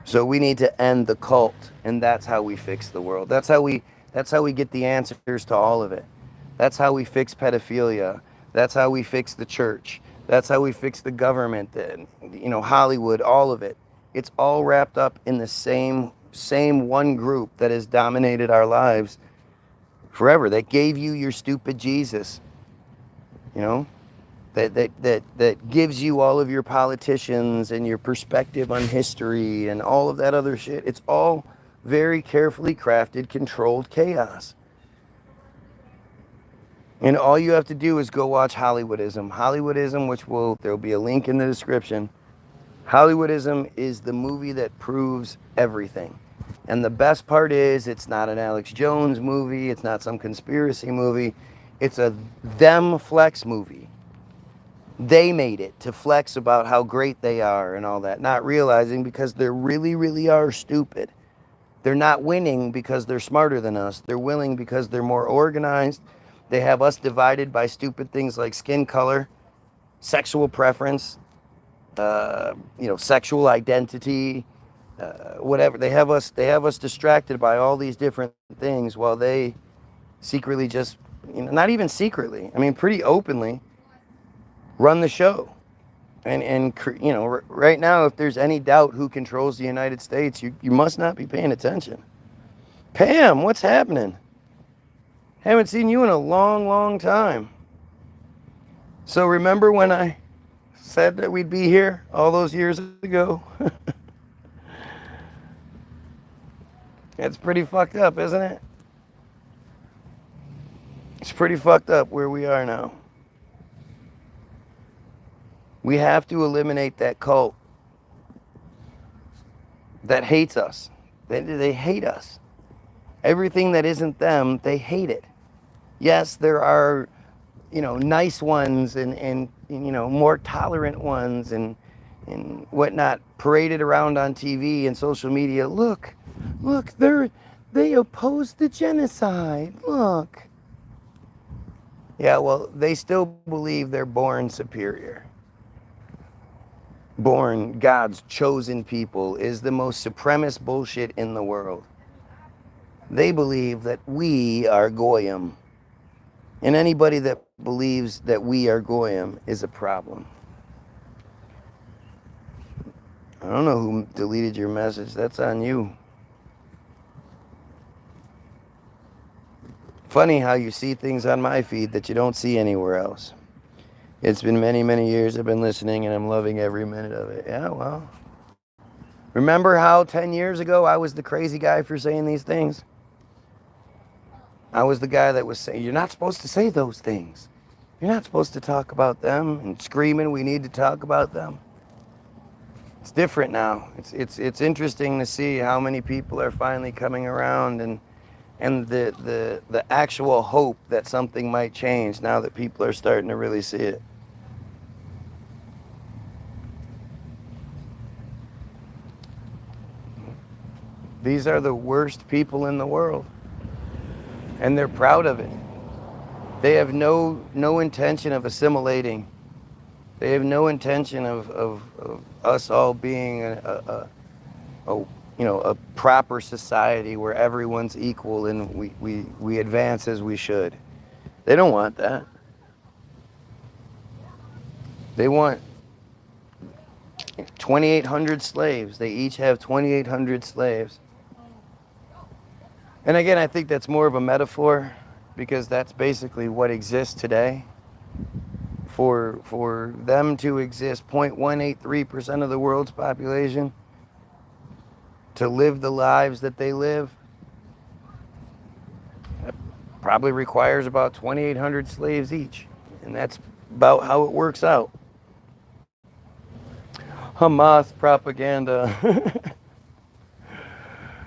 So we need to end the cult, and that's how we fix the world. That's how we get the answers to all of it. That's how we fix pedophilia. That's how we fix the church. That's how we fix the government, Hollywood, all of it. It's all wrapped up in the same one group that has dominated our lives forever. That gave you your stupid Jesus, that gives you all of your politicians and your perspective on history and all of that other shit. It's all very carefully crafted, controlled chaos. And all you have to do is go watch Hollywoodism. Hollywoodism, there'll be a link in the description. Hollywoodism is the movie that proves everything. And the best part is it's not an Alex Jones movie. It's not some conspiracy movie. It's a them flex movie. They made it to flex about how great they are and all that, not realizing because they really, really are stupid. They're not winning because they're smarter than us. They're winning because they're more organized. They have us divided by stupid things like skin color, sexual preference, sexual identity, whatever. They have us distracted by all these different things while they secretly just, not even secretly, I mean, pretty openly run the show. And right now, if there's any doubt who controls the United States, you must not be paying attention. Pam, what's happening? Haven't seen you in a long, long time. So remember when I said that we'd be here all those years ago? It's pretty fucked up, isn't it? It's pretty fucked up where we are now. We have to eliminate that cult that hates us. They hate us. Everything that isn't them, they hate it. Yes, there are, nice ones and more tolerant ones and whatnot paraded around on TV and social media. Look, they oppose the genocide. Look. Yeah, well, they still believe they're born superior. Born God's chosen people is the most supremacist bullshit in the world. They believe that we are Goyim. And anybody that believes that we are Goyim is a problem. I don't know who deleted your message. That's on you. funny how you see things on my feed that you don't see anywhere else. It's been many, many years I've been listening, and I'm loving every minute of it. Yeah, well. Remember how 10 years ago I was the crazy guy for saying these things? I was the guy that was saying, you're not supposed to say those things. You're not supposed to talk about them, and screaming, we need to talk about them. It's different now. It's interesting to see how many people are finally coming around, and the actual hope that something might change now that people are starting to really see it. These are the worst people in the world, and they're proud of it. They have no intention of assimilating. They have no intention of us all being a proper society where everyone's equal and we advance as we should. They don't want that. They want 2,800 slaves. They each have 2,800 slaves. And again, I think that's more of a metaphor, because that's basically what exists today. For them to exist, 0.183% of the world's population, to live the lives that they live, that probably requires about 2,800 slaves each. And that's about how it works out. Hamas propaganda.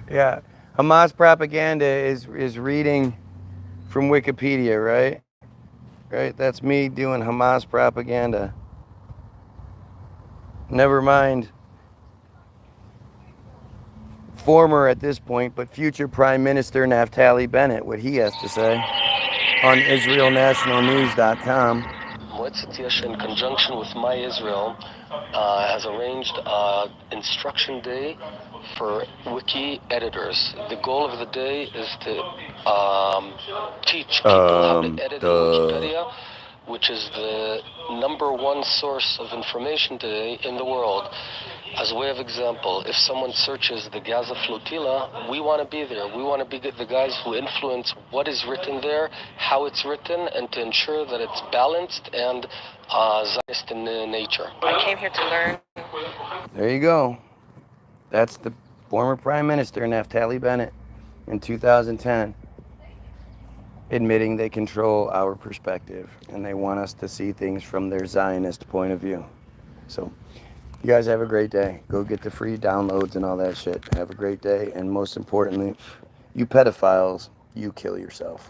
Yeah. Hamas propaganda is reading from Wikipedia, right? Right? That's me doing Hamas propaganda. Never mind former at this point, but future Prime Minister Naftali Bennett, what he has to say on IsraelNationalNews.com. Moetzet Yesh, in conjunction with My Israel, has arranged Instruction Day for wiki editors. The goal of the day is to teach people how to edit in Wikipedia, which is the #1 source of information today in the world. As a way of example, if someone searches the Gaza flotilla, we want to be there. We want to be the guys who influence what is written there, how it's written, and to ensure that it's balanced and Zionist in nature. I came here to learn. There you go. That's the former Prime Minister, Naftali Bennett, in 2010, admitting they control our perspective and they want us to see things from their Zionist point of view. So, you guys have a great day. Go get the free downloads and all that shit. Have a great day. And most importantly, you pedophiles, you kill yourself.